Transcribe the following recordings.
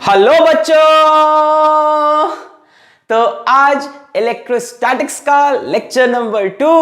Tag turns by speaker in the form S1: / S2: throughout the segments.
S1: Hello बच्चों। तो आज इलेक्ट्रोस्टैटिक्स का लेक्चर नंबर 2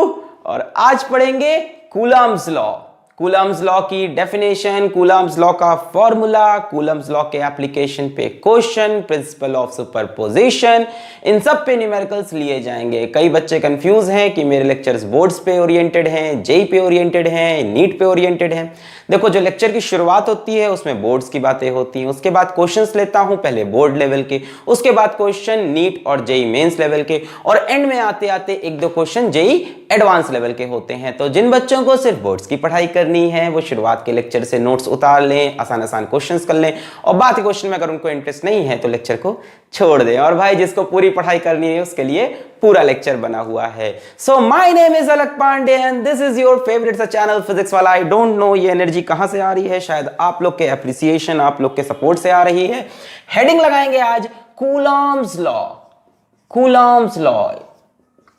S1: और आज पढ़ेंगे कूलम्ब्स लॉ। कूलम्ब्स लॉ की डेफिनेशन, कूलम्ब्स लॉ का फॉर्मूला, कूलम्ब्स लॉ के एप्लीकेशन पे क्वेश्चन, प्रिंसिपल ऑफ सुपरपोजिशन, इन सब पे न्यूमेरिकल्स लिए जाएंगे। कई बच्चे कंफ्यूज हैं कि मेरे लेक्चर्स बोर्ड्स पे ओरिएंटेड हैं, जेई पे ओरिएंटेड हैं, नीट पे ओरिएंटेड हैं। देखो, जो लेक्चर की शुरुआत होती है उसमें बोर्ड्स की बातें होती हैं, उसके बाद क्वेश्चंस लेता हूं, पहले बोर्ड लेवल के, उसके बाद क्वेश्चन नीट और जेई मेंस लेवल के, और एंड में आते आते एक दो क्वेश्चन जेई एडवांस लेवल के होते हैं। तो जिन बच्चों को सिर्फ बोर्ड्स की पढ़ाई करनी है वो शुरुआत के लेक्चर से नोट्स उतार लें, आसान आसान क्वेश्चंस कर लें, और बाकी क्वेश्चन में अगर उनको इंटरेस्ट नहीं है तो लेक्चर को छोड़ दें। और भाई जिसको पूरी पढ़ाई करनी है उसके लिए पूरा लेक्चर बना हुआ है। So my name is Alakh Pandey and this is your favourite सा channel Physics Wallah. I don't know ये एनर्जी कहां से आ रही है, शायद आप लोग के एप्रिसिएशन, आप लोग के सपोर्ट से आ रही है। हेडिंग लगाएंगे आज Coulomb's law. Coulomb's law,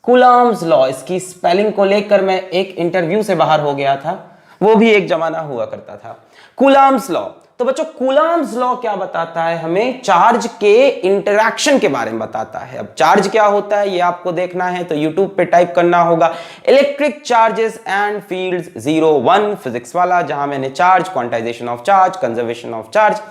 S1: Coulomb's law, इसकी स्पेलिंग को लेकर मैं एक इंटरव्यू से बाहर हो गया था, वो भी एक जमाना हुआ करता था। कूलम्ब्स लॉ, तो बच्चों कूलम्ब्स लॉ क्या बताता है? हमें चार्ज के इंटरैक्शन के बारे में बताता है। अब चार्ज क्या होता है ये आपको देखना है तो यूट्यूब पे टाइप करना होगा electric charges and fields 01 physics वाला, जहां मैंने charge, quantization of charge, conservation of charge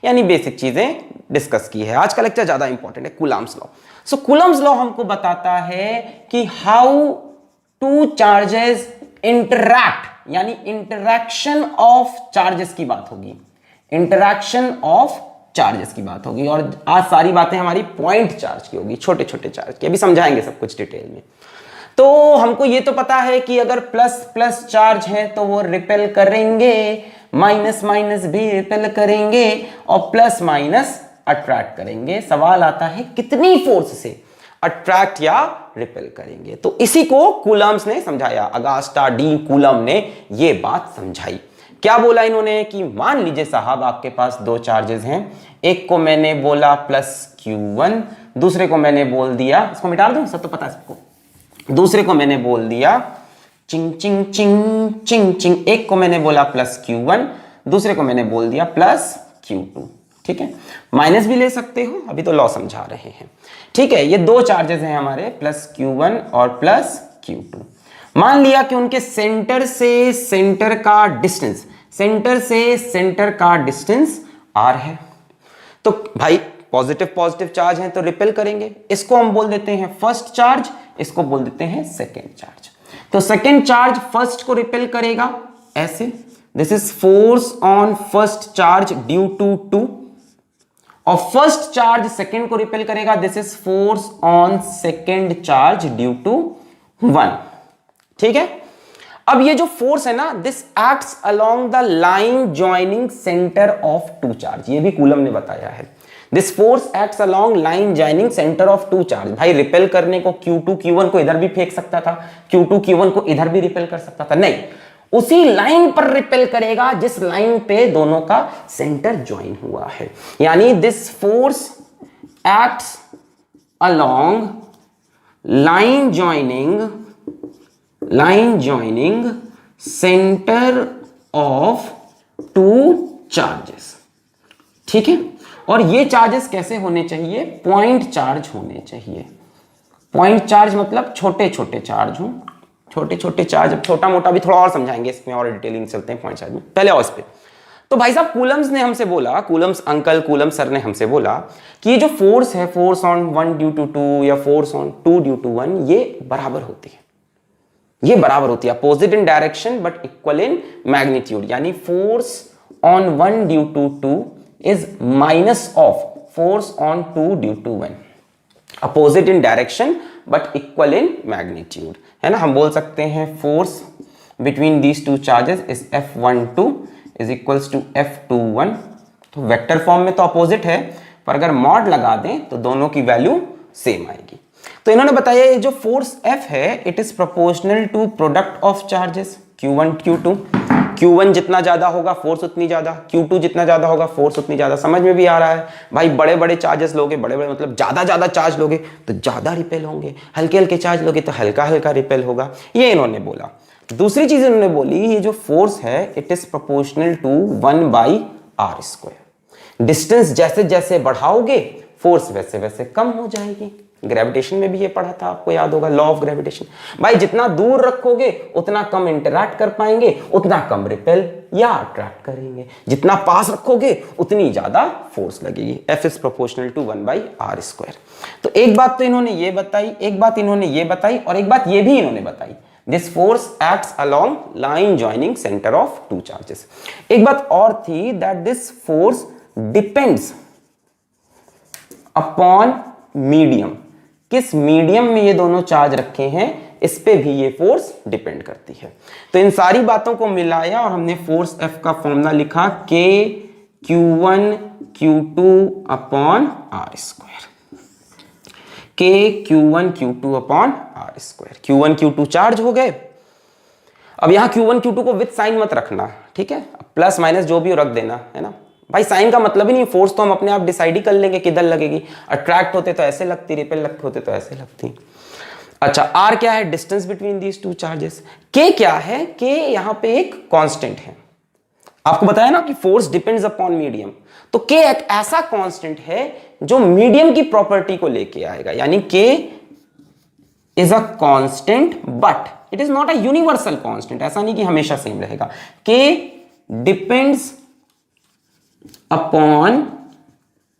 S1: यानी बेसिक चीजें डिस्कस की है। आज का लेक्चर ज्यादा इंपॉर्टेंट है, कूलम्ब्स लॉ। सो कूलम्ब्स लॉ हमको बताता है कि हाउ टू चार्जेस इंटरैक्ट, यानी इंटरैक्शन ऑफ चार्जेस की बात होगी, इंटरैक्शन ऑफ चार्जेस की बात होगी। और आज सारी बातें हमारी पॉइंट चार्ज की होगी, छोटे छोटे चार्ज की, अभी समझाएंगे सब कुछ डिटेल में। तो हमको ये तो पता है कि अगर प्लस प्लस चार्ज है तो वो रिपेल करेंगे, माइनस माइनस भी रिपेल करेंगे, और प्लस माइनस अट्रैक्ट करेंगे। सवाल आता है कितनी फोर्स से अट्रैक्ट या रिपेल करेंगे। तो इसी को कूलम्ब्स ने समझाया, अगास्टा डी कूलम ने ये बात समझाई। क्या बोला इन्होंने कि मान लीजिए साहब आपके पास दो चार्जेस हैं, एक को मैंने बोला प्लस Q1, दूसरे को मैंने बोल दिया, इसको मिटा दूं, सब तो पता है सबको, दूसरे को मैंने बोल दिया चिंग चिंग चिंग चिंग चिंग। एक को मैंने बोला प्लस Q1, दूसरे को मैंने बोल दिया प्लस Q2। ठीक है, माइनस भी ले सकते हो, अभी तो लॉ समझा रहे हैं। ठीक है, ये दो चार्जेस हैं हमारे, प्लस Q1 और प्लस Q2। मान लिया कि उनके सेंटर से सेंटर का डिस्टेंस, सेंटर से सेंटर का डिस्टेंस r है। तो भाई पॉजिटिव पॉजिटिव चार्ज है तो रिपेल करेंगे। इसको हम बोल देते हैं फर्स्ट चार्ज, इसको बोल देते हैं सेकेंड चार्ज। तो सेकेंड चार्ज फर्स्ट को रिपेल करेगा ऐसे, this is force on first charge due to 2, और फर्स्ट चार्ज सेकेंड को रिपेल करेगा, this is force on second charge due to 1। ठीक है, अब ये जो फोर्स है ना, this acts along the line joining centre of two charge, ये भी कूलम ने बताया है। This force acts along line joining centre of two charge. भाई रिपेल करने को Q2 Q1 को इधर भी फेंक सकता था, Q2 Q1 को इधर भी रिपेल कर सकता था, नहीं, उसी लाइन पर रिपेल करेगा जिस लाइन पे दोनों का सेंटर ज्वाइन हुआ है। यानी this force acts along line joining centre of two charges. ठीक है, और ये चार्जेस कैसे होने चाहिए? पॉइंट चार्ज होने चाहिए। पॉइंट चार्ज मतलब छोटे छोटे चार्ज हो, छोटे छोटे चार्ज। अब छोटा मोटा भी थोड़ा और समझाएंगे, इसमें और डिटेलिंग चलते हैं पॉइंट चार्ज में, पहले और इस पे। तो भाई साहब कूलम्स ने हमसे बोला, कूलम्स अंकल, कूलम्स सर ने हमसे बोला कि ये जो फोर्स है, फोर्स ऑन 1 ड्यू टू 2 या फोर्स ऑन 2 ड्यू टू 1, ये बराबर होती है, ये बराबर होती है, opposite in direction but equal in magnitude. यानी force on 1 due to 2 is minus of force on 2 due to 1, opposite in direction but equal in magnitude, है ना। हम बोल सकते हैं force between these two charges is F12 is equals to F21। तो vector form में तो opposite है, पर अगर मॉड लगा दें तो दोनों की वैल्यू सेम आएगी। तो इन्होंने बताया ये जो फोर्स F है, it is proportional to product of charges Q1 Q2। Q1 जितना ज्यादा होगा फोर्स उतनी ज्यादा, Q2 जितना ज्यादा होगा फोर्स उतनी ज्यादा। समझ में भी आ रहा है भाई? बड़े बड़े चार्जेस लोगे, बड़े बड़े मतलब ज्यादा ज्यादा चार्ज लोगे तो ज्यादा रिपेल होंगे, हल्के हल्के चार्ज लोगे तो हल्का हल्का रिपेल होगा, ये इन्होंने बोला। दूसरी चीज इन्होंने बोली, ये जो फोर्स है it is proportional to 1/r²। Distance जैसे जैसे बढ़ाओगे फोर्स वैसे वैसे कम हो जाएगी। ग्रेविटेशन में भी ये पढ़ा था, आपको याद होगा, लॉ ऑफ ग्रेविटेशन। भाई जितना दूर रखोगे उतना कम इंटरैक्ट कर पाएंगे, उतना कम रिपेल या अट्रैक्ट करेंगे। जितना पास रखोगे उतनी ज्यादा फोर्स लगेगी। F is proportional to 1/r²। तो एक बात तो इन्होंने ये बताई, एक बात इन्होंने ये बताई, और एक बात ये भी इन्होंने बताई, this force acts along line joining centre of two charges. एक बात और थी, that this force depends upon medium. किस मीडियम में ये दोनों चार्ज रखे हैं इस पे भी ये फोर्स डिपेंड करती है। तो इन सारी बातों को मिलाया और हमने फोर्स F का फॉर्मूला लिखा K Q1 Q2 upon r²। K Q1 Q2 upon r²। Q1 Q2 charge हो गए। अब यहां Q1 Q2 को विद साइन मत रखना, ठीक है, प्लस माइनस जो भी हो रख देना, है ना भाई। साइन का मतलब ही नहीं, फोर्स तो हम अपने आप डिसाइड ही कर लेंगे किधर लगेगी। अट्रैक्ट होते तो ऐसे लगती, रिपेल होते तो ऐसे लगती। अच्छा, आर क्या है? Distance between these two charges. के क्या है? के यहां पे एक कांस्टेंट है। आपको बताया ना कि फोर्स डिपेंड्स अपॉन मीडियम, तो के एक ऐसा कांस्टेंट है जो मीडियम की प्रॉपर्टी को लेके आएगा। यानी के is a constant but it is not a universal constant. ऐसा नहीं कि हमेशा सेम रहेगा। के डिपेंड्स अपॉन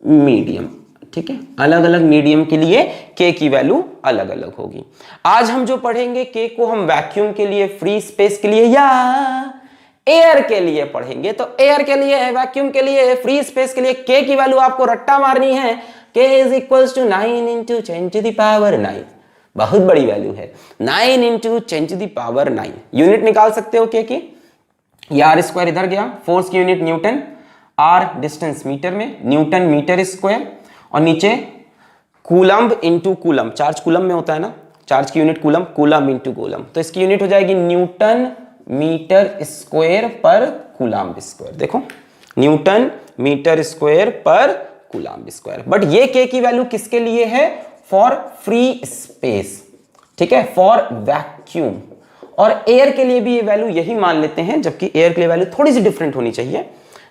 S1: मीडियम, ठीक है। अलग अलग मीडियम के लिए के की वैल्यू अलग अलग होगी। आज हम जो पढ़ेंगे के को हम वैक्यूम के लिए, फ्री स्पेस के लिए या एयर के लिए पढ़ेंगे। तो एयर के लिए, वैक्यूम के लिए, फ्री स्पेस के लिए के की वैल्यू आपको रट्टा मारनी है। K is equals to 9 into 10 to the power 9। बहुत बड़ी वैल्यू है, 9 into 10 to the power 9। Unit निकाल सकते हो के की, r² इधर गया, फोर्स की unit newton, r distance metre में, न्यूटन मीटर स्क्वायर, और नीचे coulomb into coulomb. Charge coulomb में होता है ना, चार्ज की unit coulomb, coulomb into coulomb. तो इसकी यूनिट हो जाएगी न्यूटन मीटर स्क्वायर पर कूलम्ब स्क्वायर। देखो, न्यूटन मीटर स्क्वायर पर कूलम्ब स्क्वायर। बट ये के की वैल्यू किसके लिए है? फॉर फ्री स्पेस, ठीक है, फॉर वैक्यूम। और एयर के लिए भी ये वैल्यू यही मान लेते हैं, जबकि एयर के लिए वैल्यू थोड़ी सी डिफरेंट होनी चाहिए।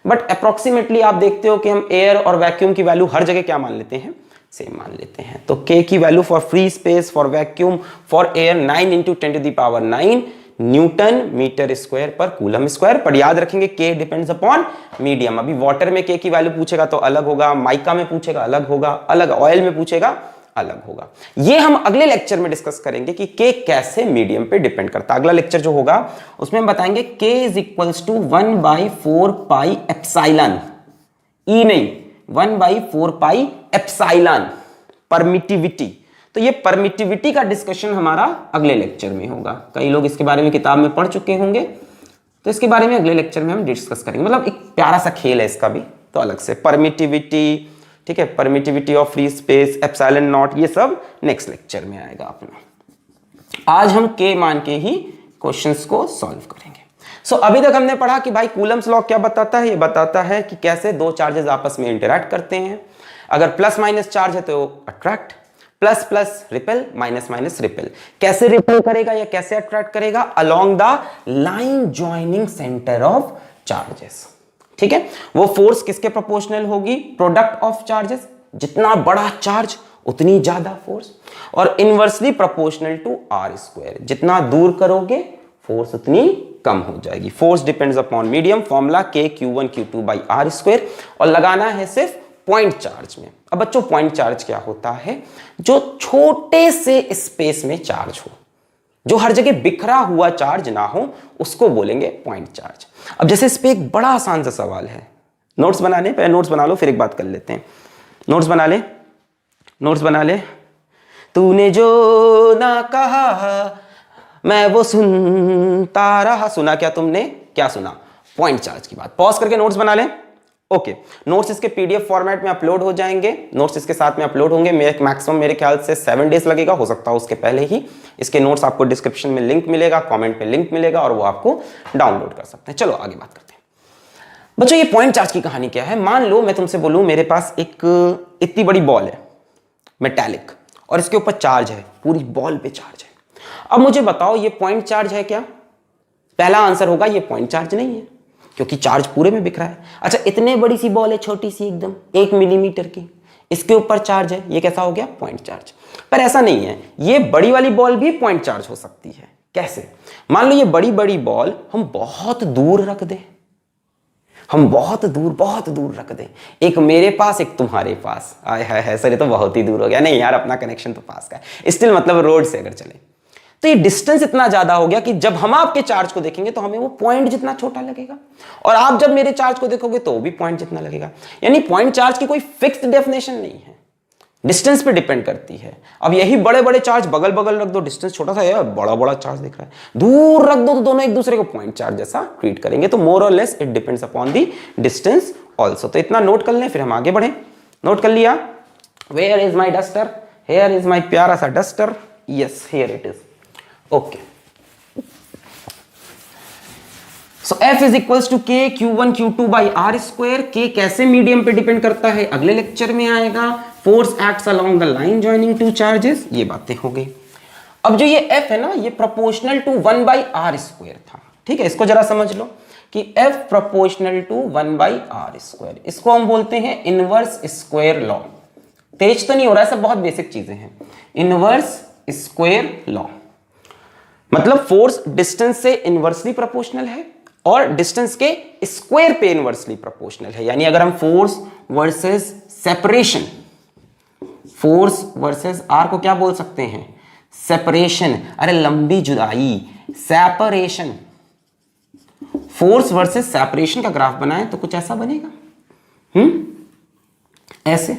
S1: बट अप्रोक्सीमेटली आप देखते हो कि हम एयर और वैक्यूम की वैल्यू हर जगह क्या मान लेते हैं? सेम मान लेते हैं। तो के की value for free space, for vacuum, for air 9 into 10 to the power 9 newton metre square पर कूलम स्क्वायर। पर याद रखेंगे के डिपेंड्स अपॉन मीडियम। अभी वाटर में के की वैल्यू पूछेगा तो अलग होगा, माइका में पूछेगा अलग होगा, अलग ऑयल में पूछेगा अलग होगा। ये हम अगले लेक्चर में डिस्कस करेंगे कि के कैसे मीडियम पे डिपेंड करता है। अगला लेक्चर जो होगा उसमें हम बताएंगे K is equals to 1/4 pi epsilon, E नहीं, 1/4 पाई एप्सिलॉन परमिटिविटी। तो ये परमिटिविटी का डिस्कशन हमारा अगले लेक्चर में होगा। कई लोग इसके बारे में किताब में पढ़ चुके होंगे, तो इसके बारे में अगले लेक्चर में हम डिस्कस करेंगे। मतलब एक प्यारा सा खेल है इसका भी, तो अलग से परमिटिविटी, ठीक है, permittivity of free space, epsilon not, ये सब नेक्स्ट लेक्चर में आएगा अपना। आज हम के मान के ही क्वेश्चंस को सॉल्व करेंगे। सो अभी तक हमने पढ़ा कि भाई कूलम्स लॉ क्या बताता है? ये बताता है कि कैसे दो चार्जेस आपस में इंटरैक्ट करते हैं। अगर प्लस माइनस चार्ज है तो attract, plus plus repel, minus minus repel. कैसे रिपेल करेगा या कैसे अट्रैक्ट करेगा? Along the line joining centre of charges, ठीक है। वो फोर्स किसके प्रोपोर्शनल होगी? Product of charges. जितना बड़ा चार्ज उतनी ज्यादा फोर्स, और इनवर्सली प्रोपोर्शनल टू r²। जितना दूर करोगे फोर्स उतनी कम हो जाएगी। Force depends upon medium, formula K Q1 Q2 by r², और लगाना है सिर्फ पॉइंट चार्ज में। अब बच्चों पॉइंट चार्ज क्या होता है? जो छोटे से स्पेस में चार्ज हो, जो हर जगह बिखरा हुआ चार्ज ना हो, उसको बोलेंगे पॉइंट चार्ज। अब जैसे इस पे एक बड़ा आसान सा सवाल है, नोट्स बनाने, पहले नोट्स बना लो फिर एक बात कर लेते हैं। नोट्स बना ले, नोट्स बना ले। तूने जो ना कहा मैं वो सुनता रहा। सुना क्या तुमने? क्या सुना? पॉइंट चार्ज की बात। पॉज करके नोट्स बना ले। ओके, नोट्स इसके पीडीएफ फॉर्मेट में अपलोड हो जाएंगे, नोट्स इसके साथ में अपलोड होंगे। मैक्सिमम मेरे ख्याल से 7 डेज लगेगा, हो सकता है उसके पहले ही। इसके नोट्स आपको डिस्क्रिप्शन में लिंक मिलेगा, कमेंट पे लिंक मिलेगा, और वो आपको डाउनलोड कर सकते हैं। चलो आगे बात करते हैं। बच्चों ये पॉइंट चार्ज की कहानी क्या है? मान लो मैं तुमसे बोलूं मेरे पास एक इतनी बड़ी बॉल है, मेटालिक, और इसके ऊपर चार्ज है, पूरी बॉल पे चार्ज है। अब मुझे बताओ ये पॉइंट चार्ज है क्या? पहला आंसर होगा ये पॉइंट चार्ज नहीं है। क्योंकि चार्ज पूरे में बिखरा है। अच्छा, इतने बड़ी सी बॉल है, छोटी सी एकदम 1 मिलीमीटर की, इसके ऊपर चार्ज है, ये कैसा हो गया? Point charge. पर ऐसा नहीं है, ये बड़ी वाली बॉल भी पॉइंट चार्ज हो सकती है। कैसे? मान लो ये बड़ी बड़ी बॉल हम बहुत दूर रख दें, हम बहुत दूर रख दें, एक मेरे पास एक तुम्हारे पास। आय हाय हाय सर, ये तो बहुत ही दूर हो गया। नहीं यार, अपना कनेक्शन तो पास का है स्टिल, मतलब रोड से अगर चले तो ये डिस्टेंस इतना ज्यादा हो गया कि जब हम आपके चार्ज को देखेंगे तो हमें वो पॉइंट जितना छोटा लगेगा, और आप जब मेरे चार्ज को देखोगे तो वो भी पॉइंट जितना लगेगा। यानी पॉइंट चार्ज की कोई फिक्स्ड डेफिनेशन नहीं है, डिस्टेंस पे डिपेंड करती है। अब यही बड़े बड़े चार्ज बगल बगल रख दो, डिस्टेंस छोटा सा है, बड़ा बड़ा चार्ज दिख रहा है, दूर रख दो तो दोनों एक दूसरे को पॉइंट चार्ज जैसा ट्रीट करेंगे। तो मोर और less it depends upon the distance also. तो इतना नोट कर लें, फिर हम आगे बढ़े। नोट कर लिया? Where is my duster? Here is my प्यारा सा duster. Yes, here it is. Okay, so F is equals to K Q1 Q2 by are square. K कैसे मीडियम पे डिपेंड करता है अगले लेक्चर में आएगा। Force acts along the line joining two charges, ये बातें हो गई। अब जो ये F है ना, ये proportional to 1 by are square था। ठीक है, इसको जरा समझ लो कि F proportional to 1 by are square, इसको हम बोलते हैं इनवर्स स्क्वायर लॉ। तेज तो नहीं हो रहा है, सब बहुत बेसिक चीजें हैं। इनवर्स स्क्वायर लॉ मतलब फोर्स डिस्टेंस से इनवर्सली प्रोपोर्शनल है और डिस्टेंस के स्क्वायर पे इनवर्सली प्रोपोर्शनल है। यानी अगर हम force versus separation, force versus r को क्या बोल सकते हैं? सेपरेशन। अरे लंबी जुदाई, सेपरेशन। फोर्स वर्सेस सेपरेशन का ग्राफ बनाए तो कुछ ऐसा बनेगा। ऐसे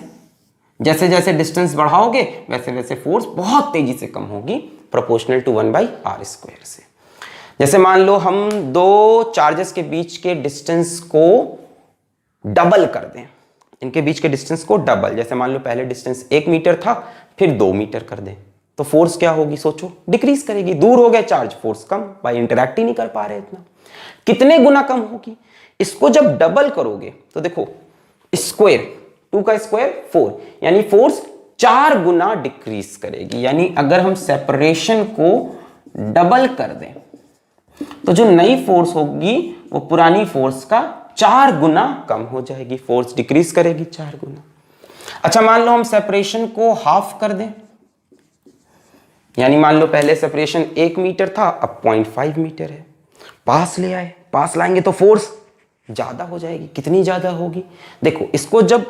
S1: जैसे जैसे डिस्टेंस बढ़ाओगे वैसे वैसे फोर्स बहुत तेजी से कम होगी, proportional to 1 by are square से। जैसे मान लो हम दो चार्जेस के बीच के डिस्टेंस को डबल कर दें, इनके बीच के डिस्टेंस को डबल। जैसे मान लो पहले डिस्टेंस 1 मीटर था, फिर 2 मीटर कर दें, तो फोर्स क्या होगी? सोचो, डिक्रीज करेगी। दूर हो गए चार्ज, फोर्स कम, भाई इंटरैक्ट ही नहीं कर पा रहे इतना। कितने गुना कम होगी? इसको जब डबल करोगे तो देखो, स्क्वायर, 2 का स्क्वायर 4, यानी फोर्स 4 गुना डिक्रीज करेगी। यानी अगर हम सेपरेशन को डबल कर दें तो जो नई फोर्स होगी वो पुरानी फोर्स का 4 गुना कम हो जाएगी, फोर्स डिक्रीज करेगी 4 गुना। अच्छा, मान लो हम सेपरेशन को हाफ कर दें, यानी मान लो पहले सेपरेशन 1 मीटर था, अब 0.5 मीटर है, पास ले आए, पास लाएंगे तो फोर्स ज्यादा हो जाएगी। कितनी ज्यादा होगी? देखो, इसको जब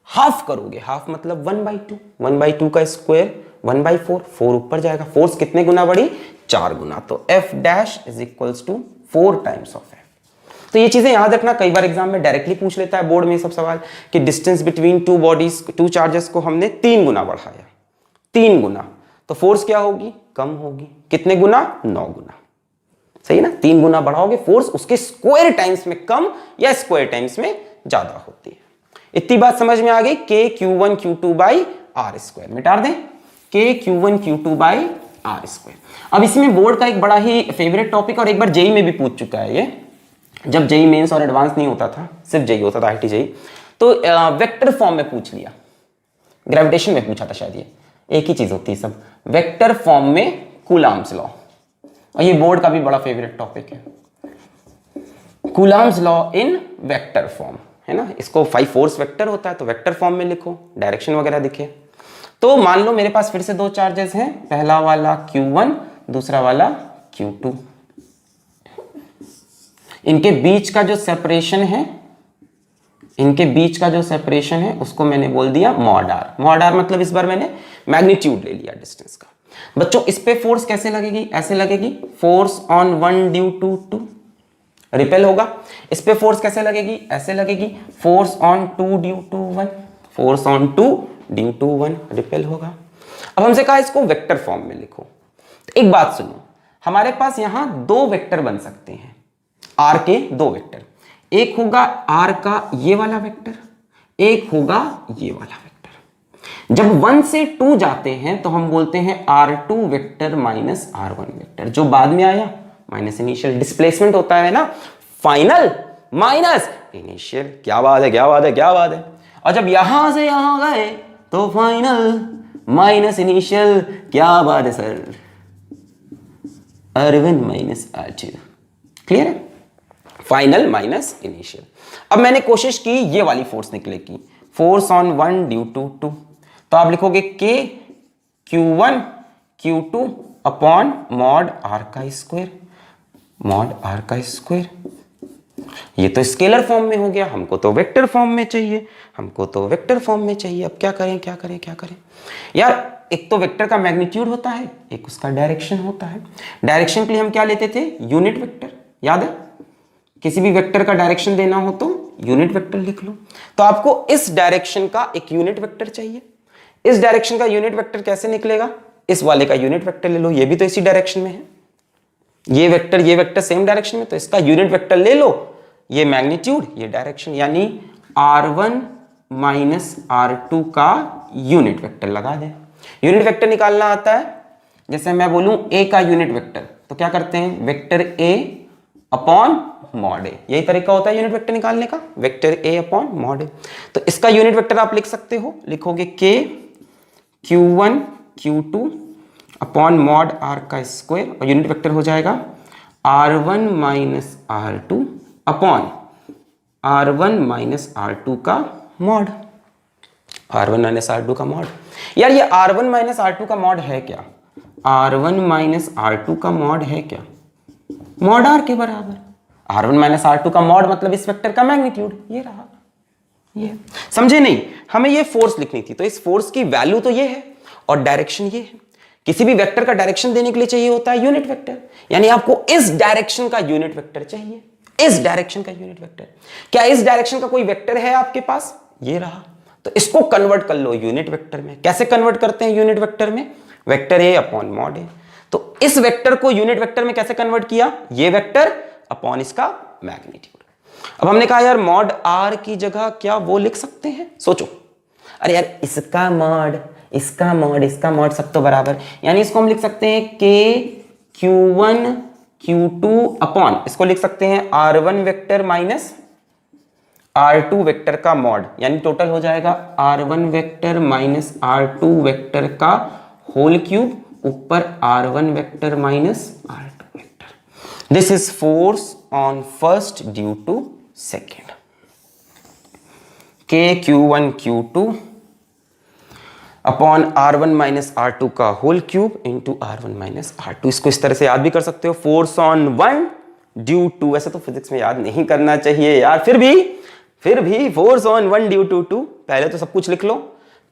S1: हाफ करोगे, हाफ मतलब 1/2, 1/2 का स्क्वायर 1/4, 4 ऊपर जाएगा, फोर्स कितने गुना बढ़ी? 4 गुना। तो F dash is equals to 4 times of F। तो ये चीजें याद रखना, कई बार एग्जाम में डायरेक्टली पूछ लेता है बोर्ड में सब सवाल कि डिस्टेंस बिटवीन 2 बॉडीज, 2 चार्जेस को हमने 3 गुना बढ़ाया, 3 गुना, तो फोर्स क्या होगी? कम होगी। कितने गुना? 9 गुना। सही ना? 3 गुना बढ़ाओगे, फोर्स उसके स्क्वायर टाइम्स में कम या स्क्वायर टाइम्स में ज्यादा होती है। इतनी बात समझ में आ गई? K Q1 Q2 by are square, मिटा दें, K Q1 Q2 by are square. अब इसमें बोर्ड का एक बड़ा ही फेवरेट टॉपिक, और एक बार जेई में भी पूछ चुका है ये, जब जेई मेंस और एडवांस नहीं होता था, सिर्फ जेई होता था, आईटी जेई, तो वेक्टर फॉर्म में पूछ लिया, ग्रेविटेशन में पूछा था शायद, ये एक ही चीज होती है सब, वेक्टर फॉर्म में कूलॉम्स लॉ, और ये बोर्ड का भी बड़ा फेवरेट टॉपिक है, Coulomb's law in vector form, है ना। इसको 5 फोर्स वेक्टर होता है तो वेक्टर फॉर्म में लिखो, डायरेक्शन वगैरह दिखे। तो मान लो मेरे पास फिर से 2 चार्जेस हैं, पहला वाला Q1, दूसरा वाला Q2। इनके बीच का जो सेपरेशन है, इनके बीच का जो सेपरेशन है उसको मैंने बोल दिया मॉड आर। मॉड आर मतलब इस बार मैंने मैग्नीट्यूड ले लिया डिस्टेंस का। बच्चों इस पे फोर्स कैसे लगेगी? ऐसे लगेगी, force on 1 due to 2, repel होगा। इस पे फोर्स कैसे लगेगी? ऐसे लगेगी, force on 2 due to 1, force on 2 due to 1, repel होगा। अब हमसे कहा इसको वेक्टर फॉर्म में लिखो। तो एक बात सुनो, हमारे पास यहां 2 वेक्टर बन सकते हैं, आर के 2 वेक्टर। एक होगा आर का ये वाला वेक्टर, एक होगा ये वाला वेक्टर। जब 1 से 2 जाते हैं तो हम बोलते हैं R2 vector minus R1 vector, जो बाद में आया माइनस इनिशियल, डिस्प्लेसमेंट होता है ना, फाइनल माइनस इनिशियल। क्या बात है, क्या बात है, क्या बात है। और जब यहां से यहां गए तो फाइनल माइनस इनिशियल, क्या बात है sir, R1 minus R2। Clear है? Final minus initial. अब मैंने कोशिश की ये वाली फोर्स निकले की, फोर्स ऑन 1 ड्यू टू 2, तो आप लिखोगे K Q1 Q2 upon mod R का स्क्वायर, मॉड R का स्क्वायर। ये तो स्केलर फॉर्म में हो गया, हमको तो वेक्टर फॉर्म में चाहिए, हमको तो वेक्टर फॉर्म में चाहिए। अब क्या करें क्या करें क्या करें यार, एक तो वेक्टर का मैग्नीट्यूड होता है, एक उसका डायरेक्शन होता है। डायरेक्शन के लिए हम क्या लेते थे, यूनिट वेक्टर, याद है? किसी भी वेक्टर का डायरेक्शन देना हो तो यूनिट वेक्टर लिख लो। तो आपको इस डायरेक्शन का एक यूनिट वेक्टर चाहिए। इस डायरेक्शन का यूनिट वेक्टर कैसे निकलेगा, इस वाले का यूनिट वेक्टर ले लो, ये भी तो इसी डायरेक्शन में है, ये वेक्टर सेम डायरेक्शन में, तो इसका यूनिट वेक्टर ले लो, ये मैग्नीट्यूड ये डायरेक्शन, यानी R1 माइनस R2 का यूनिट वेक्टर लगा दें। यूनिट वेक्टर निकालना आता है, जैसे मैं बोलूं A का यूनिट वेक्टर, तो क्या करते हैं, vector A upon mod A, यही तरीका होता है यूनिट वेक्टर निकालने का, vector A upon mod A। तो इसका यूनिट वेक्टर आप लिख सकते हो, लिखोगे K Q1 Q2 upon mod R का स्क्वायर, और यूनिट वेक्टर हो जाएगा R1 minus R2 upon R1 minus R2 का मॉड, R1 माइनस R2 का मॉड। यार ये R1 माइनस R2 का मॉड है क्या, R1 माइनस R2 का मॉड है क्या, मॉड R के बराबर। R1 माइनस R2 का मॉड मतलब इस वेक्टर का मैग्नीट्यूड, ये रहा, ये समझे नहीं? हमें ये फोर्स लिखनी थी, तो इस फोर्स की वैल्यू तो ये है और डायरेक्शन ये है। किसी भी वेक्टर का डायरेक्शन देने के लिए चाहिए होता है यूनिट वेक्टर, यानी आपको इस डायरेक्शन का यूनिट वेक्टर चाहिए, इस डायरेक्शन का यूनिट वेक्टर। क्या इस डायरेक्शन का कोई वेक्टर है आपके पास, ये रहा, तो इसको कन्वर्ट कर लो यूनिट वेक्टर में। कैसे कन्वर्ट करते हैं यूनिट वेक्टर में, vector A upon mod A। तो इस वेक्टर को यूनिट वेक्टर में कैसे कन्वर्ट किया, ये वेक्टर अपॉन इसका मैग्नीट्यूड। अब हमने कहा यार मॉड R की जगह क्या वो लिख सकते हैं, सोचो, अरे यार इसका मॉड इसका मॉड इसका मॉड सब तो बराबर, यानी इसको हम लिख सकते हैं K Q1 Q2 अपॉन, इसको लिख सकते हैं R1 vector minus R2 vector का मॉड, यानी टोटल हो जाएगा R1 vector minus R2 vector का होल क्यूब ऊपर R1 vector minus R2 vector. This is force on first due to second, K Q1 Q2 upon R1 minus R2 का whole cube into R1 minus R2। इसको इस तरह से याद भी कर सकते हो, फोर्स ऑन 1 ड्यू टू, वैसे तो फिजिक्स में याद नहीं करना चाहिए यार, फिर भी फोर्स ऑन 1 ड्यू टू 2, पहले तो सब कुछ लिख लो,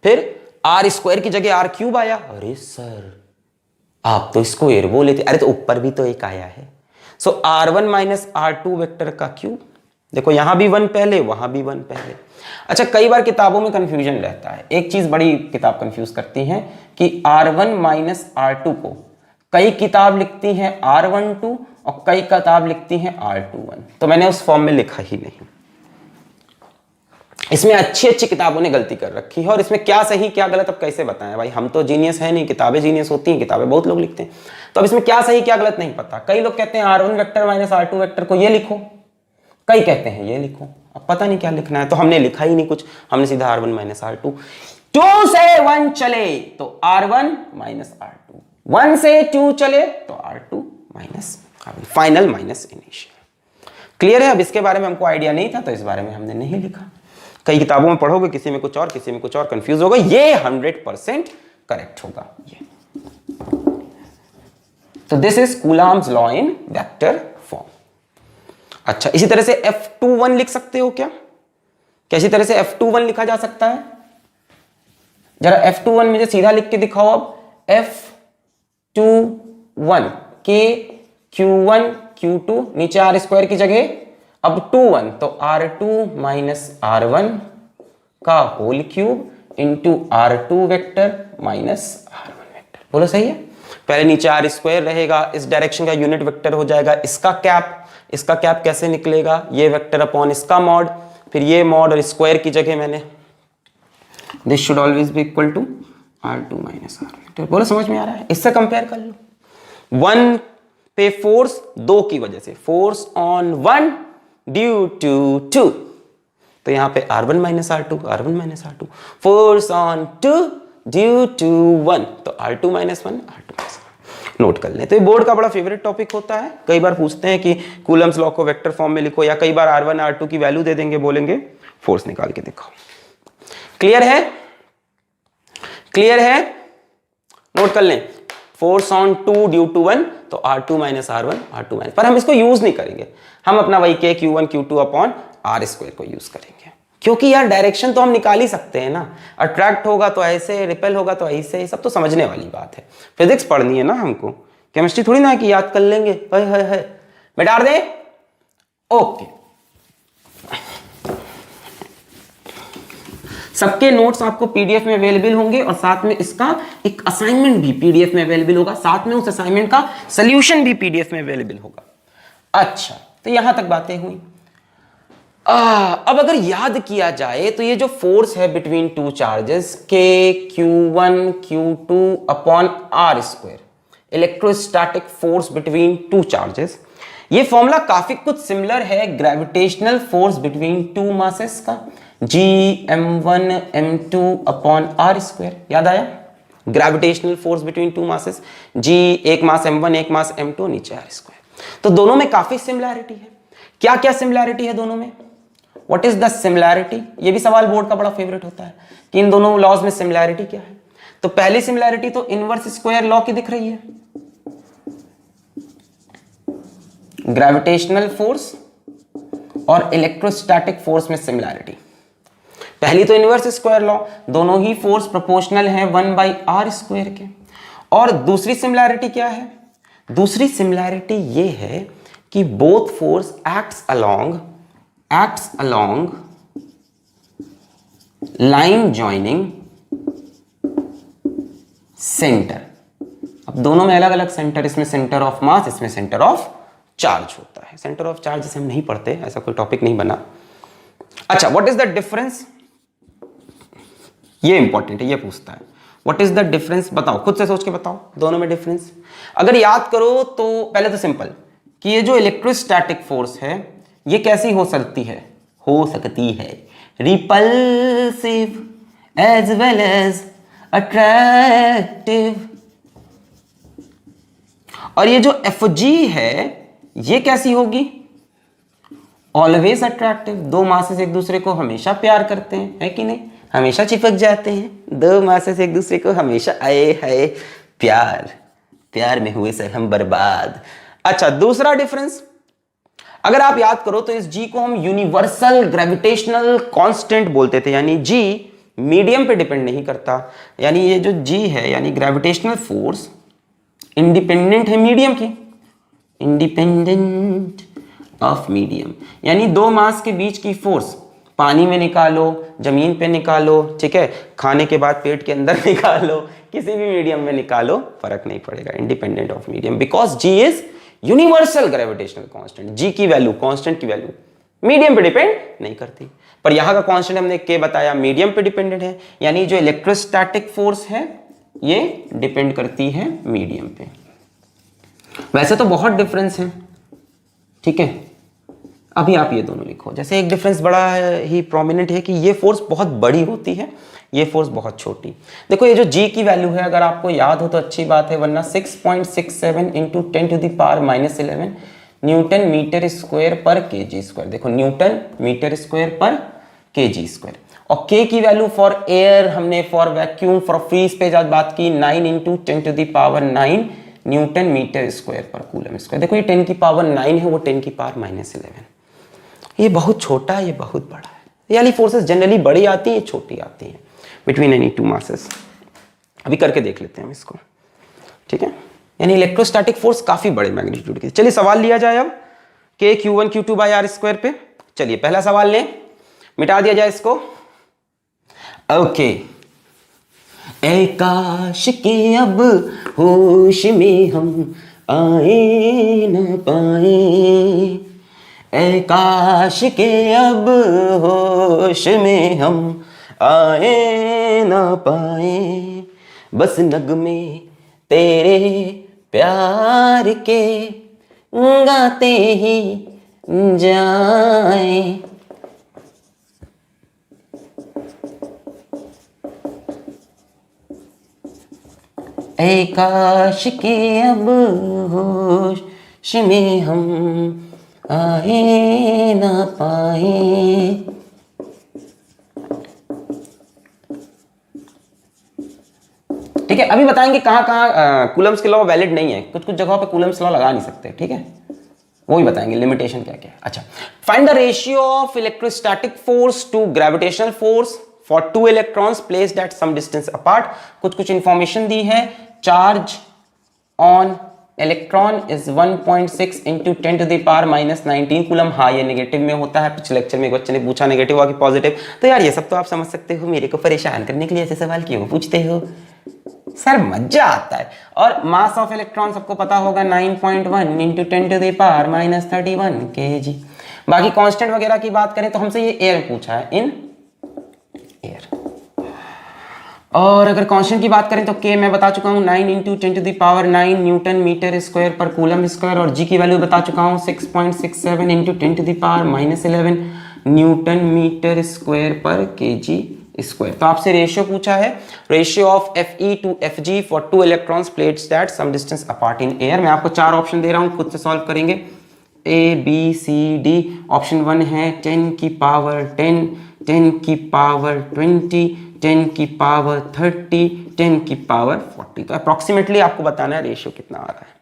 S1: फिर R स्क्वायर की जगह R क्यूब आया, अरे सर आप तो इसको एयर बोले थे, अरे तो ऊपर भी तो एक आया है, सो R1 माइनस R2 वेक्टर का क्यूब, देखो यहां भी 1 पहले वहां भी 1 पहले। अच्छा कई बार किताबों में कंफ्यूजन रहता है, एक चीज बड़ी किताब कंफ्यूज करती है कि R1 माइनस R2 को कई किताब लिखती है R12 और कई किताब लिखती है R21, तो मैंने उस फॉर्म में लिखा ही नहीं। इसमें अच्छी किताबों ने गलती कर रखी है, और इसमें क्या सही क्या गलत अब कैसे बताएं भाई, हम तो जीनियस है नहीं, किताबें जीनियस होती हैं, किताबें बहुत लोग लिखते हैं, तो अब इसमें क्या सही क्या गलत नहीं पता। कई लोग कहते हैं R1 vector minus R2 vector को ये लिखो, कई कहते हैं ये लिखो, अब पता नहीं क्या लिखना है, तो हमने लिखा ही नहीं कुछ, हमने सीधा R1 माइनस R2, 2 से 1 चले तो R1 माइनस R2, 1 से 2 चले तो R2 minus R1, final minus initial. Clear है? अब इसके बारे में हमको आइडिया नहीं था तो इस बारे में हमने नहीं लिखा। कई किताबों में पढ़ोगे किसी में कुछ और किसी में कुछ और, कंफ्यूज होगा, ये 100% करेक्ट होगा ये। तो this is Coulomb's law in vector form. अच्छा इसी तरह से F21 लिख सकते हो क्या? कैसी तरह से F21 लिखा जा सकता है? जरा F21 मुझे सीधा लिख के दिखाओ। अब F21 के Q1 Q2 नीचे R स्क्वायर की जगह अब 2 1 तो R2 माइनस R1 का whole cube into R2 vector minus R1 vector. बोलो सही है? पहले नीचे R स्क्वायर रहेगा, इस डायरेक्शन का यूनिट वेक्टर हो जाएगा इसका कैप कैसे निकलेगा? ये वेक्टर अपॉन इसका मॉड, फिर ये मॉड और स्क्वायर की जगह मैंने this should always be equal to R2 minus R vector. बोलो समझ में आ रहा है? इससे कंपेयर कर लो। 1 पे फोर्स 2 की वजह से, फोर्स ऑन 1 ड्यू टू 2, तो यहां पे R1 minus R2, force on 2 due to 1 तो R2 minus 1, R2 minus 1। Note कर लें। तो ये बोर्ड का बड़ा फेवरेट टॉपिक होता है, कई बार पूछते हैं कि कूलम्स लॉ को वेक्टर फॉर्म में लिखो, या कई बार R1 R2 की वैल्यू दे देंगे, बोलेंगे फोर्स निकाल के दिखाओ। क्लियर है? क्लियर है? नोट कर लें, फोर्स ऑन 2 ड्यू टू 1, तो R2 minus R1 R2 minus, पर हम इसको यूज नहीं करेंगे, हम अपना वही K Q1 Q2 upon R square को यूज करेंगे, क्योंकि यार डायरेक्शन तो हम निकाल ही सकते हैं ना, अट्रैक्ट होगा तो ऐसे, रिपेल होगा तो ऐसे, ये सब तो समझने वाली बात है। फिजिक्स पढ़नी है ना हमको, केमिस्ट्री थोड़ी ना है कि याद कर लेंगे, है बैठा दे। ओके, सबके नोट्स आपको पीडीएफ में अवेलेबल होंगे और साथ में इसका एक असाइनमेंट भी पीडीएफ में अवेलेबल होगा, साथ में उस असाइनमेंट का सॉल्यूशन भी पीडीएफ में अवेलेबल होगा। अच्छा, तो यहां तक बातें हुई। अब अगर याद किया जाए तो ये जो फोर्स है between two charges K Q1 Q2 upon R square, electrostatic force between two charges, ये फॉर्मूला काफी कुछ सिमिलर है gravitational force between two masses का, G m1 m2 upon R square. याद आया? Gravitational force between two masses, G एक मास m1 एक मास m2, नीचे R स्क्वायर। तो दोनों में काफी सिमिलैरिटी है। क्या क्या सिमिलैरिटी है दोनों में? What is the similarity? ये भी सवाल बोर्ड का बड़ा फेवरेट होता है कि इन दोनों लॉज में सिमिलैरिटी क्या है। तो पहली सिमिलैरिटी तो इनवर्स स्क्वायर लॉ की दिख रही है, ग्रेविटेशनल फोर्स और इलेक्ट्रोस्टैटिक फोर्स में सिमिलैरिटी। पहली तो इनवर्स स्क्वायर लॉ, दोनों ही फोर्स प्रोपोर्शनल है 1/r स्क्वायर के। और दूसरी सिमिलैरिटी क्या है? दूसरी सिमिलैरिटी ये है कि both force acts along line joining centre. अब दोनों में अलग अलग सेंटर, इसमें सेंटर ऑफ मास, इसमें सेंटर ऑफ चार्ज होता है। सेंटर ऑफ चार्ज जिसे हम नहीं पढ़ते, ऐसा कोई टॉपिक नहीं बना। अच्छा, व्हाट इज द डिफरेंस? ये इंपॉर्टेंट है, ये पूछता है व्हाट इज द डिफरेंस। बताओ, खुद से सोच के बताओ दोनों में डिफरेंस। अगर याद करो तो पहले तो सिंपल कि ये जो इलेक्ट्रोस्टैटिक फोर्स है ये कैसी हो सकती है repulsive as well as attractive. और ये जो Fg है ये कैसी होगी? Always attractive. दो मासेस एक दूसरे को हमेशा प्यार करते हैं, है कि नहीं? हमेशा चिपक जाते हैं दो मासेस एक दूसरे को, हमेशा आए हाय प्यार में हुए सर हम बर्बाद। अच्छा, दूसरा डिफरेंस अगर आप याद करो तो इस G को हम यूनिवर्सल ग्रेविटेशनल कांस्टेंट बोलते थे, यानी G मीडियम पे डिपेंड नहीं करता, यानी ये जो G है यानी ग्रेविटेशनल फोर्स इंडिपेंडेंट है मीडियम की, इंडिपेंडेंट ऑफ मीडियम। यानी दो मास के बीच की फोर्स पानी में निकालो, जमीन पे निकालो, ठीक है, खाने के बाद पेट के अंदर निकालो, किसी भी मीडियम में निकालो, फर्क नहीं पड़ेगा, independent of medium, because G is universal gravitational constant. G की वैल्यू, कांस्टेंट की वैल्यू मीडियम पे डिपेंड नहीं करती, पर यहां का कांस्टेंट हमने K बताया मीडियम पे डिपेंडेंट है, यानी जो इलेक्ट्रोस्टैटिक फोर्स है ये डिपेंड करती है मीडियम पे। वैसे तो बहुत डिफरेंस है, ठीक है, अभी आप ये दोनों लिखो। जैसे एक डिफरेंस बड़ा ही प्रोमिनेंट है कि ये फोर्स बहुत बड़ी होती है, ये फोर्स बहुत छोटी। देखो ये जो G की वैल्यू है अगर आपको याद हो तो अच्छी बात है, वरना 6.67 इंटू 10⁻⁻11 न्यूटन मीटर स्क्वायर पर kg स्क्वायर। देखो न्यूटन मीटर स्क्वायर पर kg स्क्वायर। और K की वैल्यू फॉर एयर हमने, for vacuum, for free space आज बात की, 9 इंटू 10⁻9 न्यूटन मीटर स्क्वायर पर कूलम स्क्वायर। देखो ये 10⁻9 है, वो 10⁻11। ये बहुत छोटा है, ये बहुत बड़ा है। ये वाली फोर्सेस जनरली बड़ी आती है, छोटी आती है बिटवीन एनी टू मासेस। अभी करके देख लेते हैं हम इसको, ठीक है। यानी इलेक्ट्रोस्टैटिक फोर्स काफी बड़े मैग्नीट्यूड की। चलिए सवाल लिया जाए अब K Q1 Q2 bye R square पे। चलिए पहला सवाल लें, मिटा दिया जाए इसको। ओके, ऐ काश के अब होश में हम आए न पाए, ऐ काश के अब होश में हम आए न पाए, बस नगमे तेरे प्यार के गाते ही जाए। ऐ काश के अब होश में हम आए ना पाए। ठीक है, अभी बताएंगे कहाँ कहाँ कूलम्स के लॉ वैलिड नहीं है, कुछ कुछ जगहों पे कूलम्स लॉ लगा नहीं सकते। ठीक है, वो भी बताएंगे लिमिटेशन क्या क्या है। अच्छा, find the ratio of electrostatic force to gravitational force for two electrons placed at some distance apart. कुछ कुछ इंफॉर्मेशन दी है। Charge on electron is 1.6 into 10 to the power -19 coulomb. हाँ, ये नेगेटिव में होता है। पिछले लेक्चर में एक बच्चे ने पूछा नेगेटिव हुआ कि पॉजिटिव। तो यार ये सब तो आप समझ सकते हो, मेरे को परेशान करने के लिए ऐसे सवाल क्यों पूछते हो सर, मजा आता है। और मास ऑफ इलेक्ट्रॉन सबको पता होगा 9.1 into 10 to the power -31 kg। बाकी कांस्टेंट वगैरह की बात करें तो हमसे ये एयर पूछा है, इन एयर। और अगर कांस्टेंट की बात करें तो के मैं बता चुका हूँ 9 into 10 to the power 9 newton metre square पर कूलम स्क्वायर। और जी की वैल्यू बता चुका हूँ 6.67 into 10 to the power -11 newton metre square पर केजी स्क्वायर। तो आपसे रेशियो पूछा है, ratio of Fe to Fg for two electrons plates that some distance apart in air. मैं आपको 4 ऑप्शन दे रहा हूँ, खुद से सॉल्व करेंगे। A B C D। Option 1 है 10 की पावर 10, 10 की पावर 20, 10 की पावर 30, 10 की पावर 40। तो अप्रॉक्सीमेटली आपको बताना है रेशियो कितना आ रहा है।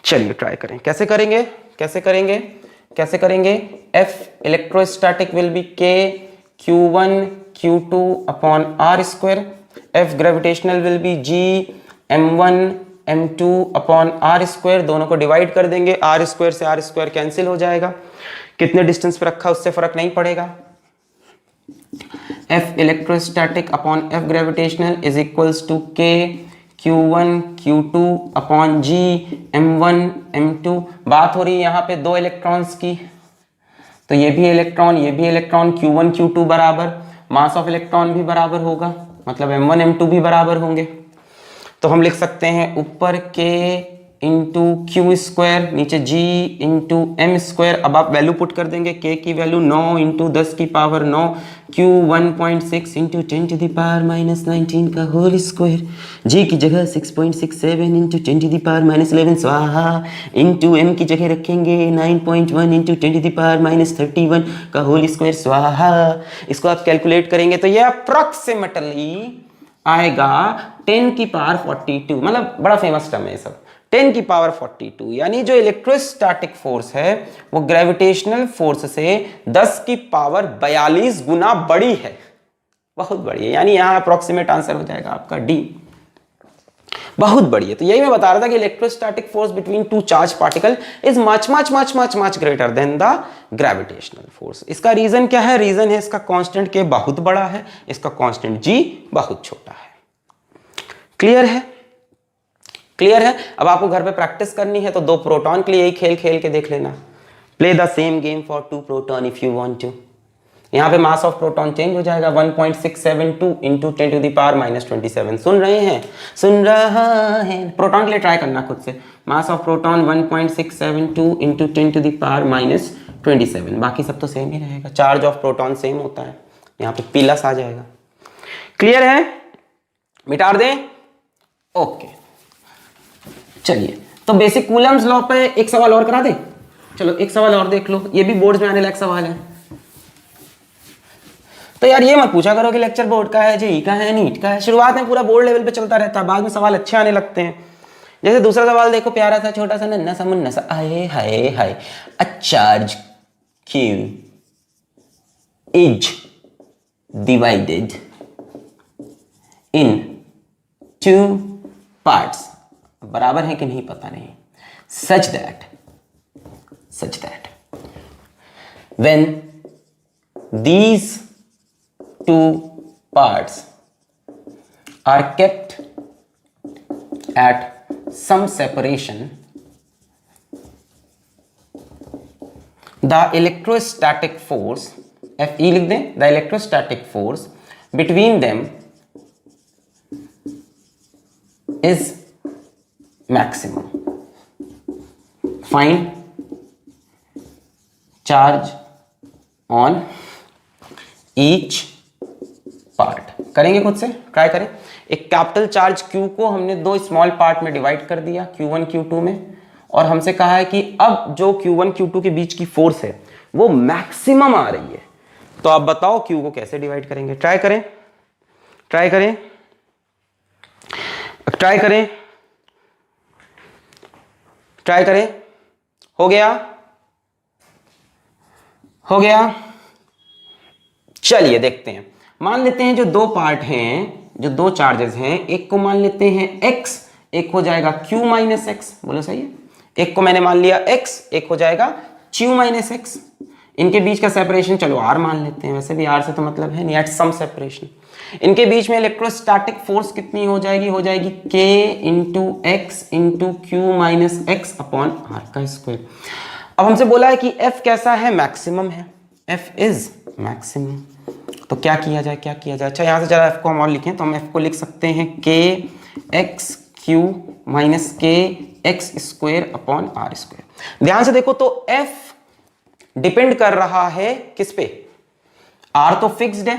S1: चलिए ट्राई करें। कैसे करेंगे, कैसे करेंगे, कैसे करेंगे। F electrostatic will be K Q1 Q2 upon R square. F gravitational will be G M1 M2 upon R square. दोनों को डिवाइड कर देंगे, R स्क्वायर से R स्क्वायर कैंसिल हो जाएगा। कितने डिस्टेंस पे रखा उससे फर्क नहीं पड़ेगा। F electrostatic upon F gravitational is equals to K Q1 Q2 upon G M1 M2। बात हो रही है यहाँ पे दो इलेक्ट्रॉन्स की, तो ये भी इलेक्ट्रॉन, ये भी इलेक्ट्रॉन, Q1 Q2 बराबर, मास ऑफ इलेक्ट्रॉन भी बराबर होगा, मतलब M1 M2 भी बराबर होंगे। तो हम लिख सकते हैं ऊपर K इंटू क्यू स्क्वायर, नीचे G इंटू एम स्क्वायर। अब आप वैल्यू पुट कर देंगे, K की वैल्यू 9 इंटू 10 की power 9, Q 1.6 into 10 to the power -19 का होल स्क्वायर, G की जगह 6.67 इंटू 10 टू द पावर -11 स्वाहा, इंटू M की जगह रखेंगे 9.1 इंटू 10 टू द पावर -31 का होल स्क्वायर स्वाहा। इसको आप कैलकुलेट करेंगे तो ये अप्रॉक्सीमेटली आएगा 10 की पावर 42, मतलब बड़ा फेमस टर्म है सब, 10 की पावर 42। यानी जो इलेक्ट्रोस्टैटिक फोर्स है वो ग्रेविटेशनल फोर्स से 10 की पावर 42 गुना बड़ी है, बहुत बड़ी है। यानी यहां अप्रोक्सीमेट आंसर हो जाएगा आपका डी, बहुत बड़ी है। तो यही मैं बता रहा था कि electrostatic force between two charge particle is much much much much much greater than the gravitational force. इसका रीजन क्या है? रीजन है इसका कांस्टेंट के बहुत बड़ा है, इसका कांस्टेंट जी बहुत छोटा है। क्लियर है? क्लियर है? अब आपको घर पे प्रैक्टिस करनी है तो दो प्रोटॉन के लिए यही खेल खेल के देख लेना। Play the same game for two proton if you want to. यहाँ पे मास ऑफ प्रोटॉन चेंज हो जाएगा 1.672 इंटू 10 टू द पावर -27। सुन रहे हैं? सुन रहा है? प्रोटॉन के लिए ट्राई करना खुद से। Mass of proton 1.672 into 10 to the power -27। बाकी सब तो सेम ही रहेगा, चार्ज ऑफ प्रोटॉन सेम होता है। यहाँ पे प्लस आ जाएगा। क्लियर है? मिटा दें? ओके, चलिए तो बेसिक कूलम्स लॉ पे एक सवाल और करा दें। चलो एक सवाल और देख लो, ये भी बोर्ड्स में आने लायक सवाल है। तो यार ये मत पूछा करो कि लेक्चर बोर्ड का है, जेई का है, नीट का है। शुरुआत में पूरा बोर्ड लेवल पे चलता रहता है, बाद में सवाल अच्छे आने लगते हैं। जैसे दूसरा सवाल देखो, प्यारा सा छोटा सा नन्ना सा मुन्ना सा, आए हाय हाय, a charge Q is divided in 2 parts, बराबर है कि नहीं पता नहीं, such that when these two parts are kept at some separation, the electrostatic force Fe लिख दें, the electrostatic force between them is maximum. Find charge on each part. करेंगे खुद से, ट्राई करें। एक कैपिटल चार्ज Q को हमने दो स्मॉल पार्ट में डिवाइड कर दिया, Q1 Q2 में, और हमसे कहा है कि अब जो Q1 Q2 के बीच की फोर्स है वो मैक्सिमम आ रही है। तो आप बताओ Q को कैसे डिवाइड करेंगे? ट्राई करें, ट्राई करें, ट्राई करें, ट्राई करें। हो गया, हो गया। चलिए देखते हैं। मान लेते हैं जो दो पार्ट हैं, जो दो चार्जेस हैं, एक को मान लेते हैं x, एक हो जाएगा q माइनस एक्स। बोलो सही है। एक को मैंने मान लिया x, एक हो जाएगा q माइनस एक्स। इनके बीच का सेपरेशन चलो r मान लेते हैं, वैसे भी r से तो मतलब है नहीं, एट सम सेपरेशन। इनके बीच में इलेक्ट्रोस्टैटिक फोर्स कितनी हो जाएगी? हो जाएगी k into x into q minus x upon r का स्क्वायर। अब हमसे बोला है कि f कैसा है? मैक्सिमम है, f इज मैक्सिमम। तो क्या किया जाए, क्या किया जाए? अच्छा, यहां से जरा f को हम और लिखें तो हम f को लिख सकते हैं k x q minus K x square upon are square. ध्यान से देखो तो f डिपेंड कर रहा है किस पे? r तो फिक्स्ड है,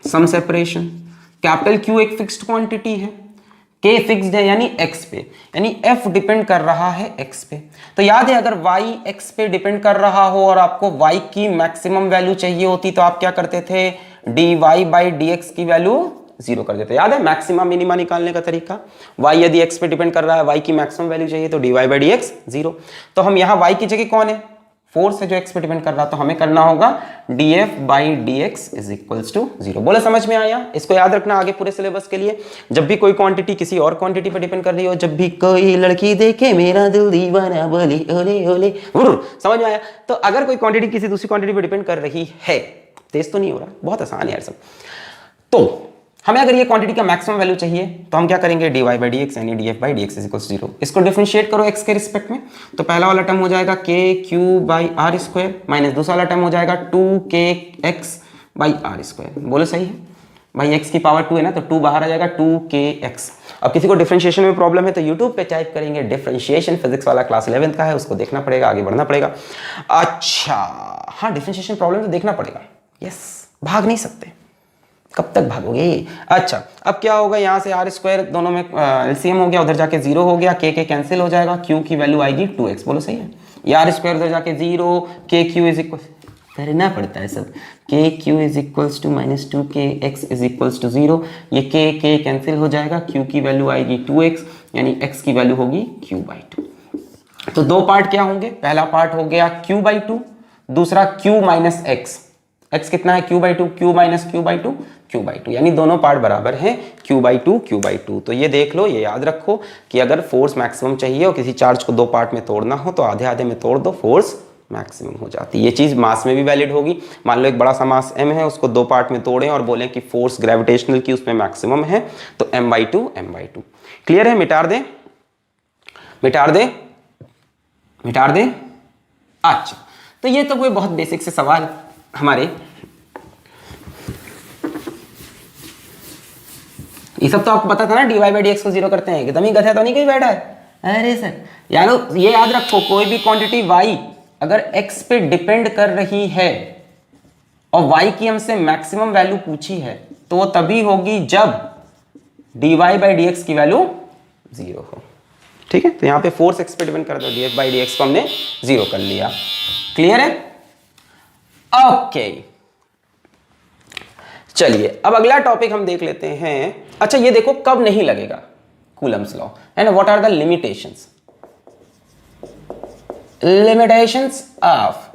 S1: सम सेपरेशन। कैपिटल Q एक फिक्स्ड क्वांटिटी है, K फिक्स्ड है यानी x पे, यानी f डिपेंड कर रहा है x पे। तो याद है, अगर y x पे डिपेंड कर रहा हो और आपको y की मैक्सिमम वैल्यू चाहिए होती तो आप क्या करते थे? dy बाई dx की वैल्यू 0 कर देते। याद है मैक्सिमा मिनिमा निकालने का तरीका? y यदि x पे डिपेंड कर रहा है, y की मैक्सिमम वैल्यू चाहिए तो dy बाई dx 0। तो हम यहाँ y की जगह कौन है? फोर्स है जो x पे डिपेंड कर रहा, तो हमें करना होगा df by dx is equals to 0। बोले समझ में आया? इसको याद रखना आगे पूरे सिलेबस के लिए। जब भी कोई क्वांटिटी किसी और क्वांटिटी पे डिपेंड कर रही हो, जब भी कोई लड़की देखे मेरा दिल दीवाना बोले ओले ओले, समझ में आया? तो अगर कोई क्वांटिटी किसी दूसरी क्वांटिटी पे डिपेंड कर रही है, तेज तो नहीं हो रहा, बहुत आसान है यार सब। तो हमें अगर ये क्वांटिटी का मैक्सिमम वैल्यू चाहिए तो हम क्या करेंगे? dy बाई dx यानी df by dx is equals 0। इसको डिफरेंशिएट करो x के रिस्पेक्ट में, तो पहला वाला टर्म हो जाएगा k q by are square minus दूसरा वाला टर्म हो जाएगा 2k x by are square. बोलो सही है भाई? x की पावर 2 है ना, तो 2 बाहर आ जाएगा 2kx। अब किसी को डिफरेंशिएशन में प्रॉब्लम है तो यूट्यूब पे टाइप करेंगे डिफरेंशिएशन, फिजिक्स वाला क्लास 11th का है, उसको देखना पड़ेगा, आगे बढ़ना पड़ेगा। अच्छा हाँ, डिफरेंशिएशन प्रॉब्लम तो देखना पड़ेगा, यस, भाग नहीं सकते। कब तक भागोगे? अच्छा, अब क्या होगा? यहाँ से आर स्क्वायर दोनों में एलसीएम हो गया, उधर जाके 0 हो गया, के कैंसिल हो जाएगा, क्यू की वैल्यू आएगी 2x। बोलो सही है? ये आर स्क्वायर उधर जाके 0, के क्यू इज इक्वल, करना पड़ता है सब, K q is equals to minus 2k x is equals to 0। ये के कैंसिल हो जाएगा, क्यू की वैल्यू आएगी 2x, यानी x की वैल्यू होगी q बाई 2। तो दो पार्ट क्या होंगे? पहला पार्ट हो गया q बाई 2, दूसरा q माइनस x। x कितना है? q by 2, q minus q by 2, q by 2, यानी दोनों पार्ट बराबर हैं q बाई 2, q बाई 2। तो ये देख लो, ये याद रखो कि अगर फोर्स मैक्सिमम चाहिए और किसी चार्ज को दो पार्ट में तोड़ना हो तो आधे आधे में तोड़ दो, फोर्स मैक्सिमम हो जाती है। ये चीज मास में भी वैलिड होगी। मान लो एक बड़ा सा मास m है, उसको दो पार्ट में तोड़ें और बोलें कि फोर्स ग्रेविटेशनल की उसमें मैक्सिमम है, तो m by 2, m by 2। Clear है? मिटार दें, मिटार दें, मिटार दें। अच्छा, तो ये तो कोई बहुत बेसिक से सवाल हमारे, ये सब तो आपको पता था ना, dy बाई dx को 0 करते हैं, एकदम ही गधा तो नहीं कोई बैठा है। अरे सर यार, ये याद रखो, कोई भी क्वांटिटी y अगर x पे डिपेंड कर रही है और y की हमसे मैक्सिमम वैल्यू पूछी है तो वो तभी होगी जब dy बाई dx की वैल्यू 0 हो। ठीक है? तो यहाँ पे फोर्स x पे डिपेंड कर दो, df बाई dx को हमने 0 कर लिया। क्लियर है? ओके, चलिए अब अगला टॉपिक हम देख लेते हैं। अच्छा, ये देखो कब नहीं लगेगा कूलम्स लॉ, है ना? What are the limitations? Limitations of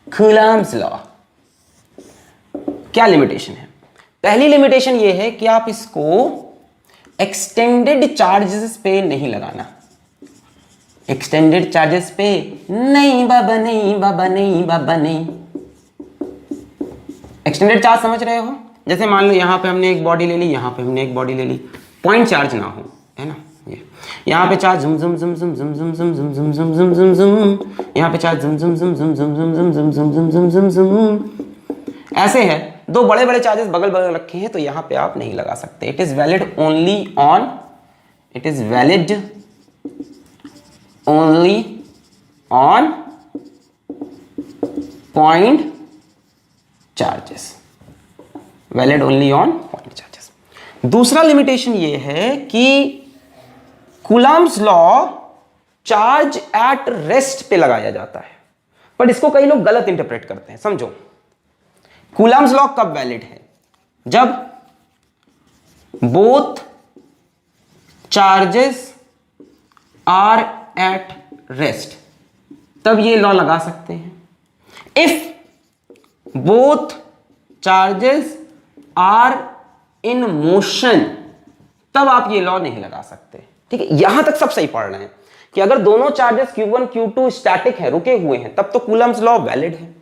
S1: Coulomb's law. क्या लिमिटेशन है? पहली लिमिटेशन ये है कि आप इसको एक्सटेंडेड चार्जेस पे नहीं लगाना। एक्सटेंडेड चार्जेस पे नहीं बाबा, नहीं बाबा, नहीं बाबा, नहीं। एक्सटेंडेड चार्ज समझ रहे हो? जैसे मान लो यहाँ पे हमने एक बॉडी ले ली, यहाँ पे हमने एक बॉडी ले ली, पॉइंट चार्ज ना हो, है ना? ये यहाँ पे चार्ज झुम झुम झुम झुम झुम झुम झुम झुम झुम झुम झुम झुम झुम, यहाँ पे चार्ज झुम झुम झुम झुम झुम झुम झुम झुम झुम झुम झुम झुम झुम, ऐसे है। दो बड़े बड़े चार्जेस बगल बगल रखे हैं तो यहाँ पे आप नहीं लगा सकते। It is valid only on, it is valid only on point charges, valid only on point charges. दूसरा लिमिटेशन ये है कि Coulomb's law charge at rest पे लगाया जाता है, बट इसको कई लोग गलत इंटरप्रेट करते हैं। समझो, कूलम्स लॉ कब वैलिड है? जब both charges are at rest, तब ये लॉ लगा सकते हैं। If both charges are in motion, तब आप ये लॉ नहीं लगा सकते। ठीक है, यहां तक सब सही पढ़ रहे हैं कि अगर दोनों चार्जेस Q1 Q2 स्टैटिक है, रुके हुए हैं, तब तो कूलम्स लॉ वैलिड है।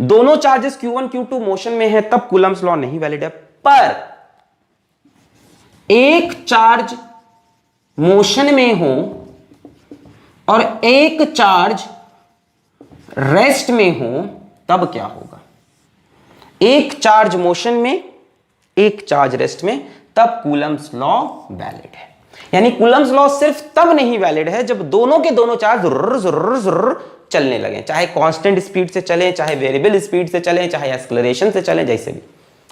S1: दोनों चार्जेस Q1 Q2 मोशन में है, तब कूलम्स लॉ नहीं वैलिड है। पर एक चार्ज मोशन में हो और एक चार्ज रेस्ट में हो, तब क्या होगा? एक चार्ज मोशन में, एक चार्ज रेस्ट में, तब कूलम्स लॉ वैलिड है। यानी कूलम्स लॉ सिर्फ तब नहीं वैलिड है जब दोनों के दोनों चार्ज जुर्र जुर्र जुर्र चलने लगे, चाहे कांस्टेंट स्पीड से चले, चाहे वेरिएबल स्पीड से चले, चाहे एक्सेलरेशन से चले, जैसे भी,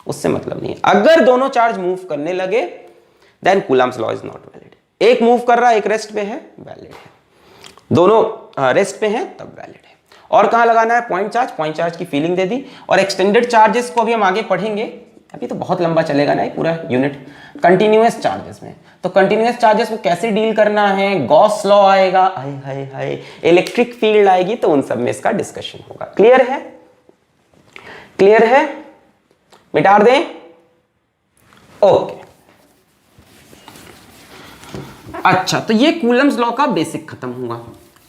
S1: उससे मतलब नहीं है। अगर दोनों चार्ज मूव करने लगे, then Coulomb's law is not valid. एक मूव कर रहा है, एक रेस्ट पे है, वैलिड है। दोनों रेस्ट पे हैं, तब वैलिड है। और कहां लगाना है? Point charge. पॉइंट चार्ज की फीलिंग दे दी। और एक्सटेंडेड चार्जेस को अभी हम आगे पढ़ेंगे, अभी तो बहुत लंबा चलेगा ना ये पूरा यूनिट। कंटिन्यूअस चार्जेस में, तो कंटिन्यूअस चार्जेस को कैसे डील करना है? गॉस लॉ आएगा, हाय हाय हाय, इलेक्ट्रिक फील्ड आएगी, तो उन सब में इसका डिस्कशन होगा। क्लियर है? क्लियर है? मिटा दें? ओके, अच्छा, तो ये कूलम्स लॉ का बेसिक खत्म हुआ।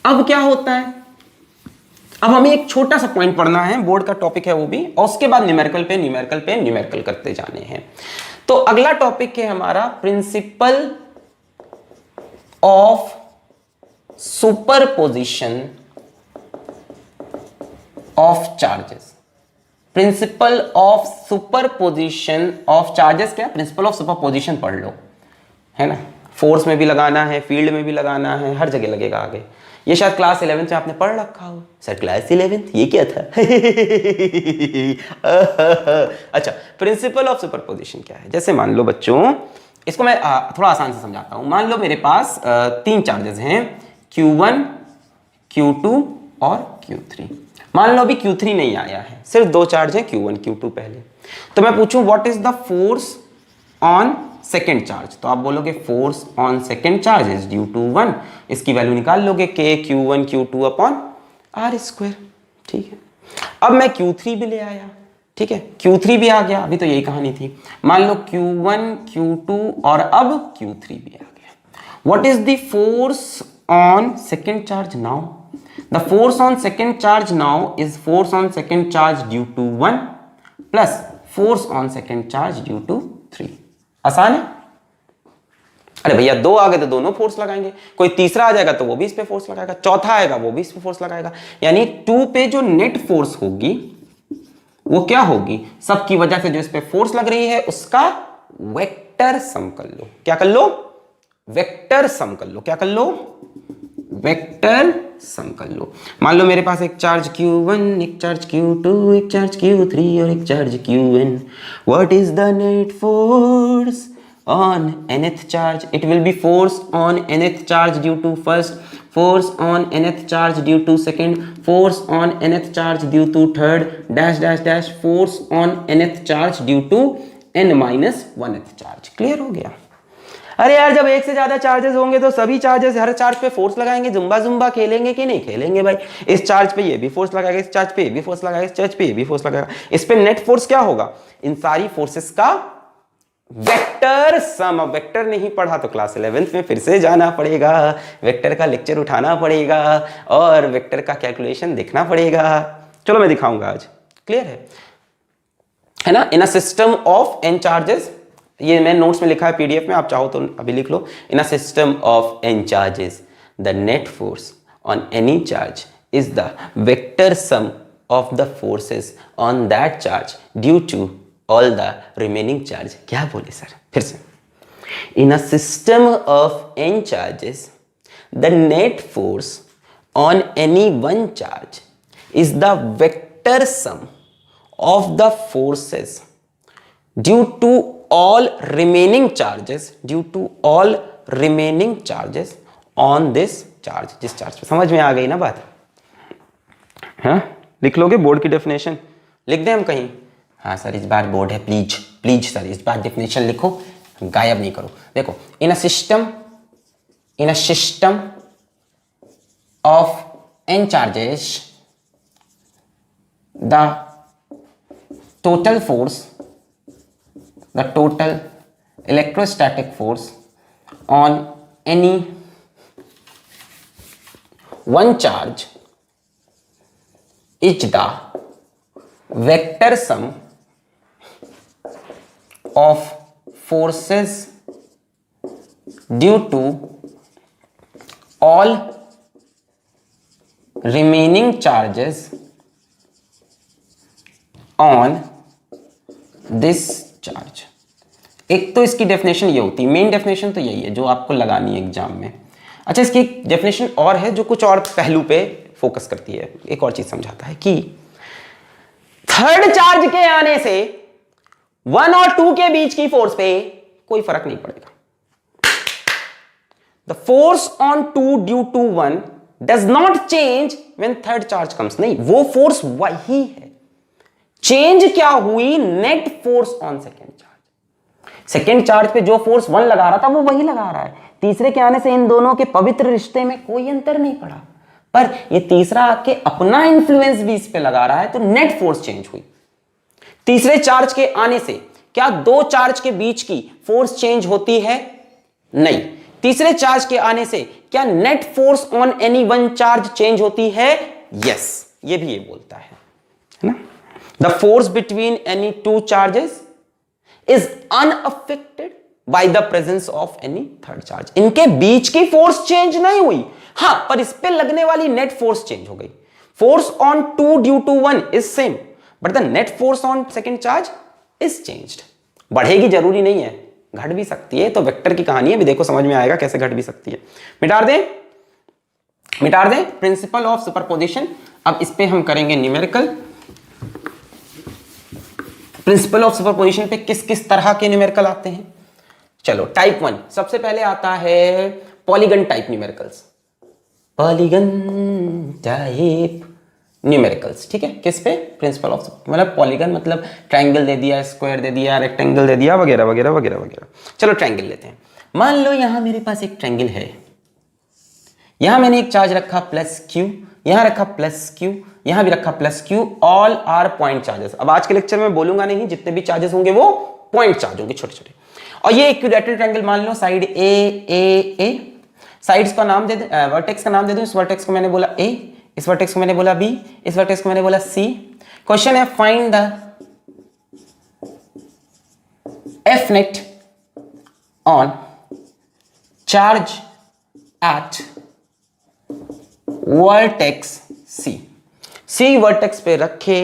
S1: अब क्या होता है? अब हमें एक छोटा सा पॉइंट पढ़ना है, बोर्ड का टॉपिक है वो भी, और उसके बाद न्यूमेरिकल पे न्यूमेरिकल पे न्यूमेरिकल करते जाने हैं। तो अगला टॉपिक है हमारा principle of superposition of charges. Principle of superposition of charges क्या? प्रिंसिपल ऑफ सुपरपोजिशन पढ़ लो, है ना। फोर्स में भी लगाना है, फील्ड में भी लगाना है, हर जगह लगेगा आगे। ये शायद क्लास 11 में आपने पढ़ रखा हो। सर क्लास 11 ये क्या था? अच्छा, प्रिंसिपल ऑफ सुपरपोजिशन क्या है? जैसे मान लो बच्चों, इसको मैं थोड़ा आसान से समझाता हूं। मान लो मेरे पास 3 चार्जेस हैं, Q1, Q2 और Q3। मान लो अभी Q3 नहीं आया है, सिर्फ 2 चार्ज हैं, Q1 Q2 पहले। तो मैं पूछूं what is the force on second charge, तो आप बोलोगे force on second charge is due to 1। इसकी वैल्यू निकाल लोगे K Q1 Q2 upon R square. ठीक है, अब मैं Q3 भी ले आया। ठीक है, Q3 भी आ गया, अभी तो यही कहानी थी। मान लो Q1 Q2 और अब Q3 भी आ गया। What is the force on second charge now? The force on second charge now is force on second charge due to 1 plus force on second charge due to 3। आसान है? अरे भैया 2 आ गए तो दोनों फोर्स लगाएंगे, कोई तीसरा आ जाएगा तो वो भी इस पे फोर्स लगाएगा, चौथा आएगा वो भी इस पे फोर्स लगाएगा। यानी 2 पे जो नेट फोर्स होगी वो क्या होगी? सबकी वजह से जो इस पे फोर्स लग रही है उसका वेक्टर सम कर लो। क्या कर लो? वेक्टर सम कर लो। क्या कर लो? वेक्टर सम कर लो। मान लो मेरे पास एक चार्ज Q1, एक चार्ज Q2, एक चार्ज Q3 और एक charge Qn। What is the net force on nth charge? It will be force on nth charge due to first, force on nth charge due to second, force on nth charge due to third, dash dash dash, force on nth charge due to n minus 1th charge। Clear हो गया? अरे यार, जब एक से ज्यादा charges होंगे तो सभी चार्जेस हर चार्ज पे फोर्स लगाएंगे, जुम्बा जुम्बा खेलेंगे कि नहीं खेलेंगे भाई? इस चार्ज पे ये भी फोर्स लगाएगा, इस चार्ज पे ये भी फोर्स लगाएगा, इस चार्ज पे ये भी फोर्स लगाएगा। इस पे नेट फोर्स क्या होगा? इन सारी फोर्सेस का वेक्टर सम। अब वेक्टर नहीं पढ़ा तो क्लास 11th में फिर से जाना पड़ेगा, वेक्टर का लेक्चर उठाना पड़ेगा और वेक्टर का कैलकुलेशन देखना पड़ेगा। चलो मैं दिखाऊंगा आज। क्लियर है ना? In a system of n charges, ये मैं नोट्स में लिखा है PDF में, आप चाहो तो अभी लिख लो। In a system of n charges the net force on any charge is the vector sum of the forces on that charge due to all the remaining charge. क्या बोले सर? फिर से। In a system of n charges the net force on any one charge is the vector sum of the forces due to all remaining charges on this charge, जिस charge पे। समझ में आ गई ना बात? हाँ, लिख लोगे बोर्ड की डेफिनेशन? लिख दें हम कहीं? हाँ सर इस बार बोर्ड है, प्लीज प्लीज सर इस बार डेफिनेशन लिखो, गायब नहीं करो। देखो, in a system of n charges the total electrostatic force on any one charge is the vector sum of forces due to all remaining charges on this charge। एक तो इसकी डेफिनेशन ये होती है, मेन डेफिनेशन तो यही है जो आपको लगानी है एग्जाम में। अच्छा, इसकी एक डेफिनेशन और है जो कुछ और पहलू पे फोकस करती है, एक और चीज समझाता है कि थर्ड चार्ज के आने से 1 और 2 के बीच की फोर्स पे कोई फर्क नहीं पड़ेगा। The force on 2 due to 1 does not change when third charge comes। नहीं, वो फोर्स वही है। चेंज क्या हुई? Net force on second charge. Second charge पे जो फोर्स 1 लगा रहा था वो वही लगा रहा है। तीसरे के आने से इन दोनों के पवित्र रिश्ते में कोई अंतर नहीं पड़ा, पर ये तीसरा आके अपना इंफ्लुएंस भी इस पे लगा रहा है, तो नेट फोर्स चेंज हुई। तीसरे चार्ज के आने से क्या 2 चार्ज के बीच की फोर्स चेंज होती है? नहीं। तीसरे चार्ज के आने से क्या net force on any one charge change होती है? यस, ये भी ये बोलता है ना, the force between any 2 charges is unaffected by the presence of any third charge. इनके बीच की फोर्स चेंज नहीं हुई, हां, पर इस पे लगने वाली नेट फोर्स चेंज हो गई। Force on 2 due to 1 is same, but the net force on second charge is changed. बढ़ेगी जरूरी नहीं है, घट भी सकती है। तो वेक्टर की कहानी है, भी देखो समझ में आएगा कैसे घट भी सकती है। मिटा दें प्रिंसिपल ऑफ सुपरपोजिशन। अब इस पे हम करेंगे न्यूमेरिकल। प्रिंसिपल ऑफ सुपरपोजिशन पे किस किस तरह के न्यूमेरिकल आते हैं? चलो, टाइप 1 सबसे पहले आता है polygon type numericals. Polygon type numericals, ठीक है। किस पे? प्रिंसिपल ऑफ, मतलब पॉलीगन मतलब ट्रायंगल दे दिया, स्क्वायर दे दिया, रेक्टेंगल दे दिया, वगैरह वगैरह वगैरह वगैरह। चलो ट्रायंगल लेते हैं। मान लो यहां मेरे पास एक ट्रायंगल है, यहां मैंने एक चार्ज रखा +q, यहां रखा +q, यहां भी रखा +q, all are point charges. अब आज के लेक्चर में बोलूंगा नहीं, जितने भी चार्जेस होंगे वो पॉइंट चार्ज होंगे, छोटे छोटे। और ये इक्विलैटरल ट्रायंगल मान लो, साइड ए, साइड्स का नाम दे दे, वर्टेक्स का नाम दे दूं। इस वर्टेक्स को मैंने बोला a, इस वर्टेक्स को मैंने बोला b, इस वर्टेक्स को मैंने बोला c। क्वेश्चन है find the F net on charge at vertex C। C vertex पे रखे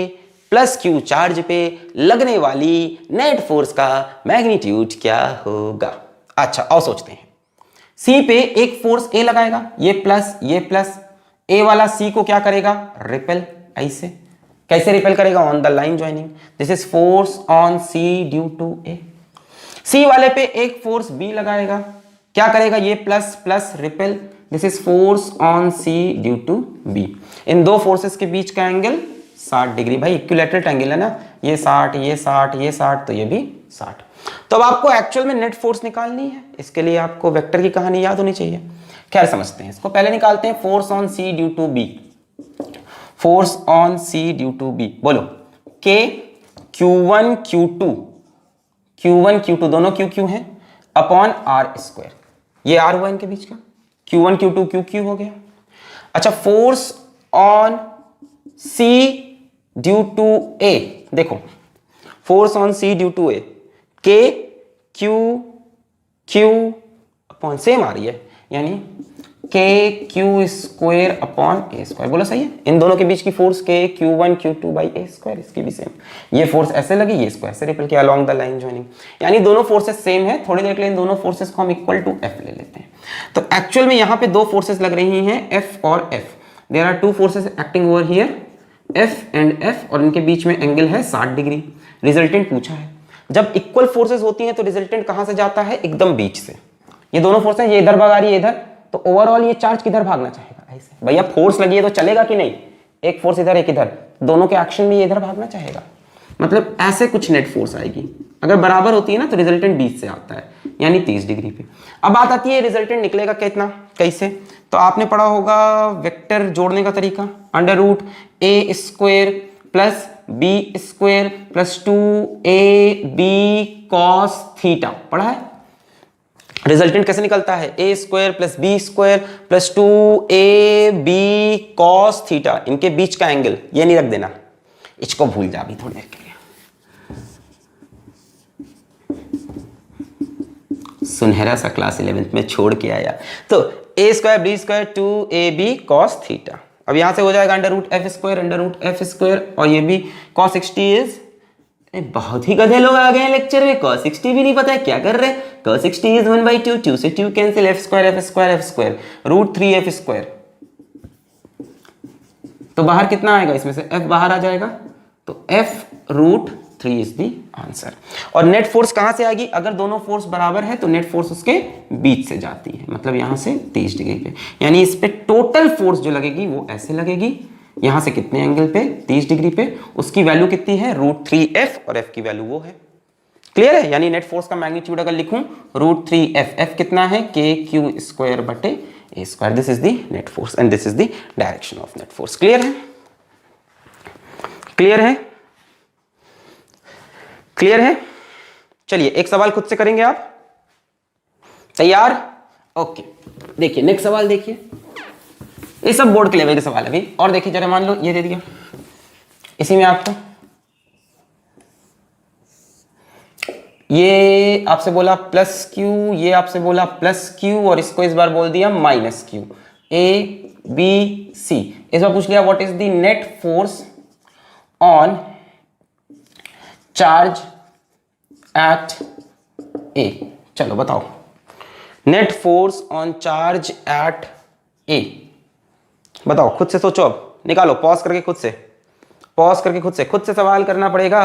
S1: +q चार्ज पे लगने वाली नेट फोर्स का मैग्नीट्यूड क्या होगा? अच्छा, और सोचते हैं। C पे एक फोर्स A लगाएगा, ये प्लस, A वाला C को क्या करेगा? रिपेल। ऐसे कैसे रिपेल करेगा? On the line joining. This is force on C due to A। C वाले पे एक फोर्स B लगाएगा, क्या करेगा? ये plus repel. This is force on C due to B। इन दो फोर्सेस के बीच का एंगल 60 डिग्री। भाई इक्विलैटरल ट्रायंगल है ना, ये 60, ये 60, ये 60, तो ये भी 60। तो अब आपको एक्चुअल में नेट फोर्स निकालनी है, इसके लिए आपको वेक्टर की कहानी याद होनी चाहिए। खैर समझते हैं इसको, पहले निकालते हैं force on C due to B। Force on C due to B, बोलो K Q1 Q2 दोनों Q हैं अपॉन R²। ये R हुआ इनके बीच का, Q1 Q2 QQ हो गया। अच्छा, force on C due to A, देखो force on C due to A, K Q upon same आ रही है, यानी KQ² अपॉन A²। बोलो सही है? इन दोनों के बीच की force K Q1 Q2 by A², इसकी भी सेम। ये फोर्स ऐसे लगी, ये स्क्वायर से रिपेल किया अलोंग द लाइन ज्वाइनिंग, यानी दोनों फोर्सेस सेम है। थोड़ी देर के लिए इन दोनों फोर्सेस को हम इक्वल टू F ले लेते हैं। तो एक्चुअल में यहाँ पे दो फोर्सेस लग रही हैं, F और F। There are two forces acting over here, F and F और इनके बीच में एंगल है 60 डिग्री। रिजल्टेंट पूछा है। जब इक्वल फोर्सेस होती हैं तो रिजल्टेंट कहां से जाता है? एकदम बीच से। ये दोनों फोर्स हैं, ये इधर भगा रही है इधर, तो ओवरऑल ये चार्ज किधर भागना चाहेगा? ऐसे। भैया फोर्स लगी है तो चलेगा कि नहीं? एक फोर्स इधर एक इधर, दोनों के एक्शन में ये इधर भागना चाहेगा। मतलब ऐसे कुछ नेट फोर्स आएगी। अगर बराबर होती है ना तो रिजल्टेंट बीच से आता है, यानी 30 डिग्री पे। अब बात आती है रिजल्टेंट निकलेगा कितना, कैसे? तो आपने पढ़ा होगा वेक्टर जोड़ने का तरीका, under root a square plus b square plus 2ab cos theta, पढ़ा है? रिजल्टेंट कैसे निकलता है? A square plus b square plus 2ab cos theta, इनके बीच का एंगल, ये नहीं रख देना, इसको भूल जा अभी थोड़ी देर के लिए। सुनहरा सा क्लास 11th में छोड़ के आया। तो a square b square 2ab cos theta, अब यहां से हो जाएगा अंडर रूट एफ स्क्वायर और ये भी cos 60 इज, बहुत ही गधे लोग आ गए हैं लेक्चर में, cos 60 भी नहीं पता है क्या कर रहे हैं। cos 60 इज 1/2, 2 से 2 cancel, F square root 3f square, तो बाहर कितना आएगा इसमें से? f बाहर आ जाएगा, तो f root 3 is the answer. और नेट फोर्स कहां से आएगी? अगर दोनों फोर्स बराबर है तो नेट फोर्स उसके बीच से जाती है, मतलब यहां से 30 डिग्री पे, यानी इस पे टोटल फोर्स जो लगेगी वो ऐसे लगेगी। यहां से कितने एंगल पे? 30 डिग्री पे। उसकी वैल्यू कितनी है? रूट 3f, और f की वैल्यू वो है। क्लियर है? यानी नेट फोर्स का मैग्नीट्यूड अगर लिखूं रूट 3f, f कितना है? kq स्क्वायर बटे a square. This is the net force and this is the direction of net force. Clear है? क्लियर है? क्लियर है? चलिए एक सवाल खुद से करेंगे आप, तैयार? ओके, देखिए नेक्स्ट सवाल देखिए, ये सब बोर्ड के लेवल के सवाल है अभी। और देखिए जरा, मान लो ये दे दिया, इसी में आपको ये आपसे बोला प्लस q, ये आपसे बोला प्लस q, और इसको इस बार बोल दिया minus q, a b c। इस बार पूछ लिया what is the net force on charge at a. चलो बताओ, net force on charge at a, बताओ, खुद से सोचो, अब निकालो, पॉज करके खुद से सवाल करना पड़ेगा।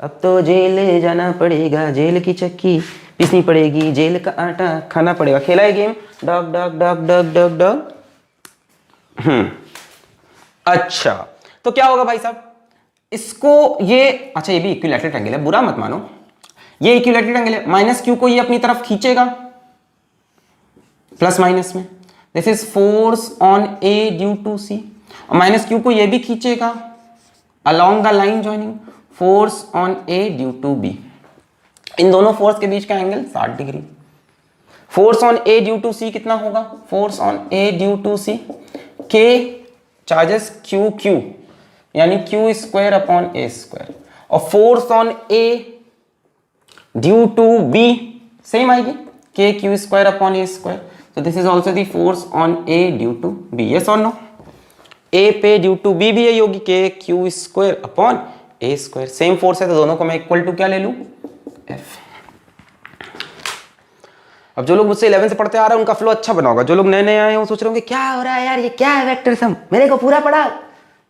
S1: अब तो जेल जाना पड़ेगा, जेल की चक्की पीसनी पड़ेगी, जेल का आटा खाना पड़ेगा। खेला है game dog dog dog dog dog dog. अच्छा, तो क्या होगा भाई साहब, इसको ये, अच्छा ये भी इक्विलैटरल ट्रायंगल है, बुरा मत मानो, ये इक्विलैटरल ट्रायंगल है। माइनस क्यू को ये अपनी तरफ खींचेगा प्लस माइनस में, this is force on A due to c, और माइनस क्यू को ये भी खींचेगा along the line joining, force on A due to b. इन दोनों फोर्स के बीच का angle 60 degree. Force on A due to c कितना होगा? Force on A due to c, K charges Q Q, यानी Q square upon A square, और force on A due to B same आएगी, K Q square upon A square. So this is also the force on A due to B. Yes or no? A पे due to B भी यही होगी, के Q square upon A square. Same force है तो दोनों को मैं इक्वल टू क्या ले लूं? F। अब जो लोग मुझसे 11 से पढ़ते आ रहे हैं उनका फ्लो अच्छा बना होगा, जो लोग नए नए आए हैं वो सोच रहे होंगे क्या हो रहा है यार, ये क्या है वेक्टर सम, मेरे को पूरा पढ़ा।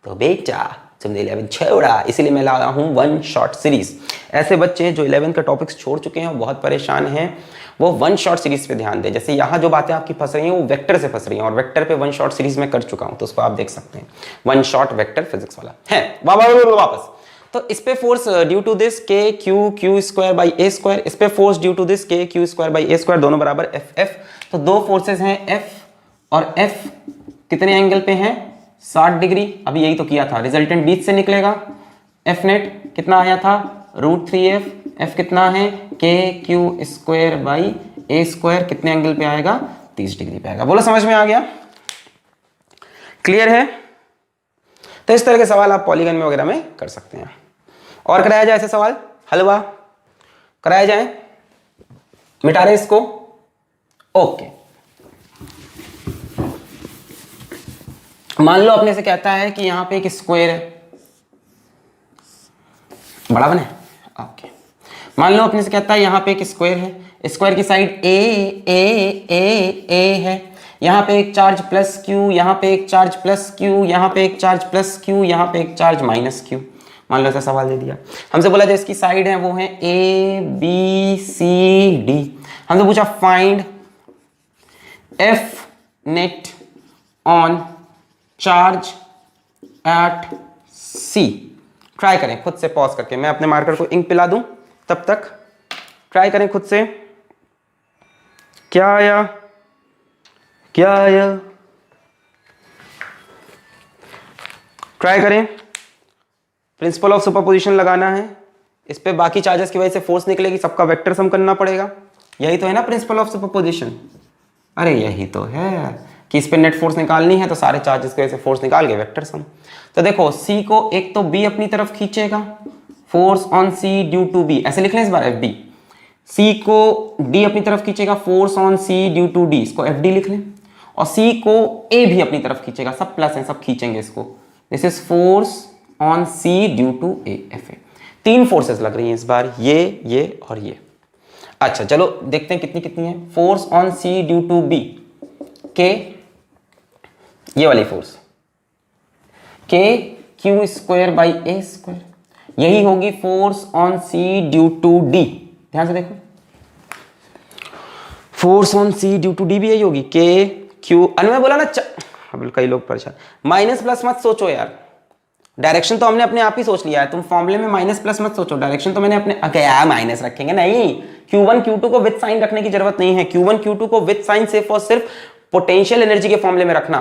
S1: तो बेटा तुमने 11 छोड़ा, इसीलिए मैं लाया हूं वन शॉर्ट सीरीज। ऐसे बच्चे हैं जो 11 का टॉपिक्स छोड़ चुके हैं और बहुत परेशान हैं, वो वन शॉर्ट सीरीज पे ध्यान दें। जैसे यहाँ जो बातें आपकी फंस रही हैं वो वेक्टर से फंस रही हैं, और वेक्टर पे वन शॉर्ट सीरीज में कर चुका हूं, तो उसको आप देख सकते हैं, वन शॉर्ट वेक्टर फिजिक्स वाला है। वापस तो इस पे फोर्स ड्यू टू दिस के Q square by A square, इस पे फोर्स ड्यू टू दिस के Q square by A square, दोनों बराबर एफ एफ। तो दो फोर्सेस हैं एफ और एफ, कितने एंगल पे हैं? 60 डिग्री। अभी यही तो किया था, रिजल्टेंट बीच से निकलेगा। एफ नेट कितना आया था? रूट 3f, एफ कितना है? K Q square by A square, कितने एंगल पे आएगा? 30 डिग्री पे आएगा। बोलो समझ में आ गया? क्लियर है? तो इस तरह के सवाल आप पॉलीगन में वगैरह में कर सकते हैं। और कराया जाए ऐसे सवाल, हलवा कराया जाए, मिटा रहे इसको। ओके, मान लो अपने से कहता है कि यहां पे एक स्क्वायर है, बड़ा बने। ओके, मान लो अपने से कहता है यहां पे एक स्क्वायर है, स्क्वायर की साइड ए ए ए ए है, यहाँ पे एक चार्ज प्लस क्यू, यहाँ पे एक चार्ज प्लस क्यू, यहाँ पे एक चार्ज प्लस क्यू, यहाँ पे एक चार्ज माइनस क्यू। मान लो ऐसा सवाल दे दिया, हमसे बोला जो इसकी साइड है वो है ए बी सी डी। हमसे पूछा find F net on charge at C. Try करें खुद से पॉज करके, मैं अपने मार्कर को इंक पिला दूं तब तक ट्राई करें खुद से। क्या आया, क्या आया, ट्राई करें। प्रिंसिपल ऑफ सुपरपोजिशन लगाना है, इस पे बाकी चार्जेस की वजह से फोर्स निकलेगी, सबका वेक्टर सम करना पड़ेगा। यही तो है ना प्रिंसिपल ऑफ सुपरपोजिशन। अरे यही तो है कि इस पे नेट फोर्स निकालनी है तो सारे चार्जेस की वजह से फोर्स निकाल के वेक्टर सम। तो देखो सी को एक तो बी अपनी तरफ खींचेगा, force on C due to B, ऐसे लिख लें इस बार एफ बी। सी को डी अपनी तरफ खींचेगा, force on C due to D, इसको एफ डी लिख लें। और सी को ए भी अपनी तरफ खींचेगा, सब प्लस है सब खींचेंगे इसको, this is force on C due to A, F A. तीन फोर्सेस लग रही हैं इस बार, ये और ये। अच्छा चलो देखते हैं कितनी कितनी है। Force on C due to B के, ये वाली force K Q square by A square, यही होगी force on C due to D. ध्यान से देखो, force on C due to D भी यही होगी, के क्यू। मैं बोला ना कई लोग परेशान, माइनस प्लस मत सोचो यार, डायरेक्शन तो हमने अपने आप ही सोच लिया है। तुम फॉर्मूले में माइनस प्लस मत सोचो, डायरेक्शन तो मैंने अपने क्या माइनस रखेंगे, नहीं। Q1 Q2 को विद साइन रखने की जरूरत नहीं है। Q1 Q2 को विद साइन सिर्फ और सिर्फ पोटेंशियल एनर्जी के फॉर्मूले में रखना।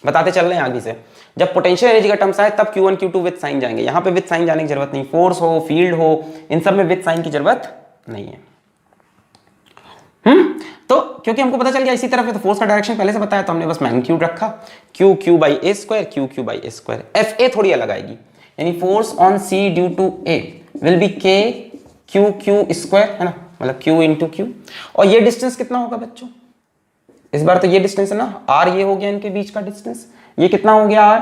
S1: बताते चल रहे हैं आगे से, जब पोटेंशियल एनर्जी का टर्म्स आए तब Q1 Q2 विद साइन जाएंगे, यहां पे विद साइन जाने की जरूरत नहीं। फोर्स हो फील्ड हो इन सब में विद साइन की जरूरत नहीं है। तो क्योंकि हमको पता चल गया इसी तरफ है तो फोर्स का डायरेक्शन पहले से बताया, तो हमने बस मैग्नीट्यूड रखा, Q Q by A square, Q Q by A square. F A थोड़ी अलग आएगी, यानी force on C due to A will be K Q Q square, है ना, मतलब क्यू इंटू क्यू। और ये डिस्टेंस कितना होगा बच्चों, इस बार तो ये डिस्टेंस है ना, आर ये हो गया इनके बीच का डिस्टेंस, ये कितना हो गया आर,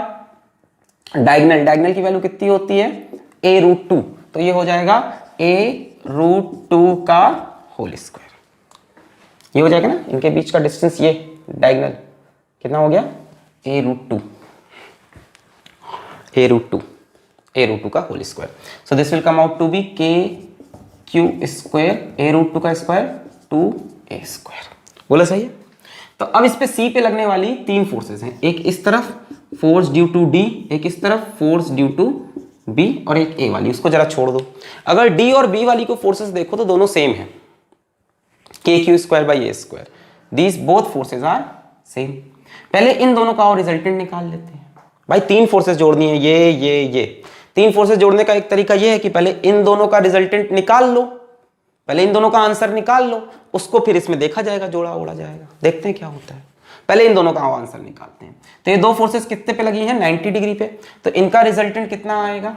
S1: डायगनल, डायगनल की वैल्यू कितनी होती है ए रूट टू, तो ये हो जाएगा ए रूट टू का होल स्क्वायर। ये हो जाएगा ना, इनके बीच का डिस्टेंस ये डायगनल कितना हो गया A root two, A root two, A root two का whole square. So this will come out to B K Q square A root two का स्क्वायर टू ए स्क्वायर। बोला सही है। तो अब इस पे सी पे लगने वाली तीन फोर्सेस हैं, एक इस तरफ फोर्स ड्यू टू डी, एक इस तरफ फोर्स ड्यू टू बी, और एक ए वाली, उसको जरा छोड़ दो। अगर डी और बी वाली को फोर्सेस देखो तो दोनों सेम है, K Q square by A square, these both forces are same. पहले इन दोनों का और रिजल्टेंट निकाल लेते हैं। भाई तीन फोर्सेस जोड़नी है, ये तीन फोर्सेस जोड़ने का एक तरीका ये है कि पहले इन दोनों का रिजल्टेंट निकाल लो, पहले इन दोनों का आंसर निकाल लो, उसको फिर इसमें देखा जाएगा, जोड़ा ओढ़ा जाएगा, देखते हैं क्या होता है। पहले इन दोनों का आंसर निकालते हैं। तो ये दो फोर्सेस कितने पे लगी हैं, 90 डिग्री पे, तो इनका रिजल्टेंट कितना आएगा,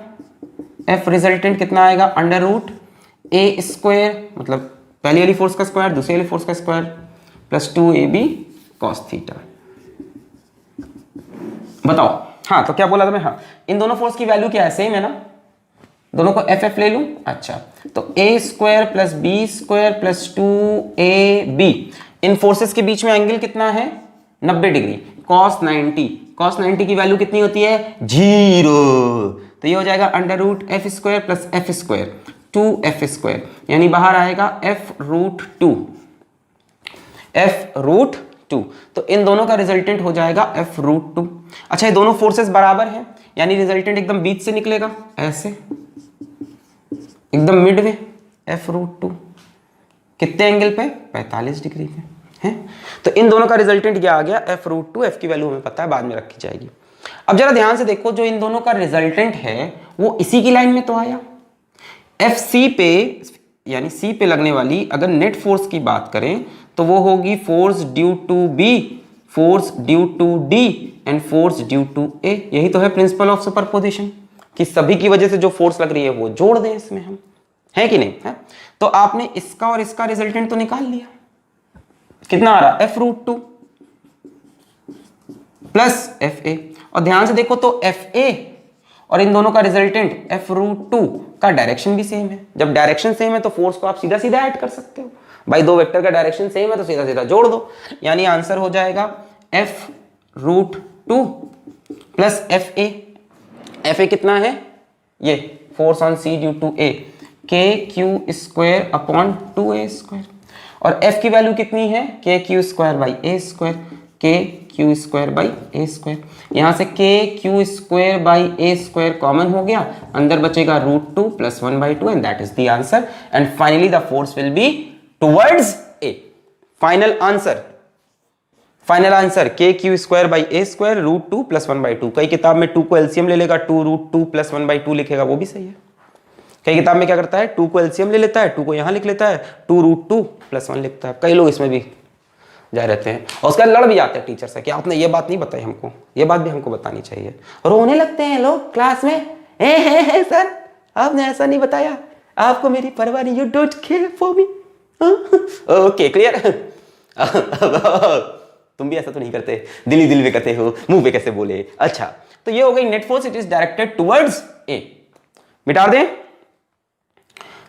S1: एफ रिजल्टेंट कितना आएगा, अंडर रूट ए स्क्वायर, मतलब पहली वाली फोर्स का स्क्वायर दूसरी वाली फोर्स का square plus 2ab cos theta. बताओ, हाँ तो क्या बोला था मैं, हाँ इन दोनों फोर्स की वैल्यू क्या है, सेम है ना, दोनों को एफ एफ ले लूं। अच्छा तो a square plus b square plus 2ab, इन फोर्सेस के बीच में एंगल कितना है 90 डिग्री, cos 90, cos 90 की वैल्यू कितनी होती है 0, तो ये हो जाएगा under root F square plus F square 2f square, यानी बाहर आएगा f रूट 2, f रूट 2, तो इन दोनों का रिजल्टेंट हो जाएगा f रूट 2। अच्छा ये दोनों फोर्सेस बराबर हैं, यानी रिजल्टेंट एकदम बीच से निकलेगा, ऐसे एकदम मिडवे, f रूट 2 कितने एंगल पे 45 डिग्री पे है। तो इन दोनों का रिजल्टेंट क्या आ गया f रूट 2, f की वैल्यू हमें पता है बाद में रखी जाएगी। अब जरा ध्यान से देखो, जो इन दोनों का रिजल्टेंट है वो इसी की लाइन में तो आया, एफ सी पे यानी सी पे लगने वाली अगर नेट फोर्स की बात करें तो वो होगी force due to b, force due to d and force due to a. यही तो है प्रिंसिपल ऑफ सुपरपोजिशन कि सभी की वजह से जो फोर्स लग रही है वो जोड़ दें इसमें हम, है कि नहीं है। तो आपने इसका और इसका रिजल्टेंट तो निकाल लिया, कितना आ रहा F root 2 plus F A, और ध्यान से देखो तो एफ ए और इन दोनों का रिजल्टेंट एफ रूट 2 का डायरेक्शन भी सेम है। जब डायरेक्शन सेम है तो फोर्स को आप सीधा सीधा ऐड कर सकते हो, भाई दो वेक्टर का डायरेक्शन सेम है तो सीधा सीधा जोड़ दो, यानी आंसर हो जाएगा F√2 प्लस FA। FA कितना है, ये force on C due to A, KQ² upon 2A²। और F की वैल्यू कितनी है, KQ²/A², KQ²/A²। यहाँ से KQ²/A² कॉमन हो गया, अंदर बचेगा √2 + 1/2 and that is the answer. And finally the force will be towards A। Final answer KQ²/A² √2 + 1/2। कई किताब में 2 को एलसीएम ले लेगा, 2 √2 + 1/2 लिखेगा, वो भी सही है। कई किताब में क्या करता है, 2 को एलसीएम ले लेता है, 2 को यहां लिख लेता है, 2 √2 + 1 लिखता है। कई लोग इसमें भी जा रहते हैं और उसके बाद लड़ भी जाते हैं टीचर से कि आपने ये बात नहीं बताई हमको, ये बात भी हमको बतानी चाहिए। रोने लगते हैं लोग क्लास में, हे सर आपने ऐसा नहीं बताया, आपको मेरी परवाह नहीं, you don't care for me. Okay clear. तुम भी ऐसा तो नहीं करते, दिल ही दिल में करते हो, मुंह पे कैसे बोले। अच्छा तो ये हो गई net force, it is directed towards A। मिटार दें,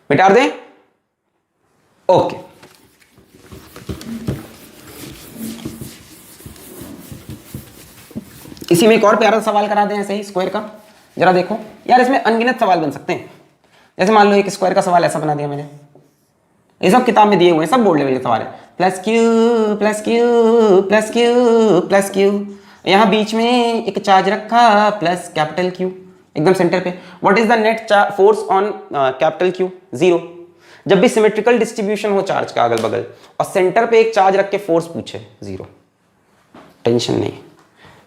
S1: मिटार दें, ओके। इसी में एक और प्यारा सवाल करा दें ऐसे ही स्क्वायर का, जरा देखो यार, इसमें अनगिनत सवाल बन सकते हैं। जैसे मान लो एक स्क्वायर का सवाल ऐसा बना दिया मैंने, ये सब किताब में दिए हुए हैं, सब बोर्ड लेवल के सवाल है, +Q +Q +Q +Q। यहाँ बीच में एक चार्ज रखा प्लस Q, एकदम सेंटर पे। What is the net force on Q? 0। जब भी सिमेट्रिकल डिस्ट्रीब्यूशन हो चार्ज का अगल बगल और सेंटर पे एक चार्ज रख के फोर्स पूछे, 0। टेंशन नहीं,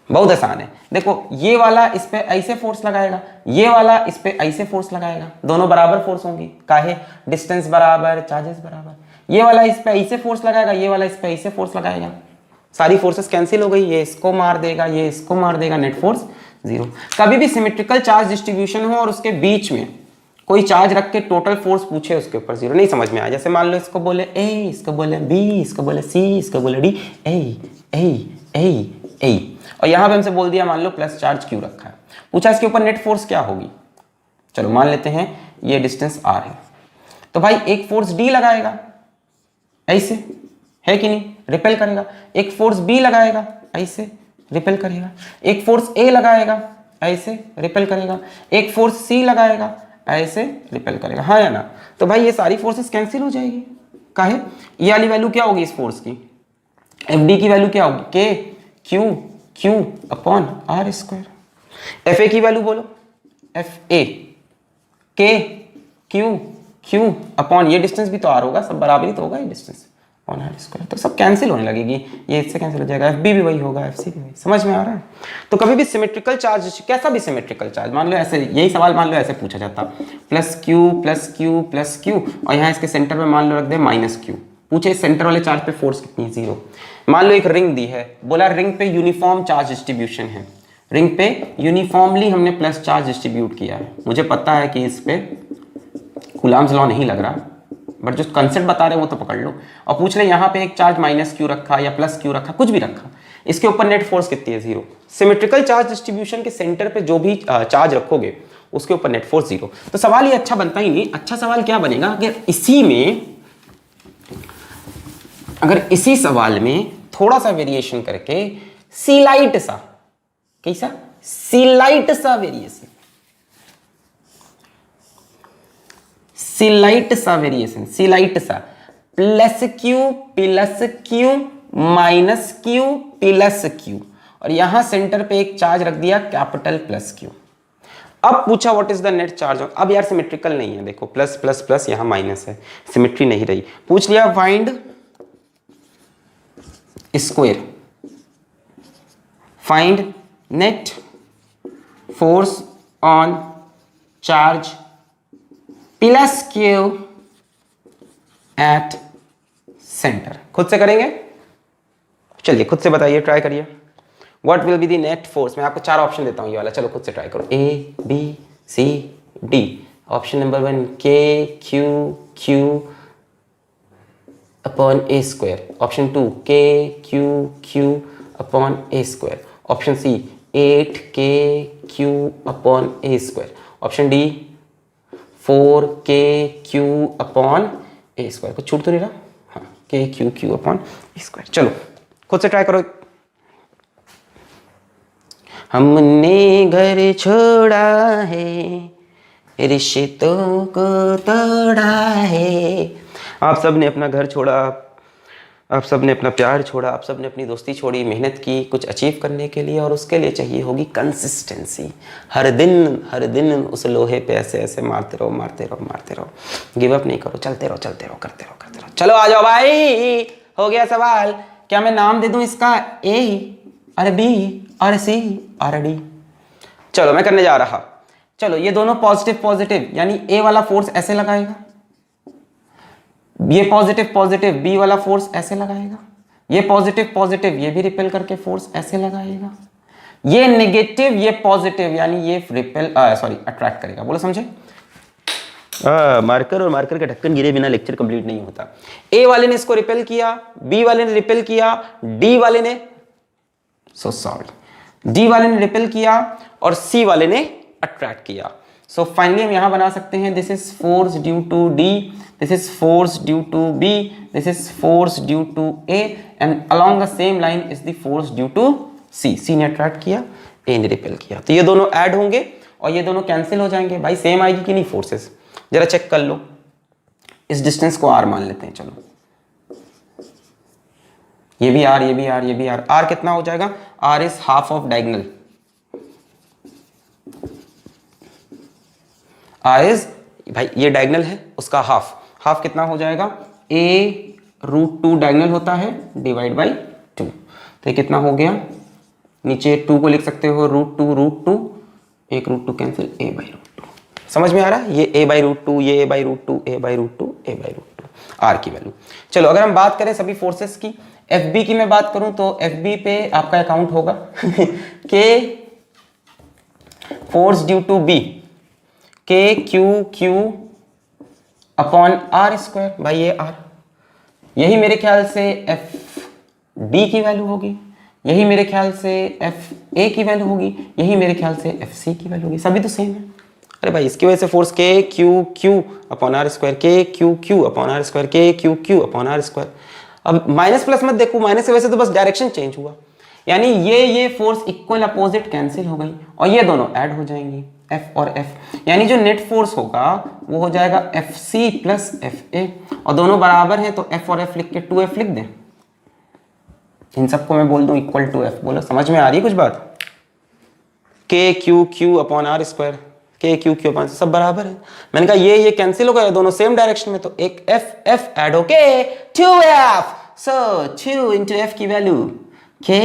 S1: बहुत आसान है। देखो ये वाला इस पे ऐसे फोर्स लगाएगा, ये वाला इस पे ऐसे फोर्स लगाएगा, दोनों बराबर फोर्स होंगी, काहे, डिस्टेंस बराबर, चार्जेस बराबर। ये वाला इस पे ऐसे फोर्स लगाएगा, ये वाला इस पे ऐसे फोर्स लगाएगा, सारी फोर्सेस कैंसिल हो गई, ये इसको मार देगा, ये इसको मार देगा, नेट फोर्स 0। कभी भी सिमेट्रिकल चार्ज डिस्ट्रीब्यूशन हो और उसके बीच में कोई चार्ज रख के टोटल फोर्स पूछे, उसके ऊपर 0 नहीं समझ में आया। जैसे मान लो इसको बोले A, इसको बोले B, इसको बोले C, इसको बोले D, A और यहां पे हमसे बोल दिया मान लो प्लस चार्ज Q रखा है, पूछा इसके ऊपर नेट फोर्स क्या होगी। चलो मान लेते हैं ये डिस्टेंस R है, तो भाई एक फोर्स D लगाएगा ऐसे, है कि नहीं, रिपेल करेगा। एक फोर्स B लगाएगा ऐसे, रिपेल करेगा। एक फोर्स A लगाएगा ऐसे, रिपेल करेगा। एक फोर्स C लगाएगा ऐसे, रिपेल करेगा, हाँ या ना। तो भाई ये सारी फोर्सेस कैंसिल हो जाएगी, काहे, ये वाली वैल्यू क्या होगी इस फोर्स की, FD की वैल्यू क्या होगी, Q अपॉन R²। FA की वैल्यू बोलो, FA Q अपॉन ये डिस्टेंस भी तो R होगा, सब बराबर ही तो होगा ये डिस्टेंस, अपॉन R²। तो सब कैंसिल होने लगेगी, ये इससे कैंसिल हो जाएगा, FB भी वही होगा, FC भी वही। समझ में आ रहा है। तो कभी भी सिमेट्रिकल चार्ज, कैसा भी सिमेट्रिकल चार्ज, मान लो ऐसे, यही सवाल मान लो ऐसे पूछा जाता, +Q और यहाँ इसके सेंटर में मान लो रख दे -Q, पूछे सेंटर वाले चार्ज पे फोर्स कितनी, 0। मान लो एक रिंग दी है, बोला रिंग पे यूनिफॉर्म चार्ज डिस्ट्रीब्यूशन है, रिंग पे यूनिफॉर्मली हमने प्लस चार्ज डिस्ट्रीब्यूट किया है। मुझे पता है कि इस पे कूलम्ब्स लॉ नहीं लग रहा, बट जो कंसेप्ट बता रहे हैं वो तो पकड़ लो। और पूछ रहे यहाँ पे एक चार्ज -Q रखा या +Q रखा, कुछ भी रखा, इसके ऊपर नेट फोर्स कितनी है, 0। सिमेट्रिकल चार्ज डिस्ट्रीब्यूशन के सेंटर पे जो भी चार्ज रखोगे उसके ऊपर नेट फोर्स 0। तो सवाल ये अच्छा बनता ही नहीं। अच्छा सवाल क्या बनेगा, अगर इसी सवाल में थोड़ा सा वेरिएशन करके सिलाइट सा, कैसा, सिलाइट सा वेरिएशन, सिलाइट सा +Q -Q और यहां सेंटर पे एक चार्ज रख दिया +Q। अब पूछा what is the net charge. अब यार सिमेट्रिकल नहीं है, देखो प्लस प्लस प्लस यहां माइनस है, सिमेट्री नहीं रही। पूछ लिया find square, find net force on charge +Q at centre. खुद से करेंगे, चलिए खुद से बताइए, ट्राई करिए। What will be the net force. मैं आपको 4 ऑप्शन देता हूं ये वाला, चलो खुद से ट्राई करो। A B C D। Option number 1 KQ upon A²। Option 2 KQ upon A²। Option C 8KQ upon A²। Option D 4KQ upon A²। कुछ छूट तो नहीं रहा, हाँ। के क्यू क्यू अपॉन स्क्वायर। चलो खुद से ट्राई करो। हमने घर छोड़ा है, रिश्तों को तोड़ा है। आप सब ने अपना घर छोड़ा, आप सब ने अपना प्यार छोड़ा, आप सब ने अपनी दोस्ती छोड़ी, मेहनत की कुछ अचीव करने के लिए, और उसके लिए चाहिए होगी कंसिस्टेंसी। हर दिन उस लोहे पे ऐसे ऐसे मारते रहो मारते रहो मारते रहो, गिव अप नहीं करो, चलते रहो चलते रहो करते रहो करते रहो। चलो आ जाओ भाई, हो गया सवाल। क्या मैं नाम दे दूं इसका? ए और बी और सी और डी। चलो मैं करने जा रहा। चलो ये दोनों पॉजिटिव पॉजिटिव, यानी ए वाला फोर्स ऐसे लगाएगा, ये पॉजिटिव पॉजिटिव बी वाला फोर्स ऐसे लगाएगा, ये पॉजिटिव पॉजिटिव ये भी रिपेल करके फोर्स ऐसे लगाएगा, ये नेगेटिव ये पॉजिटिव यानी ये रिपेल अट्रैक्ट करेगा। बोलो समझे? मार्कर और मार्कर का ढक्कन गिरे बिना लेक्चर कंप्लीट नहीं होता। ए वाले ने इसको रिपेल किया, बी वाले ने रिपेल किया, डी वाले ने डी वाले ने रिपेल किया और सी वाले ने अट्रैक्ट किया। सो फाइनली हम यहां बना सकते हैं this is force due to d, this is force due to b, this is force due to a, and along the same line is the force due to c. C ने attract किया, ए ने repel किया, तो ये दोनों add होंगे और ये दोनों कैंसिल हो जाएंगे। भाई सेम आएगी कि नहीं फोर्सेस? जरा चेक कर लो। इस डिस्टेंस को आर मान लेते हैं। चलो ये भी आर, ये भी आर, ये भी आर। आर कितना हो जाएगा? R is half of diagonal. R is, भाई ये डायगोनल है उसका हाफ, हाफ कितना हो जाएगा? ए रूट टू डायगोनल होता है डिवाइड बाई टू, तो ये कितना हो गया? नीचे टू को लिख सकते हो रूट टू, एक root two cancel, A by root two. समझ में आ रहा है? ये ए बाई रूट टू, ये a by root two, a by root two, a by root two, R की वैल्यू। चलो अगर हम बात करें सभी फोर्सेस की, एफ बी की मैं बात करूं तो एफ बी पे आपका अकाउंट होगा के force due to B K Q Q upon are square. भाई ये आर, यही मेरे ख्याल से एफ डी की वैल्यू होगी, यही मेरे ख्याल से एफ ए की वैल्यू होगी, यही मेरे ख्याल से एफ सी की वैल्यू होगी। सभी तो सेम है। अरे भाई इसकी वजह से force K Q Q upon are square, K Q Q upon are square, K Q Q upon are square. अब माइनस प्लस मत देखो, माइनस की वजह से तो बस डायरेक्शन चेंज हुआ, यानी ये फोर्स इक्वल अपोजिट कैंसिल हो गई और ये दोनों ऐड हो जाएंगी, एफ और एफ, यानी जो नेट फोर्स होगा वो हो जाएगा F C plus F A, और दोनों बराबर हैं तो एफ और एफ लिख के 2f लिख दें। इन सबको मैं बोल दूं इक्वल टू एफ। बोलो समझ में आ रही है कुछ बात? K Q Q upon are square, K Q Q upon, सब बराबर है। मैंने कहा ये कैंसिल हो गया, दोनों सेम डायरेक्शन में, तो एक एफ एफ ऐड होके 2f, सो 2 इंटू एफ की value K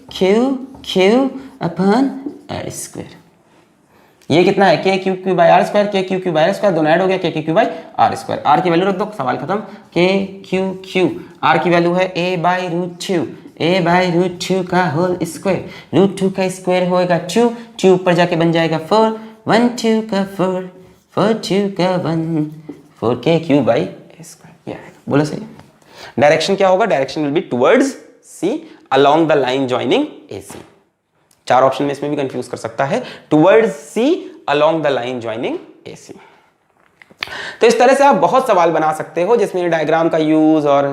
S1: Q Q upon are square. ये कितना है? K Q Q by are square, K Q Q by are square, दोनों ऐड हो गया, K Q by are square. R की value रख दो, सवाल खत्म। के क्यू क्यू, आर की वैल्यू है a by root two, a by root two का होल स्क्वायर, रूट टू का स्क्वायर होएगा 2, 2 ऊपर जाके बन जाएगा 4, 1 2 का 4, 4 2 का 1, 4 के क्यू बाई स्क्वायर। ये आएगा। बोलो सही। डायरेक्शन क्या होगा? Direction will be towards c along the line joining a c. चार ऑप्शन में इसमें भी कंफ्यूज कर सकता है, towards c along the line joining a c. तो इस तरह से आप बहुत सवाल बना सकते हो जिसमें डायग्राम का यूज और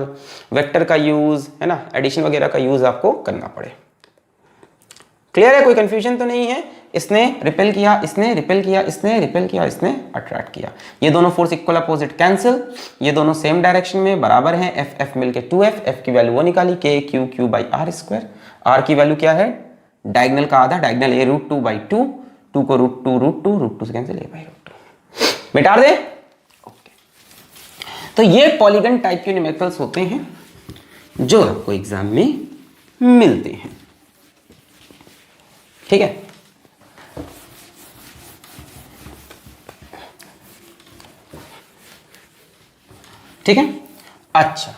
S1: वेक्टर का यूज है ना, एडिशन वगैरह का यूज आपको करना पड़े। क्लियर है? कोई कंफ्यूजन तो नहीं है? इसने रिपेल किया, इसने रिपेल किया, इसने रिपेल किया, इसने अट्रैक्ट किया, ये दोनों फोर्स इक्वल अपोजिट कैंसिल, ये दोनों सेम डायरेक्शन में बराबर हैं, एफ एफ मिलके 2f, एफ की वैल्यू वो निकाली K Q Q by are square, R की वैल्यू क्या है? डायगोनल का आधा, diagonal A root two by two, two को रूट टू से cancel, A by root two. मिटा दे। ओके, तो ये पॉलीगन टाइप के न्यूमेरिकल्स होते हैं जो आपको एग्जाम में मिलते हैं। ठीक है, ठीक है। अच्छा,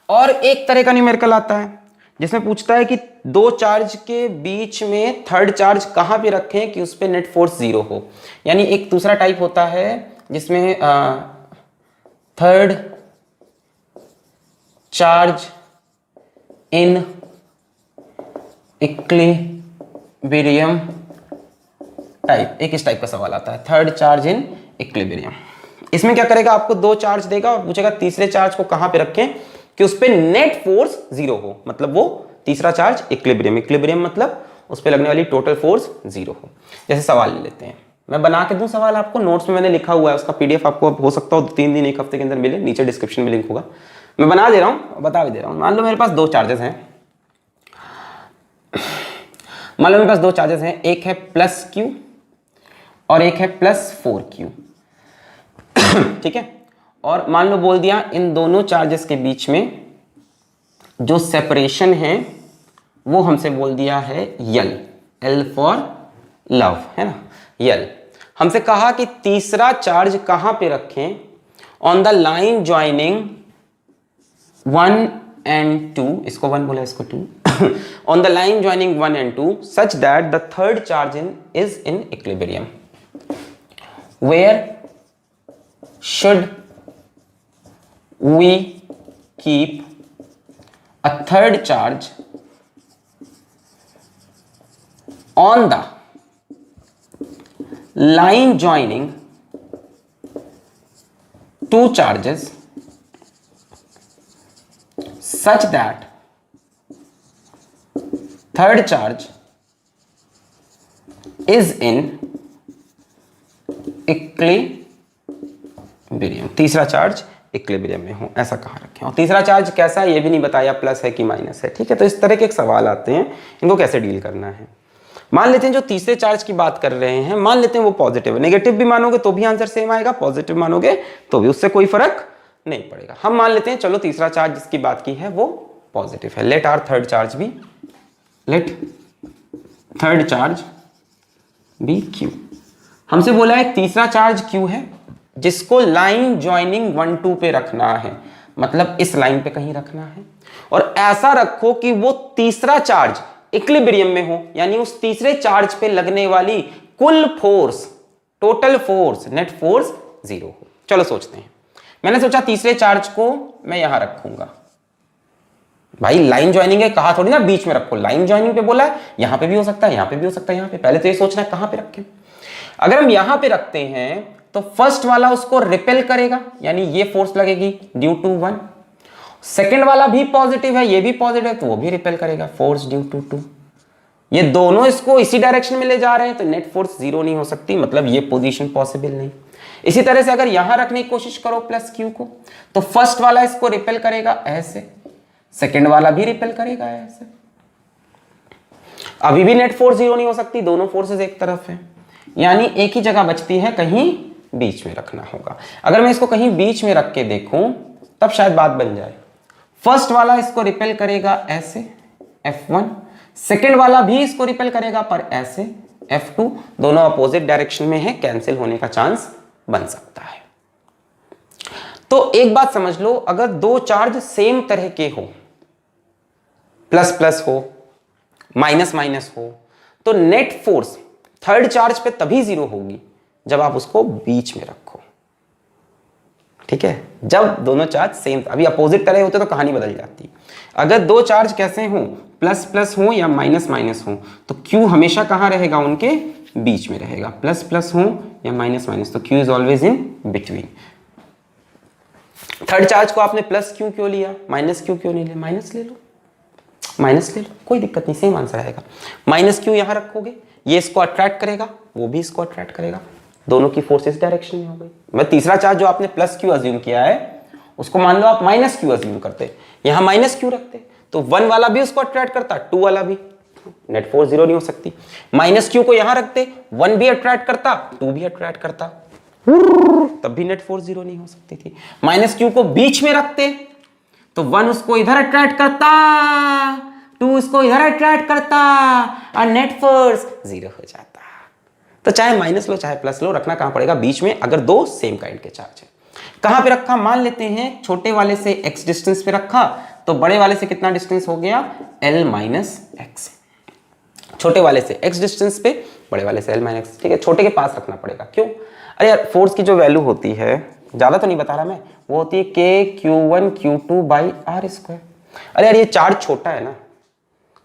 S1: और एक तरह का न्यूमेरिकल आता है जिसमें पूछता है कि दो चार्ज के बीच में थर्ड चार्ज कहां पे रखें कि उस पे नेट फोर्स 0 हो। यानी एक दूसरा टाइप होता है जिसमें third charge in equilibrium type, एक इस टाइप का सवाल आता है, थर्ड चार्ज इन इक्विलिब्रियम। इसमें क्या करेगा? आपको दो चार्ज देगा और पूछेगा तीसरे चार्ज को कहां पे रखें कि उस पर नेट फोर्स 0 हो, मतलब वो तीसरा चार्ज इक्विलिब्रियम, इक्विलिब्रियम मतलब उस पर लगने वाली टोटल फोर्स 0 हो। जैसे सवाल ले लेते हैं, मैं बना के दूं सवाल आपको, नोट्स में मैंने लिखा हुआ है, उसका पीडीएफ आपको हो सकता हो 3 दिन 1 हफ्ते के अंदर मिले, नीचे डिस्क्रिप्शन में लिंक होगा, मैं बना दे रहा हूं, बता भी दे रहा हूं। मान लो मेरे पास 2 चार्जेस हैं, मान लो मेरे पास 2 चार्जेस हैं, एक है प्लस Q और एक है प्लस 4Q, ठीक है। और मान लो बोल दिया इन दोनों चार्जेस के बीच में जो सेपरेशन है वो हमसे बोल दिया है यल, L फॉर लव, है ना, यल। हमसे कहा कि तीसरा चार्ज कहां पे रखें, on the line joining 1 and 2, इसको 1 बोला, इसको 2, on the line joining 1 and 2 such that the third charge is in equilibrium. Where should we keep a third charge on the line joining 2 charges such that third charge is in equilibrium, तीसरा charge equilibrium में हो, ऐसा कहा रखें। और तीसरा charge कैसा है ये भी नहीं बताया, प्लस है कि माइनस है, ठीक है। तो इस तरह के एक सवाल आते हैं, इनको कैसे डील करना है। मान लेते हैं जो तीसरे चार्ज की बात कर रहे हैं, मान लेते हैं वो पॉजिटिव है, नेगेटिव भी मानोगे तो भी आंसर सेम आएगा, पॉजिटिव मानोगे तो भी उससे कोई फर्क नहीं पड़ेगा। हम मान लेते हैं चलो तीसरा चार्ज जिसकी बात की है वो पॉजिटिव है, लेट आर थर्ड चार्ज भी, let third charge be Q। हमसे बोला है तीसरा चार्ज Q है जिसको लाइन ज्वाइनिंग 1 2 पे रखना है, मतलब इस लाइन पे कहीं रखना है, और ऐसा रखो कि वो तीसरा चार्ज इक्विलिब्रियम में हो, यानी उस तीसरे चार्ज पे लगने वाली कुल force, total force, net force 0 हो। चलो सोचते हैं, मैंने सोचा तीसरे चार्ज को मैं यहां रखूंगा, भाई लाइन ज्वाइनिंग है, कहा थोड़ी ना बीच में रखो, लाइन ज्वाइनिंग पे बोला है, यहां पे भी हो सकता है, यहां पे भी हो सकता है, यहां पे। पहले तो ये सोचना है कहां पे रखें। अगर हम यहां पे रखते हैं तो फर्स्ट वाला उसको रिपेल करेगा, यानी ये फोर्स लगेगी ड्यू टू 1, सेकंड वाला भी पॉजिटिव है, ये भी पॉजिटिव है, तो वो भी रिपेल करेगा, फोर्स ड्यू टू 2। ये दोनों इसको इसी डायरेक्शन में ले जा रहे हैं, तो नेट फोर्स 0 नहीं हो सकती, मतलब ये पोजीशन पॉसिबल नहीं। इसी तरह से अगर यहां रखने की कोशिश करो प्लस Q को, तो फर्स्ट वाला इसको रिपेल करेगा ऐसे, सेकेंड वाला भी रिपेल करेगा ऐसे, अभी भी नेट फोर्स 0 नहीं हो सकती, दोनों फोर्सेस एक तरफ है, यानी एक ही जगह बचती है, कहीं बीच में रखना होगा। अगर मैं इसको कहीं बीच में रख के देखूं तब शायद बात बन जाए। फर्स्ट वाला इसको रिपेल करेगा ऐसे F1, सेकेंड वाला भी इसको रिपेल करेगा पर ऐसे F2, दोनों अपोजिट डायरेक्शन में है, कैंसिल होने का चांस बन सकता है। तो एक बात समझ लो, अगर 2 चार्ज सेम तरह के हो, प्लस प्लस हो, माइनस माइनस हो, तो नेट फोर्स थर्ड चार्ज पे तभी 0 होगी जब आप उसको बीच में रखो, ठीक है। जब दोनों चार्ज सेम, अभी अपोजिट तरह होते तो कहानी बदल जाती। अगर 2 चार्ज कैसे हो, प्लस प्लस हो या माइनस माइनस हो, तो Q हमेशा कहां रहेगा, उनके बीच में रहेगा। प्लस प्लस हो या माइनस माइनस, तो Q is always in between. Third charge को आपने प्लस Q क्यों लिया, माइनस Q क्यों नहीं लिया, माइनस ले लो, माइनस ले लो, कोई दिक्कत नहीं, सेम आंसर आएगा। माइनस Q यहां रखोगे, ये इसको अट्रैक्ट करेगा, वो भी इसको अट्रैक्ट करेगा, दोनों की फोर्सेस डायरेक्शन में हो गई। मैं तीसरा चार्ज जो आपने प्लस Q अज्यूम किया है, उसको मान लो आप माइनस Q अज्यूम करते, यहां माइनस Q रखते, तो 1 वाला भी उसको अट्रैक्ट करता, 2 वाला भी, नेट फोर्स 0 नहीं हो सकती। माइनस Q को यहां रखते, 1 भी अट्रैक्ट करता, 2 भी अट्रैक्ट करता, तब भी नेट फोर्स 0 नहीं हो सकती थी। माइनस Q को बीच में रखते, तो 1 उसको इधर अट्रैक्ट करता, 2 इसको इधर अट्रैक्ट करता, और नेट फोर्स 0 हो जाता। तो चाहे माइनस लो चाहे प्लस लो, रखना कहां पड़ेगा, बीच में, अगर 2 सेम काइंड के चार्ज है। कहां पे रखा, मान लेते हैं छोटे वाले से x डिस्टेंस पे रखा, तो बड़े वाले से कितना डिस्टेंस हो गया, L माइनस एक्स। छोटे वाले से x डिस्टेंस पे, बड़े वाले से L माइनस एक्स, ठीक है। छोटे के पास रखना पड़ेगा, क्यों, अरे यार फोर्स की जो वैल्यू होती है, ज्यादा तो नहीं बता रहा मैं, वो होती है KQ1 Q2 by are square. अरे यार ये चार्ज छोटा है ना,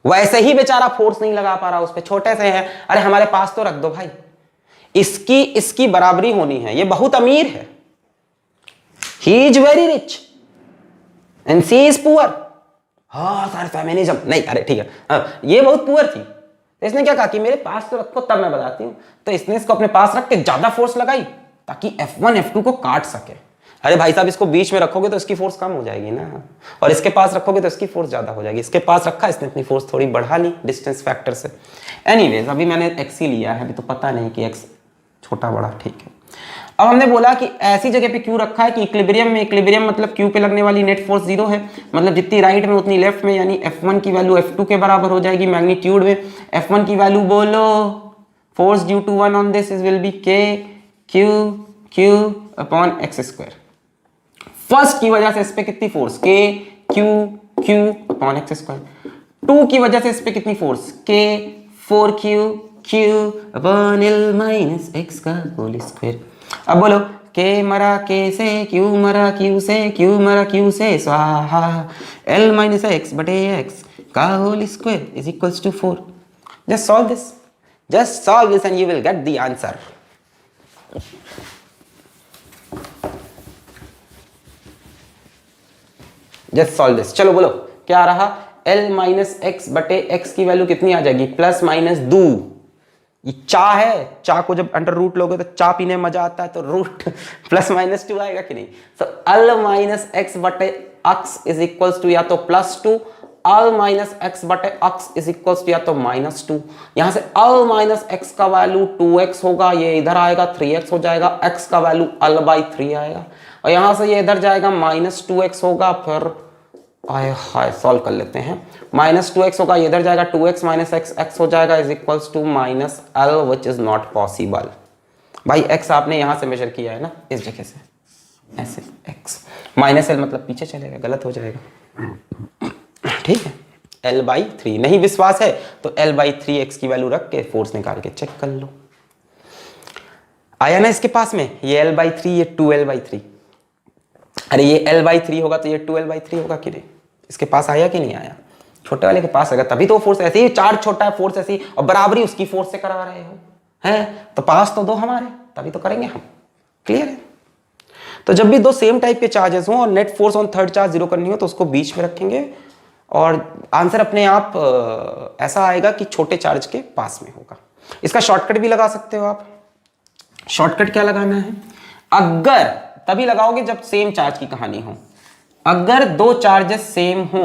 S1: वैसे ही बेचारा फोर्स नहीं लगा पा रहा उस पर, छोटे से है, अरे हमारे पास तो रख दो भाई, इसकी बराबरी होनी है, ये बहुत अमीर है, he is very rich, and she is poor. हाँ सर फेमिनिज्म नहीं, अरे ठीक है, हाँ, ये बहुत पुअर थी, तो इसने क्या कहा कि मेरे पास तो रखो तब मैं बताती हूँ। तो इसने इसको अपने पास रख के ज्यादा फोर्स लगाई ताकि F1 F2 को काट सके। अरे भाई साहब, इसको बीच में रखोगे तो इसकी फोर्स कम हो जाएगी ना, और इसके पास रखोगे तो इसकी फोर्स ज्यादा हो जाएगी। इसके पास रखा, इसने अपनी फोर्स थोड़ी बढ़ा ली डिस्टेंस फैक्टर से। एनीवेज अभी मैंने x ही लिया है, अभी तो पता नहीं कि x छोटा बड़ा, ठीक है। अब हमने बोला कि ऐसी जगह पे क्यू रखा है कि इक्विलिब्रियम में, इक्विलिब्रियम मतलब क्यू पे लगने वाली नेट फोर्स 0 है, मतलब जितनी राइट में उतनी लेफ्ट में, यानी F1 की वैल्यू F2 के बराबर हो जाएगी मैग्नीट्यूड में। F1 की वैल्यू बोलो, force due to 1 on this will be K Q upon x square. First की वजह से इस पे कितनी फोर्स, K Q upon x square. 2 की वजह से इस पे कितनी फोर्स, K 4Q upon L minus x का होल स्क्वायर। अब बोलो, K मरा K से, Q मरा Q से, Q मरा Q से स्वाहा, L माइनस x बटे x का whole square is equals to 4। Just solve this and you will get the answer. Just solve this. चलो बोलो क्या आ रहा, L माइनस एक्स बटे एक्स की वैल्यू कितनी आ जाएगी, प्लस माइनस 2। ये चा है, चा को जब अंडर रूट लोगे तो चा पीने में मजा आता है, तो रूट प्लस माइनस 2 आएगा कि नहीं। तो L माइनस एक्स बटे एक्स इज इक्वल्स टू या तो +2, L माइनस एक्स बटे एक्स इज इक्वल्स टू या तो -2। यहां से L माइनस एक्स का वैल्यू 2x होगा, ये इधर आएगा 3x हो जाएगा, x का वैल्यू L/3 आएगा, और यहां से ये इधर जाएगा -2x होगा, फिर आए हाय सॉल्व कर लेते हैं। -2x होगा, ये इधर जाएगा 2x माइनस x हो जाएगा is equals to -L which is not possible. भाई x आपने यहां से मेजर किया है ना, इस जगह से ऐसे x -L मतलब पीछे चलेगा, गलत हो जाएगा, ठीक है। L/3 नहीं विश्वास है तो L/3 x की वैल्यू रख के फोर्स निकाल के चेक कर लो। आया ना इसके पास में, ये L/3 ये 2L/3। अरे ये L/3 होगा तो ये 2L/3 होगा कि नहीं, इसके पास आया कि नहीं आया, छोटे वाले के पास आएगा, तभी तो फोर्स ऐसी, चार्ज छोटा है फोर्स ऐसी, और बराबरी उसकी फोर्स से करा रहे हो हैं, तो पास तो दो हमारे, तभी तो करेंगे हम। क्लियर है। तो जब भी दो सेम टाइप के चार्जेस हों और net force on third charge 0 करनी हो तो उसको बीच में रखेंगे, और आंसर अपने आप ऐसा आएगा कि छोटे चार्ज के पास में होगा। इसका शॉर्टकट भी लगा सकते हो आप। शॉर्टकट क्या लगाना है, अगर तभी लगाओगे जब सेम चार्ज की कहानी हो। अगर दो चार्जेस सेम हो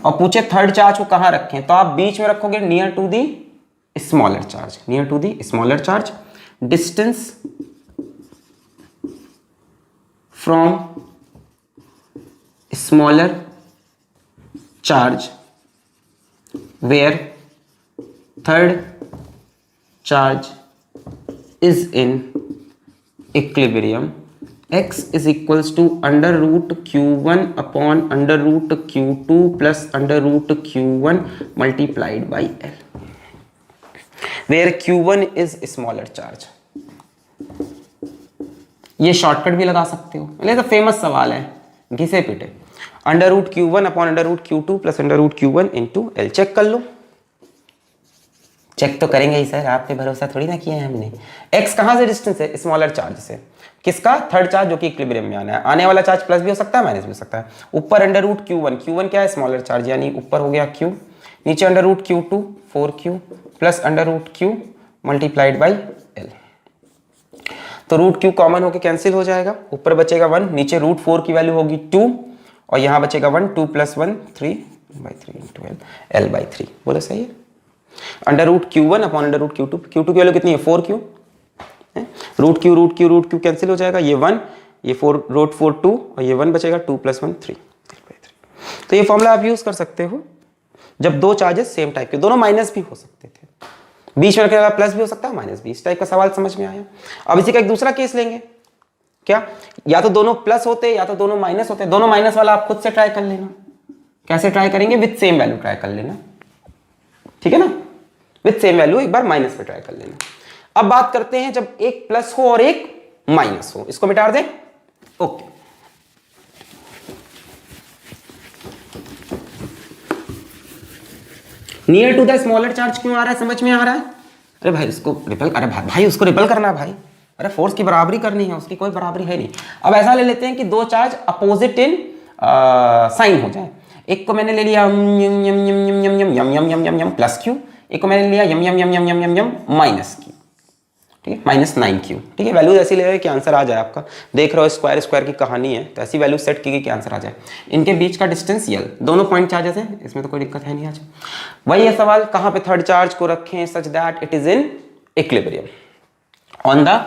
S1: और पूछे थर्ड चार्ज को कहां रखें, तो आप बीच में रखोगे near to the smaller charge, near to the smaller charge, distance from smaller charge where third charge is in equilibrium, x is equals to under root q1 upon under root q2 plus under root q1 multiplied by L, where q1 is smaller charge। ये shortcut भी लगा सकते हो, ये तो famous सवाल है, घिसे पिटे। Under root q1 upon under root q2 plus under root q1 into L। Check कर लो, चेक तो करेंगे ही सर, आप पे भरोसा थोड़ी ना किया है हमने। x कहां से डिस्टेंस है, स्मॉलर चार्ज से, किसका, थर्ड चार्ज जो कि इक्विलिब्रियम में आना है। आने वाला चार्ज प्लस भी हो सकता है माइनस भी हो सकता है। ऊपर अंडर रूट q1 क्या है, स्मॉलर चार्ज, यानी ऊपर हो गया q, नीचे under root q2 4q plus under root q multiplied by L। तो रूट q कॉमन होकर कैंसिल हो जाएगा, ऊपर बचेगा 1, नीचे रूट 4 की वैल्यू होगी 2, और यहां बचेगा 1, 2 + 1 3/3 इंटू L/3। बोलो सही है। Under root q1 upon under root q2 की वैल्यू कितनी है, 4q, रूट q कैंसिल हो जाएगा, ये 1 ये 4 रूट 4 2 और ये 1 बचेगा, 2 + 1 3। तो ये फॉर्मूला आप यूज कर सकते हो जब दो चार्जेस सेम टाइप के, दोनों माइनस भी हो सकते थे, बीच में रखने वाला प्लस भी हो सकता है माइनस भी। इस टाइप का सवाल समझ में आया। अब इसी का एक दूसरा केस लेंगे, क्या, या तो दोनों प्लस होते या तो दोनों माइनस होते। दोनों माइनस वाला आप खुद से ट्राई कर लेना। कैसे ट्राई करेंगे, विद सेम वैल्यू ट्राई कर लेना, ठीक है ना, विद सेम वैल्यू एक बार माइनस पे ट्राई कर लेना। अब बात करते हैं जब एक प्लस हो और एक माइनस हो, इसको मिटा दें। Okay, near to the smaller charge क्यों आ रहा है, समझ में आ रहा है। अरे भाई उसको रिपल, अरे भाई उसको रिपल करना है भाई, अरे फोर्स की बराबरी करनी है, उसकी कोई बराबरी है नहीं। अब ऐसा ले लेते हैं कि दो चार्ज अपोजिट इन साइन हो जाए। एक को मैंने ले लिया यम यम यम यम यम यम यम यम यम यम यम प्लस क्यू, एक को मैंने लिया यम यम यम यम यम यम यम माइनस क्यू, ठीक है, -9q। ठीक है, वैल्यूज ऐसी ले रहे कि आंसर आ जाए आपका। देख रहे हो स्क्वायर स्क्वायर की कहानी है, तो ऐसी वैल्यू सेट की गई कि आंसर आ जाए। इनके बीच का डिस्टेंस यल, दोनों पॉइंट चार्जेस हैं, इसमें तो कोई दिक्कत है नहीं आज। वही है सवाल, कहाँ पे थर्ड चार्ज को रखें such that it is in equilibrium on the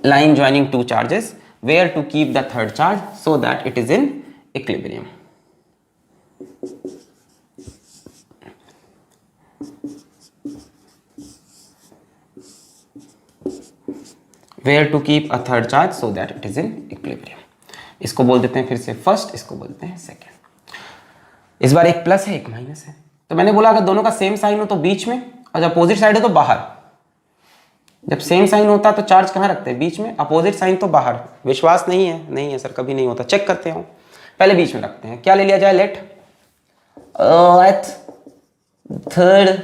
S1: line joining two charges, where to keep the third charge so that it is in equilibrium. Where to keep a third charge so that it is in equilibrium. इसको बोल देते हैं फिर से first, इसको बोलते हैं second. इस बार एक प्लस है एक माइनस है, तो मैंने बोला अगर दोनों का सेम साइन हो तो बीच में, और जब अपोजिट साइड है तो बाहर। जब सेम साइन होता तो चार्ज कहाँ रखते हैं? बीच में। अपोजिट साइन तो बाहर। विश्वास नहीं है? नहीं है सर, कभी नहीं होता, चेक करते हो। पहले बीच में रखते हैं। क्या ले लिया जाए? लेट थर्ड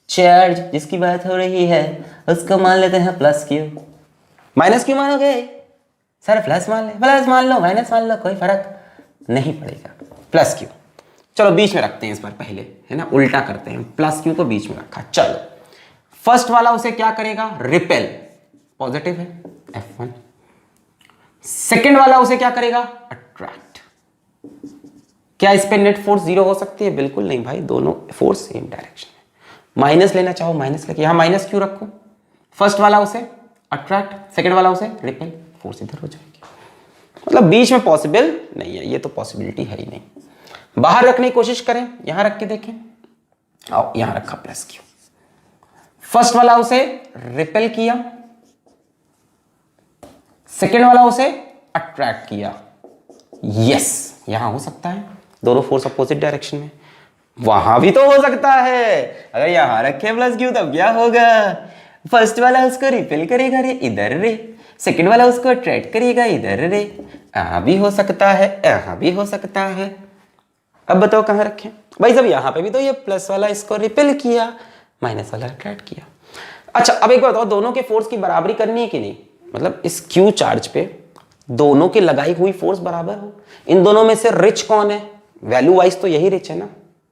S1: चार्ज जिसकी बात हो रही है उसको मान लेते हैं प्लस क्यू। माइनस क्यू मानोगे सर? प्लस मान ले, प्लस मान लो, माइनस मान लो, कोई फर्क नहीं पड़ेगा, प्लस क्यू। चलो बीच में रखते हैं इस बार, पहले है ना, उल्टा करते हैं, प्लस क्यू को बीच में रखा। चलो फर्स्ट वाला उसे क्या करेगा? रिपेल, पॉजिटिव है F1। सेकेंड वाला उसे क्या करेगा? अट्रैक्ट। क्या इस पे नेट फोर्स जीरो हो सकती है? बिल्कुल नहीं भाई, दोनों फोर्स सेम डायरेक्शन में। माइनस लेना चाहो माइनस लेके, यहां माइनस क्यों रखो? फर्स्ट वाला उसे अट्रैक्ट, सेकेंड वाला उसे रिपेल, फोर्स इधर हो जाएगी। मतलब बीच में पॉसिबल नहीं है, ये तो पॉसिबिलिटी है ही नहीं। बाहर रखने की कोशिश करें, यहां रख के देखें। आओ, यहां रखा प्लस क्यू। फर्स्ट वाला उसे रिपेल किया, सेकेंड वाला उसे अट्रैक्ट किया। यस, यहां हो सकता है दोनों फोर्स अपोजिट डायरेक्शन में। वहां भी तो हो सकता है। अगर यहां रखे प्लस क्यू तब क्या होगा? फर्स्ट वाला उसको रिपेल करेगा रे इधर रे, सेकेंड वाला उसको अट्रैक्ट करेगा इधर रे। यहां भी हो सकता है, यहां भी हो सकता है। अब बताओ कहां रखें भाई? सब यहां पे भी तो ये प्लस वाला इसको रिपेल किया, माइनस वाला अट्रैक्ट किया। अच्छा, अब एक बात बताओ, दोनों के फोर्स की बराबरी करनी है कि नहीं? मतलब इस क्यू चार्ज पे दोनों की लगाई हुई फोर्स बराबर हो। इन दोनों में से रिच कौन है? वैल्यू वाइज तो यही रिच है ना।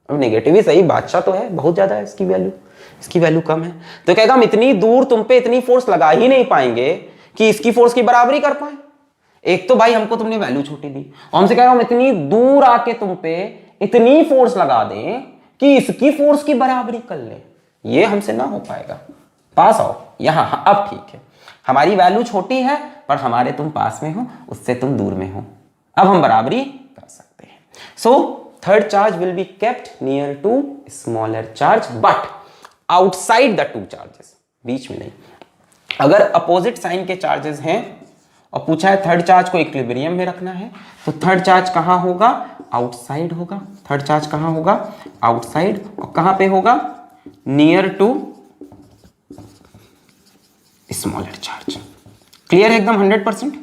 S1: अब नेगेटिव ही सही, बादशाह तो है, बहुत ज्यादा है इसकी वैल्यू, इसकी वैल्यू कम है। तो कहेगा हम इतनी दूर तुम पे इतनी फोर्स लगा ही नहीं पाएंगे कि इसकी फोर्स की बराबरी कर पाए। एक तो भाई हमको तुमने वैल्यू छोटी दी, और हमसे कहेगा हम इतनी दूर आके तुम पे इतनी फोर्स लगा दें कि इसकी फोर्स की बराबरी कर ले। ये हमसे ना हो पाएगा। पास आओ यहां। अब ठीक है, हमारी वैल्यू छोटी है पर हमारे तुम पास में हो, उससे तुम दूर में हो। अब हम बराबरी कर सकते हैं। So third charge will be kept near to smaller charge but outside the two charges, बीच में नहीं। अगर अपोजिट साइन के चार्जेस हैं और पूछा है थर्ड चार्ज को इक्विलिब्रियम में रखना है, तो थर्ड चार्ज कहां होगा? आउटसाइड होगा। थर्ड चार्ज कहां होगा? आउटसाइड। और कहां पे होगा? Near to smaller charge. Clear है एकदम 100%?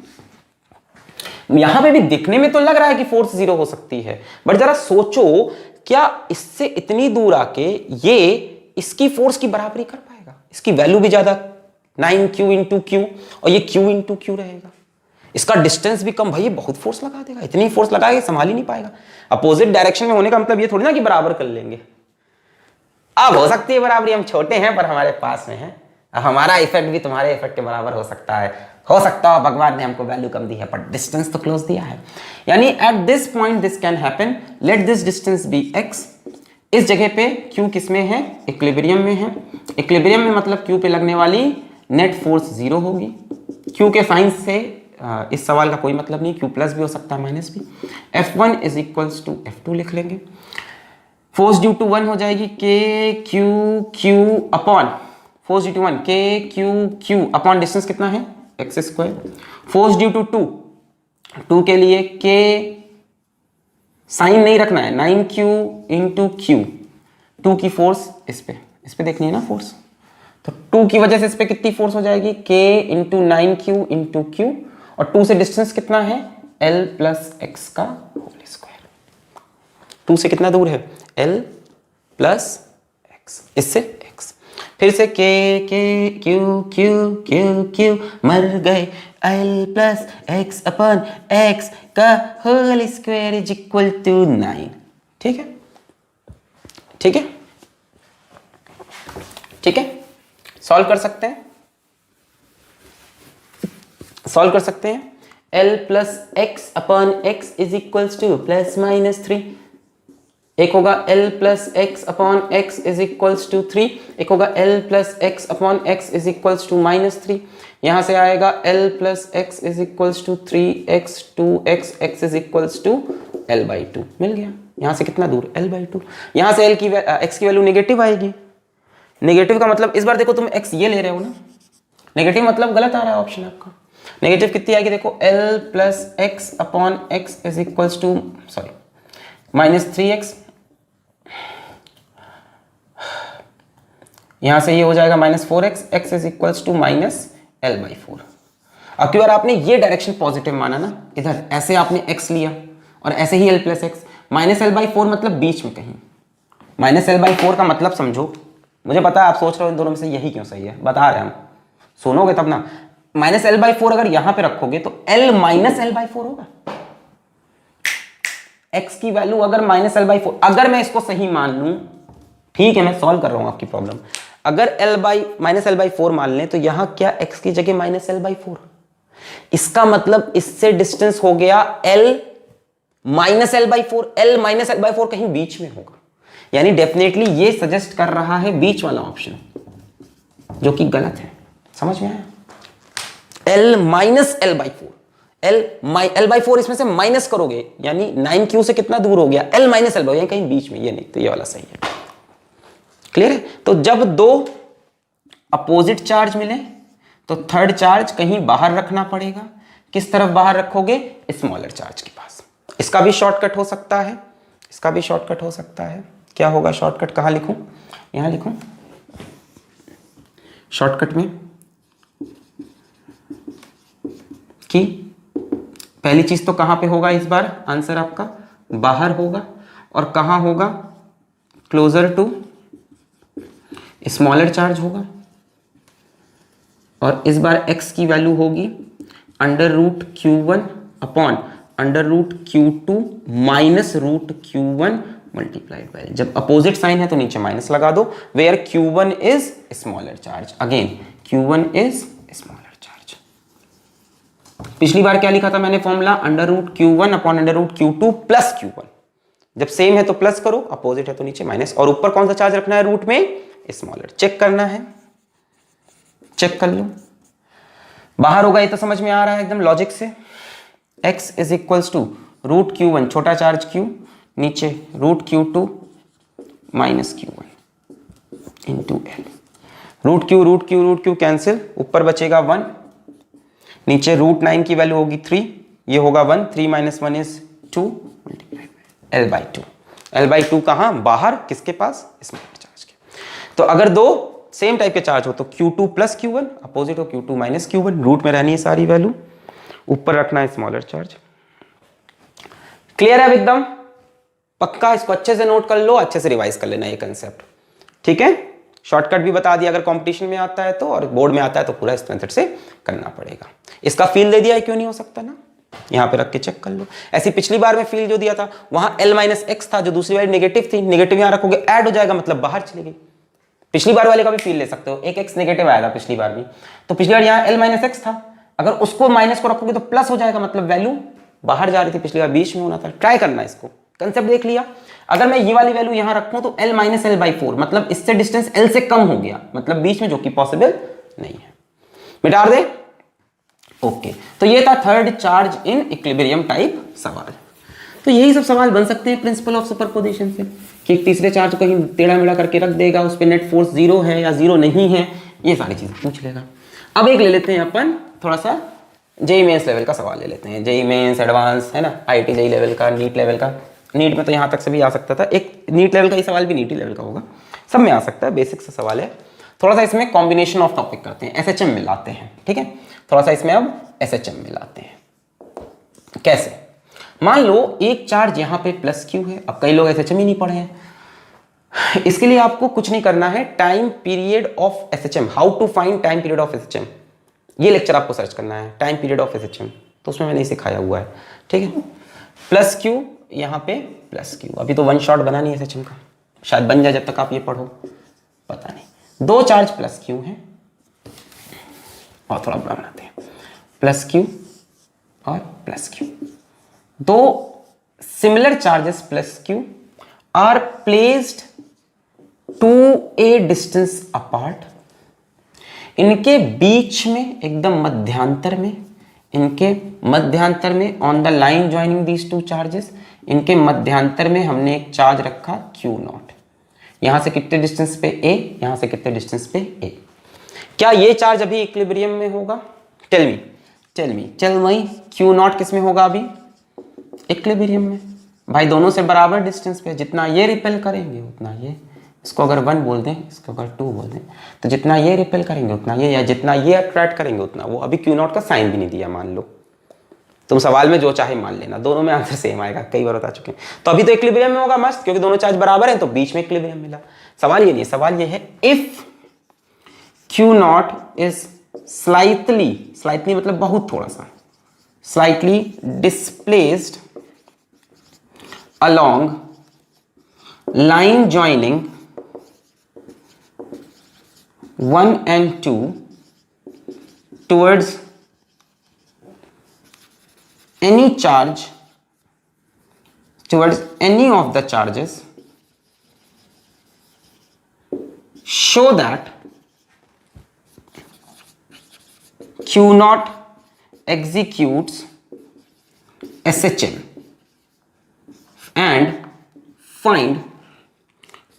S1: यहां पे भी दिखने में तो लग रहा है कि फोर्स जीरो हो सकती है, बट जरा सोचो, क्या इससे इतनी दूर आके ये इसकी फोर्स की बराबरी कर पाएगा? इसकी वैल्यू भी ज्यादा 9q इंटू क्यू, और ये q इंटू क्यू रहेगा। इसका डिस्टेंस भी कम, भाई ये बहुत फोर्स लगा देगा, इतनी फोर्स लगाएगा संभाल ही नहीं पाएगा। अपोजिट डायरेक्शन में होने का मतलब ये थोड़ी ना कि बराबर कर लेंगे। अब हो सकती है बराबरी, हम छोटे हैं पर हमारे पास में है, हमारा इफेक्ट भी तुम्हारे इफेक्ट के बराबर हो सकता है। हो सकता है भगवान ने हमको वैल्यू कम दी है पर डिस्टेंस तो क्लोज दिया है। यानी at this point this can happen, let this distance be x। इस जगह पे q किस में है? इक्विलिब्रियम में है। इक्विलिब्रियम में मतलब q पे लगने वाली नेट फोर्स जीरो होगी। q के साइन से इस सवाल का कोई मतलब नहीं, q प्लस भी हो सकता है माइनस भी। F1 is equals to F2 लिख लेंगे। फोर्स ड्यू टू 1 हो जाएगी k q upon force due to 1 k q upon distance कितना है? x square. Force due to 2 के लिए k साइन नहीं रखना है, 9q इंटू क्यू। 2 की फोर्स इस पे देखनी है ना फोर्स, तो 2 की वजह से इस पे कितनी फोर्स हो जाएगी? k into 9q into Q, और 2 से डिस्टेंस कितना है? l प्लस एक्स का होल स्क्वायर। 2 से कितना दूर है? l प्लस एक्स, इससे x। फिर से के क्यू क्यू क्यू क्यू मर गए l plus x upon x का whole square is equal to 9। ठीक है, ठीक है, ठीक है। सॉल्व कर सकते हैं, सॉल्व कर सकते हैं। l plus x upon x is equals to plus minus 3। एक होगा l plus x upon x is equals to 3, एक होगा l plus x upon x is equals to minus 3। यहां से आएगा l plus x is equals to 3x 2x x is equals to l/2। मिल गया। यहां से कितना दूर l/2। यहां से x की वैल्यू नेगेटिव आएगी। नेगेटिव का मतलब इस बार देखो तुम x ये ले रहे हो ना, नेगेटिव मतलब गलत आ रहा है ऑप्शन आपका। नेगेटिव कितनी आएगी देखो, l plus x upon x is equals to sorry minus 3x। यहां से ये हो जाएगा minus 4x, x is equals to minus l/4। अब की बार आपने ये डायरेक्शन पॉजिटिव माना ना, इधर ऐसे आपने x लिया और ऐसे ही l plus x, minus l/4 मतलब बीच में कहीं। माइनस l/4 का मतलब समझो, मुझे पता है आप सोच रहे हो इन दोनों में से यही क्यों सही है, बता रहे हैं हम, सुनोगे तब ना। माइनस l/4 अगर यहां पे रखोगे तो l माइनस l/4 होगा। x की वैल्यू अगर माइनस l/4, अगर मैं इसको सही मान लूं, ठीक है मैं सॉल्व कर रहा हूं आपकी प्रॉब्लम, अगर माइनस l/4 मान लें तो यहां क्या x की जगह माइनस l/4, इसका मतलब इससे डिस्टेंस हो गया l minus l/4। l minus l/4 कहीं बीच में होगा, यानी डेफिनेटली ये सजेस्ट कर रहा है बीच वाला ऑप्शन, जो कि गलत है। समझ में आया? l माइनस l/4, l/4 इसमें से माइनस करोगे यानी 9q से कितना दूर हो गया, l माइनस l/4 यानी कहीं बीच में, ये नहीं तो ये वाला सही है। क्लियर है? तो जब दो अपोजिट चार्ज मिले तो थर्ड चार्ज कहीं बाहर रखना पड़ेगा। किस तरफ बाहर रखोगे? स्मॉलर चार्ज के पास। इसका भी शॉर्टकट हो सकता है, इसका भी शॉर्टकट हो सकता है। क्या होगा शॉर्टकट? कहां लिखूं? यहां लिखूं शॉर्टकट में कि पहली चीज तो कहां पे होगा, इस बार आंसर आपका बाहर होगा, और कहां होगा? क्लोजर टू स्मॉलर चार्ज होगा। और इस बार x की वैल्यू होगी √Q1 upon √Q2 minus √Q1 multiplied by, जब अपोजिट साइन है तो नीचे माइनस लगा दो, where Q1 is smaller charge. Again Q1 is smaller charge. पिछली बार क्या लिखा था मैंने formula? √Q1 upon √Q2 plus Q1। जब सेम है तो प्लस करो, अपोजिट है तो नीचे माइनस, और ऊपर कौन सा चार्ज रखना है? रूट में स्मॉलर। चेक करना है, चेक कर लो। बाहर होगा ये तो समझ में आ रहा है एकदम लॉजिक से। x is equals to √Q1 छोटा चार्ज q, नीचे √Q2 minus Q1 into l। √Q cancel, ऊपर बचेगा 1, नीचे √9 की वैल्यू होगी 3, ये होगा 1, 3 माइनस 1 इज 2 l/2। l/2 कहां? बाहर, किसके पास? स्मॉलर चार्ज के। तो अगर दो सेम टाइप के चार्ज हो तो Q2 प्लस Q1, अपोजिट हो Q2 माइनस Q1, रूट में रहनी है सारी वैल्यू, ऊपर रखना है स्मॉलर चार्ज। क्लियर है एकदम? पक्का इसको अच्छे से नोट कर लो, अच्छे से रिवाइज कर लेना ये कंसेप्ट। ठीक है, शॉर्टकट भी बता दिया, अगर कंपटीशन में आता है तो, और बोर्ड में आता है तो पूरा इस मेथड से करना पड़ेगा। इसका फील दे दिया, क्यों नहीं हो सकता ना, यहां पे रख के चेक कर लो। ऐसी पिछली बार में फील जो दिया था वहां l माइनस एक्स था, जो दूसरी वाली नेगेटिव थी, नेगेटिव यहां रखोगे ऐड हो जाएगा, मतलब बाहर चली गई। पिछली बार वाले का भी फील ले सकते हो, एक x नेगेटिव आया था पिछली बार भी, तो पिछली बार यहाँ l माइनस एक्स था, अगर उसको माइनस को रखोगे तो प्लस हो जाएगा, मतलब वैल्यू बाहर जा रही थी, पिछली बार बीच में होना था। ट्राई करना इसको, कंसेप्ट देख लिया। अगर मैं ये वाली वैल्यू यहां रखूं तो l माइनस l/4, मतलब इससे डिस्टेंस l से कम हो गया, मतलब बीच में, जो कि पॉसिबल नहीं है। मिटा दे। ओके, तो ये था third charge in equilibrium type सवाल। तो यही सब सवाल बन सकते हैं प्रिंसिपल ऑफ सुपरपोजिशन से, कि एक तीसरे चार्ज को कहीं टेढ़ा मेढ़ा करके रख देगा, उस पर नेट फोर्स 0 है या 0 नहीं है, ये सारी चीजें पूछ लेगा। अब एक ले लेते हैं अपन थोड़ा सा जेई मेंस लेवल का सवाल ले लेते हैं। जेई मेंस एडवांस है ना, IIT जेई लेवल का, नीट लेवल का। नीट में तो यहाँ तक से भी आ सकता था, एक नीट लेवल का ही सवाल भी नीट लेवल का होगा, सब में आ सकता है, बेसिक सा सवाल है। थोड़ा सा इसमें कॉम्बिनेशन ऑफ टॉपिक करते हैं, SHM में लाते हैं। ठीक है, थोड़ा सा इसमें अब SHM में लाते हैं। कैसे? मान लो एक चार्ज यहाँ पे प्लस Q है। अब कई लोग SHM ही नहीं पढ़े हैं, इसके लिए आपको कुछ नहीं करना है, time period of SHM, how to find time period of SHM, ये लेक्चर आपको सर्च करना है, टाइम पीरियड ऑफ एसएचएम, तो उसमें मैंने सिखाया हुआ है, ठीक है। प्लस क्यू यहाँ पे प्लस क्यू, अभी तो वन शॉट बना नहीं एसएचएम का, शायद बन जाए जब तक आप ये पढ़ो, पता नहीं। दो चार्ज प्लस क्यू हैं, और थोड़ा बड़ा बनाते हैं, प्लस क्यू और प्लस क्यू, दो similar charges plus Q are placed to a distance apart, इनके बीच में एकदम मध्यांतर में, इनके मध्यांतर में on the line joining these two charges, इनके मध्यांतर में हमने एक चार्ज रखा Q0, यहां से कितने डिस्टेंस पे A, यहां से कितने डिस्टेंस पे A। क्या ये चार्ज अभी इक्विलिब्रियम में होगा? टेल मी Q0 किस में होगा अभी? इक्विलिब्रियम में। भाई दोनों से बराबर डिस्टेंस पे, जितना ये रिपेल करेंगे उतना ये, इसको अगर 1 बोल दें, इसको अगर 2 बोल दें, तो जितना ये रिपेल करेंगे उतना ये, या जितना ये अट्रैक्ट करेंगे उतना वो। अभी Q0 का साइन भी नहीं दिया, मान लो, तुम सवाल में जो चाहे मान लेना, दोनों में आंसर सेम आएगा, कई बार बता चुके हैं। तो अभी तो इक्विलिब्रियम में होगा मस्त, क्योंकि दोनों चार्ज बराबर हैं, तो बीच में इक्विलिब्रियम मिला। सवाल ये नहीं, सवाल ये है इफ Q0 इज स्लाइटली मतलब बहुत थोड़ा सा, slightly displaced along line joining 1 and 2 towards any charge, towards any of the charges, show that Q0 executes SHM and find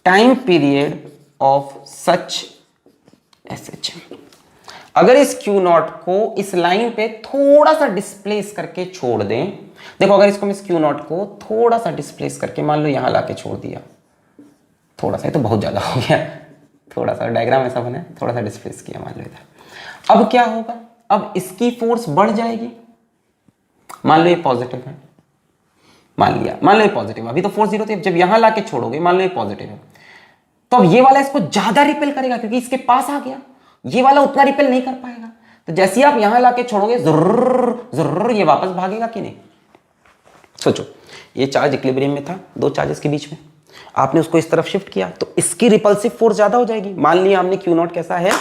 S1: time period of such SHM। अगर इस Q0 को इस line पे थोड़ा सा डिस्प्लेस करके छोड़ दें, देखो अगर इसको मैं इस Q0 को थोड़ा सा डिस्प्लेस करके मान लो यहां लाके छोड़ दिया, थोड़ा सा, ये तो बहुत ज्यादा हो गया, थोड़ा सा डायग्राम ऐसा बना, थोड़ा सा डिस्प्लेस किया मान लो इधर, अब क्या होगा? अब इसकी फोर्स बढ़ जाएगी, मान लो ये पॉजिटिव है, मान लो ये पॉजिटिव, अभी तो फोर्स 0 थी, जब यहां लाके छोड़ोगे मान लो ये पॉजिटिव है, तो अब ये वाला इसको ज्यादा रिपेल करेगा क्योंकि इसके पास आ गया, ये वाला उतना रिपेल नहीं कर पाएगा। तो जैसे ही आप यहां लाके छोड़ोगे जरूर जरूर ये वापस भागेगा कि नहीं? सोचो, ये चार्ज इक्विलिब्रियम में था दो चार्जेस के बीच में, आपने उसको इस तरफ शिफ्ट किया तो इसकी रिपल्सिव फोर्स ज्यादा हो जाएगी। मान लिया हमने Q0 कैसा है?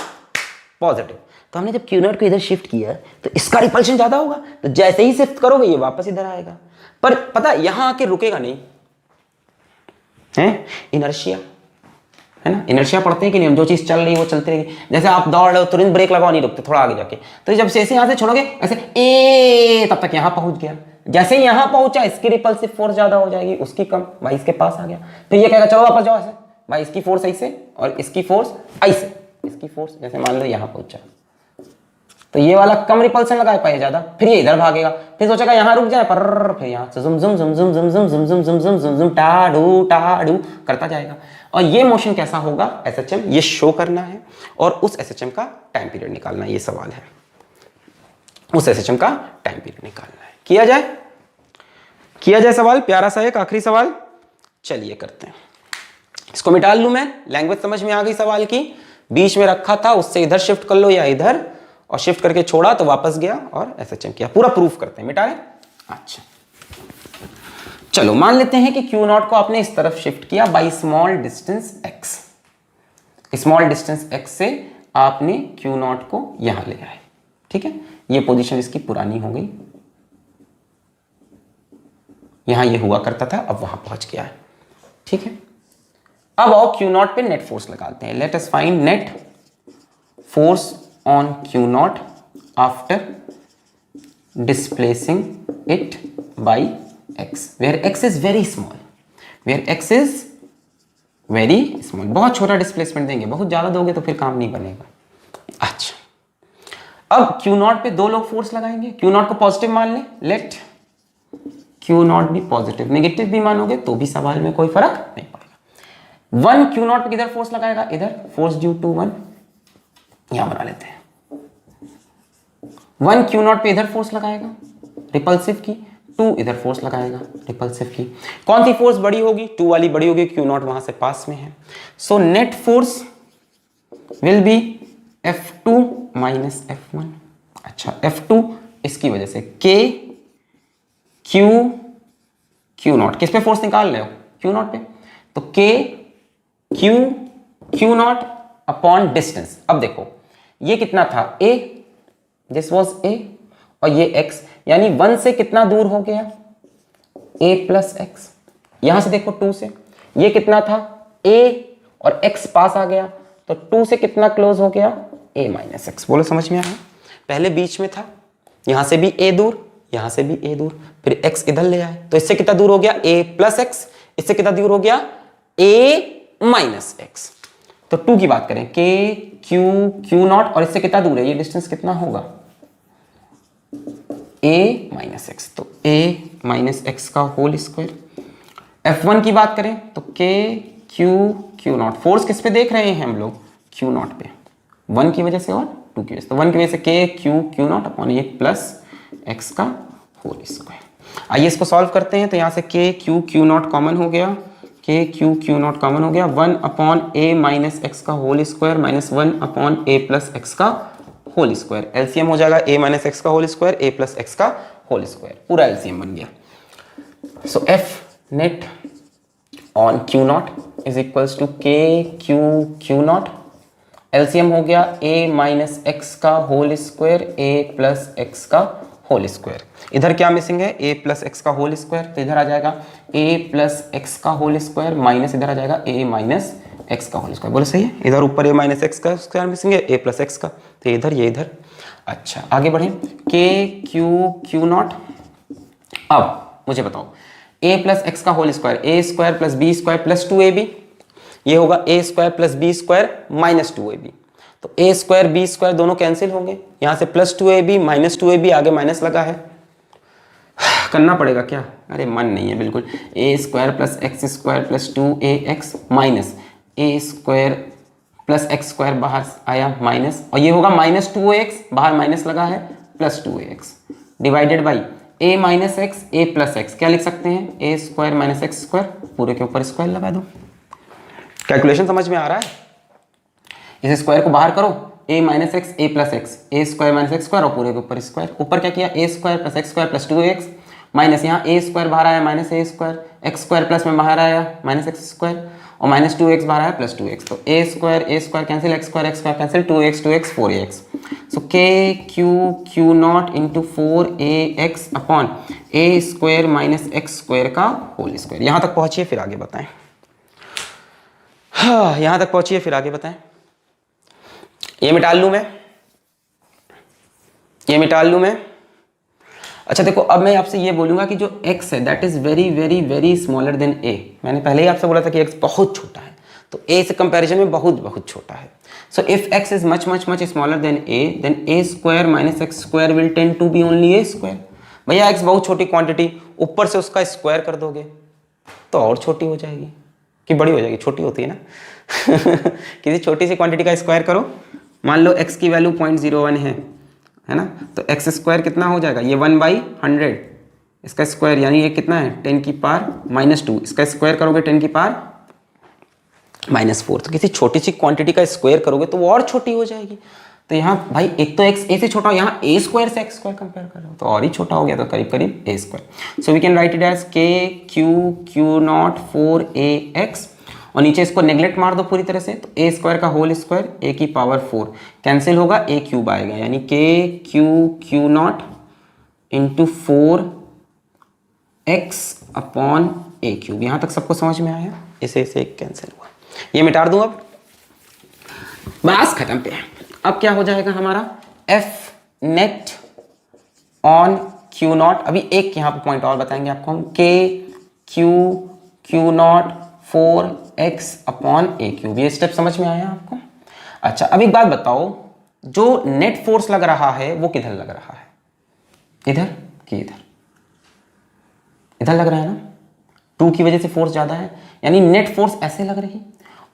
S1: पॉजिटिव, तो हमने जब Q0 को इधर शिफ्ट किया तो इसका रिपल्शन ज्यादा होगा, तो जैसे ही शिफ्ट करोगे ये वापस इधर आएगा, पर पता यहां आके रुकेगा नहीं है, इनर्शिया है ना, इनर्शिया पढ़ते हैं कि नहीं हम, जो चीज चल रही है वो चलती रहेगी। जैसे आप दौड़ रहे हो तुरंत ब्रेक लगाओ, नहीं रुकते, थोड़ा आगे जाके, तो जब से यहां से छोड़ोगे ऐसे ए, तब तक यहां पहुंच गया, जैसे ही यहां पहुंचा इसकी रिपल्सिव फोर्स ज्यादा हो जाएगी, उसकी कम, भाई इसके पास आ गया, फिर ये कहेगा चलो वापस जाओ ऐसे, भाई इसकी फोर्स ऐसे और इसकी फोर्स ऐसे, इसकी फोर्स जैसे मान लो यहां पहुंचा, तो ये वाला कम रिपल्सन लगा पाए ज्यादा, फिर ये इधर भागेगा, फिर सोचेगा यहां रुक जाए, पर फिर यहां से जुम जुम जुम जुम जुम जुम जुम जुम जुम जुम जुम जुम टाडू करता जाएगा। और ये मोशन कैसा होगा? एसएचएम, ये शो करना है और उस एसएचएम का टाइम पीरियड निकालना है, ये सवाल है, उस एसएचएम का टाइम पीरियड निकालना है। किया जाए सवाल, प्यारा सा एक आखिरी सवाल, चलिए करते हैं। इसको मिटा लूं मैं, लैंग्वेज समझ में आ गई सवाल की, बीच में रखा था उससे इधर शिफ्ट कर लो या इधर, और शिफ्ट करके छोड़ा तो वापस गया और एसएचएम किया, पूरा प्रूफ करते हैं, मिटा रहे। अच्छा चलो मान लेते हैं कि Q0 को आपने इस तरफ शिफ्ट किया by small distance x, small distance x से आपने Q0 को यहां ले आए, ठीक है, ये पोजीशन इसकी पुरानी हो गई, यहां ये हुआ करता था, अब वहां पहुंच गया है, ठीक है। अब आओ Q0 पे नेट फोर्स लगाते हैं, let us find net force on Q0 after displacing it by x, where x is very small, बहुत छोटा डिस्प्लेसमेंट देंगे, बहुत ज्यादा दोगे तो फिर काम नहीं बनेगा। अच्छा अब Q0 पे दो लोग फोर्स लगाएंगे, Q0 को पॉजिटिव मान लें, लेट Q0 भी पॉजिटिव, नेगेटिव भी मानोगे तो भी सवाल में कोई फर्क नहीं पड़ेगा। 1 Q0 पे किधर फोर्स लगाएगा? इधर, फोर्स ड्यू टू 1, यहां बना लेते हैं, 1 Q0 पे इधर फोर्स लगाएगा रिपल्सिव की, 2 इधर फोर्स लगाएगा रिपल्सिव की। कौन सी फोर्स बड़ी होगी? 2 वाली बड़ी होगी, Q नॉट वहां से पास में है। So net force will be F2 minus F1। अच्छा, F2 इसकी वजह से K Q नॉट, किस पे फोर्स निकाल रहे हो? Q नॉट पे। तो K Q not upon distance. अब देखो ये कितना था? A, दिस वॉज A, और ये X, यानी 1 से कितना दूर हो गया? A plus x. यहां से देखो 2 से ये कितना था? A और X पास आ गया, तो 2 से कितना क्लोज हो गया? A minus x. बोलो समझ में आया? पहले बीच में था, यहां से भी A दूर, यहां से भी A दूर, फिर X इधर ले आए, तो इससे कितना दूर हो गया? A plus x. इससे कितना दूर हो गया? A minus x. तो 2 की बात करें, K Q नॉट, और इससे कितना दूर है? ये डिस्टेंस कितना होगा? A minus x. तो A माइनस एक्स का होल स्क्वायर। F1 की बात करें तो K Q नॉट। फोर्स किस पे देख रहे हैं हम लोग? Q नॉट पे, 1 की वजह से और 2 की वजह से। तो 1 की वजह से K Q नॉट अपॉन ये प्लस एक्स का होल स्क्वायर। आइए इसको सॉल्व करते हैं। तो यहाँ से K Q नॉट कॉमन हो गया, K Q नॉट कॉमन हो गया, 1 अपॉन A माइनस एक्स का whole square minus 1 upon A plus x का होल स्क्वायर। एलसीएम हो जाएगा A माइनस एक्स का whole square, A plus x का होल स्क्वायर, पूरा एलसीएम बन गया। So F net on Q not is equals to K Q not. LCM हो गया A माइनस एक्स का whole square, A plus x का whole square. इधर क्या मिसिंग है? A प्लस एक्स का होल स्क्वायर, तो इधर आ जाएगा A प्लस एक्स का होल स्क्वायर माइनस इधर आ जाएगा A माइनस एक्स का होल स्क्वायर। बोले सही है? इधर ऊपर A माइनस एक्स का स्क्वायर मिसिंग है, A प्लस एक्स का, तो इधर ये इधर। अच्छा आगे बढ़े, K Q नॉट। अब मुझे बताओ A प्लस एक्स का whole square, A square plus B square plus 2AB, ये होगा A square plus B square minus 2AB। तो A स्क्वायर B स्क्वायर दोनों कैंसिल होंगे, यहां से प्लस 2AB माइनस 2AB, आगे माइनस लगा है, करना पड़ेगा क्या? अरे मन नहीं है बिल्कुल। A square plus x square plus 2AX minus A square plus x square बाहर आया माइनस, और ये होगा माइनस 2AX, बाहर माइनस लगा है, plus 2AX divided by A minus x A plus x. क्या लिख सकते हैं? A square minus x square, पूरे के ऊपर स्क्वायर लगा दो। कैलकुलेशन समझ में आ रहा है? इस स्क्वायर को बाहर करो, A minus x A plus x, A square minus x square, और पूरे के ऊपर स्क्वायर। ऊपर क्या किया? A square plus x square plus 2AX minus यहाँ A स्क्वायर बाहर आया minus A square, x square plus में बाहर आया माइनस एक्स स्क्वायर, और माइनस 2x बाहर आया प्लस 2x। तो A square cancel, x square cancel, 2x 4AX। So K Q not into 4AX upon A square minus x square का whole square. यहाँ तक पहुंचिए फिर आगे बताएं। हाँ यहां तक पहुंचिए फिर आगे बताएं। ये मिटा लूं मैं, ये मिटा लूं मैं। अच्छा देखो, अब मैं आपसे ये बोलूंगा कि जो x है that is very very very smaller than a। मैंने पहले ही आपसे बोला था कि x बहुत छोटा है, तो a से कंपैरिजन में बहुत बहुत छोटा है। So if x is much much much smaller than a, then a square minus x square will tend to be only a square. भैया x बहुत छोटी क्वांटिटी, ऊपर से उसका स्क्वायर कर दोगे तो और छोटी हो जाएगी कि बड़ी हो जाएगी? छोटी होती है ना। किसी छोटी सी क्वांटिटी का स्क्वायर करो, मान लो x की वैल्यू 0.01 है ना, तो एक्स स्क्वायर कितना हो जाएगा? ये 1/100, इसका स्क्वायर यानी ये कितना है? 10 की पावर माइनस 2, इसका स्क्वायर करोगे 10 की पावर माइनस 4। तो किसी छोटी सी क्वांटिटी का स्क्वायर करोगे तो वो और छोटी हो जाएगी। तो यहाँ भाई एक तो एक्स ए से छोटा हो, यहाँ ए स्क्वायर से एक्स स्क्वायर कंपेयर कर रहे हो तो और ही छोटा हो गया, तो करीब करीब a square. So we can write it as K Q nought 4AX, और नीचे इसको नेग्लेक्ट मार दो पूरी तरह से, तो ए स्क्वायर का होल स्क्वायर A की पावर 4 कैंसिल होगा, A क्यूब आएगा, यानी K Q not into 4x upon A cube. यहाँ तक सबको समझ में आया? इसे कैंसिल हुआ, ये मिटा दूं। अब बस खत्म पे। अब क्या हो जाएगा हमारा? F net on Q not. अभी एक यहाँ पे पॉइंट और बताएंगे आपको हम, K Q not 4x upon A cube. ये स्टेप समझ में आया आपको? अच्छा अब एक बात बताओ, जो नेट फोर्स लग रहा है वो किधर लग रहा है? इधर कि इधर? इधर लग रहा है ना, 2 की वजह से फोर्स ज्यादा है, यानी नेट फोर्स ऐसे लग रही,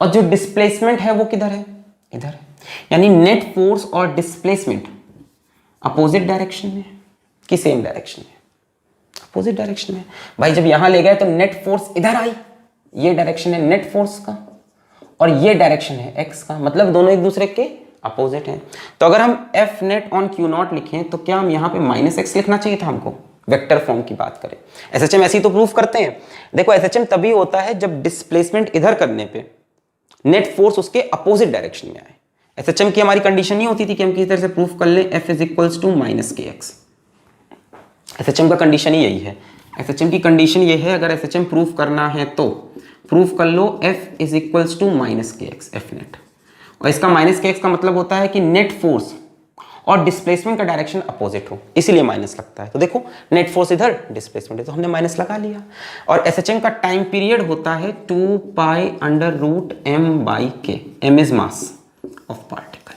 S1: और जो डिस्प्लेसमेंट है वो किधर है? इधर है। यानी नेट फोर्स और डिस्प्लेसमेंट अपोजिट डायरेक्शन में कि सेम डायरेक्शन में? अपोजिट डायरेक्शन में। भाई जब यहां ले गए तो नेट फोर्स इधर आई, ये डायरेक्शन है नेट फोर्स का और ये डायरेक्शन है एक्स का, मतलब दोनों एक दूसरे के अपोजिट हैं। तो अगर हम F net on Q not लिखें तो क्या हम यहाँ पे माइनस एक्स लिखना चाहिए था हमको, वेक्टर फॉर्म की बात करें। एसएचएम ऐसे ही तो प्रूफ करते हैं। देखो एसएचएम तभी होता है जब डिस्प्लेसमेंट इधर करने पे नेट फोर्स उसके अपोजिट डायरेक्शन में आए। एसएचएम की हमारी कंडीशन नहीं होती थी कि हम किसी तरह से प्रूफ कर लें F is equals to minus K x. SHM का कंडीशन ही यही है। एसएचएम की कंडीशन ये है, अगर एसएचएम प्रूफ करना है तो प्रूफ कर लो F is equals to minus K X, F net. और इसका माइनस के एक्स का मतलब होता है कि नेट फोर्स और डिस्प्लेसमेंट का डायरेक्शन अपोजिट हो, इसीलिए माइनस लगता है। तो देखो नेट फोर्स इधर, डिस्प्लेसमेंट है, तो हमने माइनस लगा लिया। और एसएचएम का टाइम पीरियड होता है 2 pi under root M by K. M is mass of particle,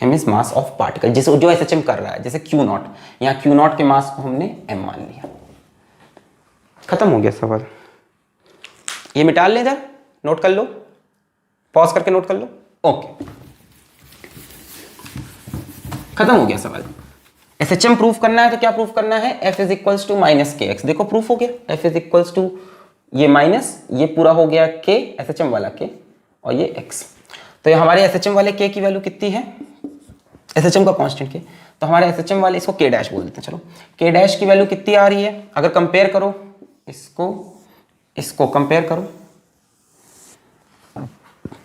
S1: m is mass of particle, जिसे जो एसएचएम कर रहा है। जैसे क्यू नॉट, यहाँ क्यू नॉट के मास को हमने एम मान लिया। खत्म हो गया सवाल। ये मिटा लें इधर, नोट कर लो, पॉज करके नोट कर लो। ओके, खत्म हो गया सवाल। एसएचएम प्रूफ करना है तो क्या प्रूफ करना है, F is equals to minus K x. देखो प्रूफ हो गया, एफ इज इक्वल्स टू ये माइनस, ये पूरा हो गया के, एसएचएम वाला के, और ये एक्स। तो ये हमारे एसएचएम वाले के की वैल्यू कितनी है, एसएचएम का कांस्टेंट के, तो हमारे एसएचएम वाले, इसको के डैश बोल देते हैं। चलो के डैश की वैल्यू कितनी आ रही है, अगर कंपेयर करो इसको कंपेयर करो,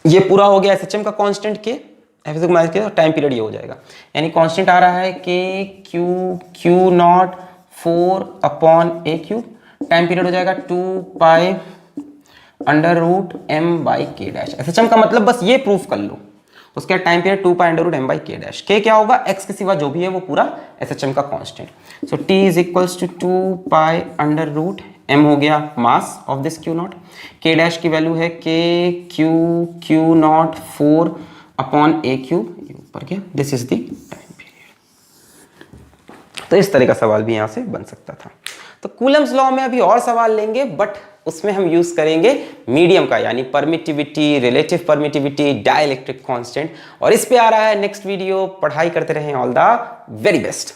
S1: ये पूरा हो गया एसएचएम का कांस्टेंट के, एफ इज माइनस के, और टाइम पीरियड ये हो जाएगा। यानी कांस्टेंट आ रहा है K Q not 4 upon A cube, time period हो जाएगा 2 pi under root M by K dash. SHM का मतलब बस ये प्रूफ कर लो, उसका time period 2 pi under root M by K dash. K क्या होगा, एक्स के सिवा जो भी है वो पूरा एसएचएम का constant. So T is equals to 2 pi under root M हो गया mass of this Q not, K dash की वैल्यू है K Q not 4 upon A cube, ये ऊपर गया, this is the time period. तो इस तरह का सवाल भी यहाँ से बन सकता था। तो कूलम्स लॉ में अभी और सवाल लेंगे, बट उसमें हम यूज करेंगे मीडियम का, यानी permittivity, relative permittivity, dielectric constant. और इस पे आ रहा है नेक्स्ट वीडियो। पढ़ाई करते रहें, ऑल द वेरी बेस्ट।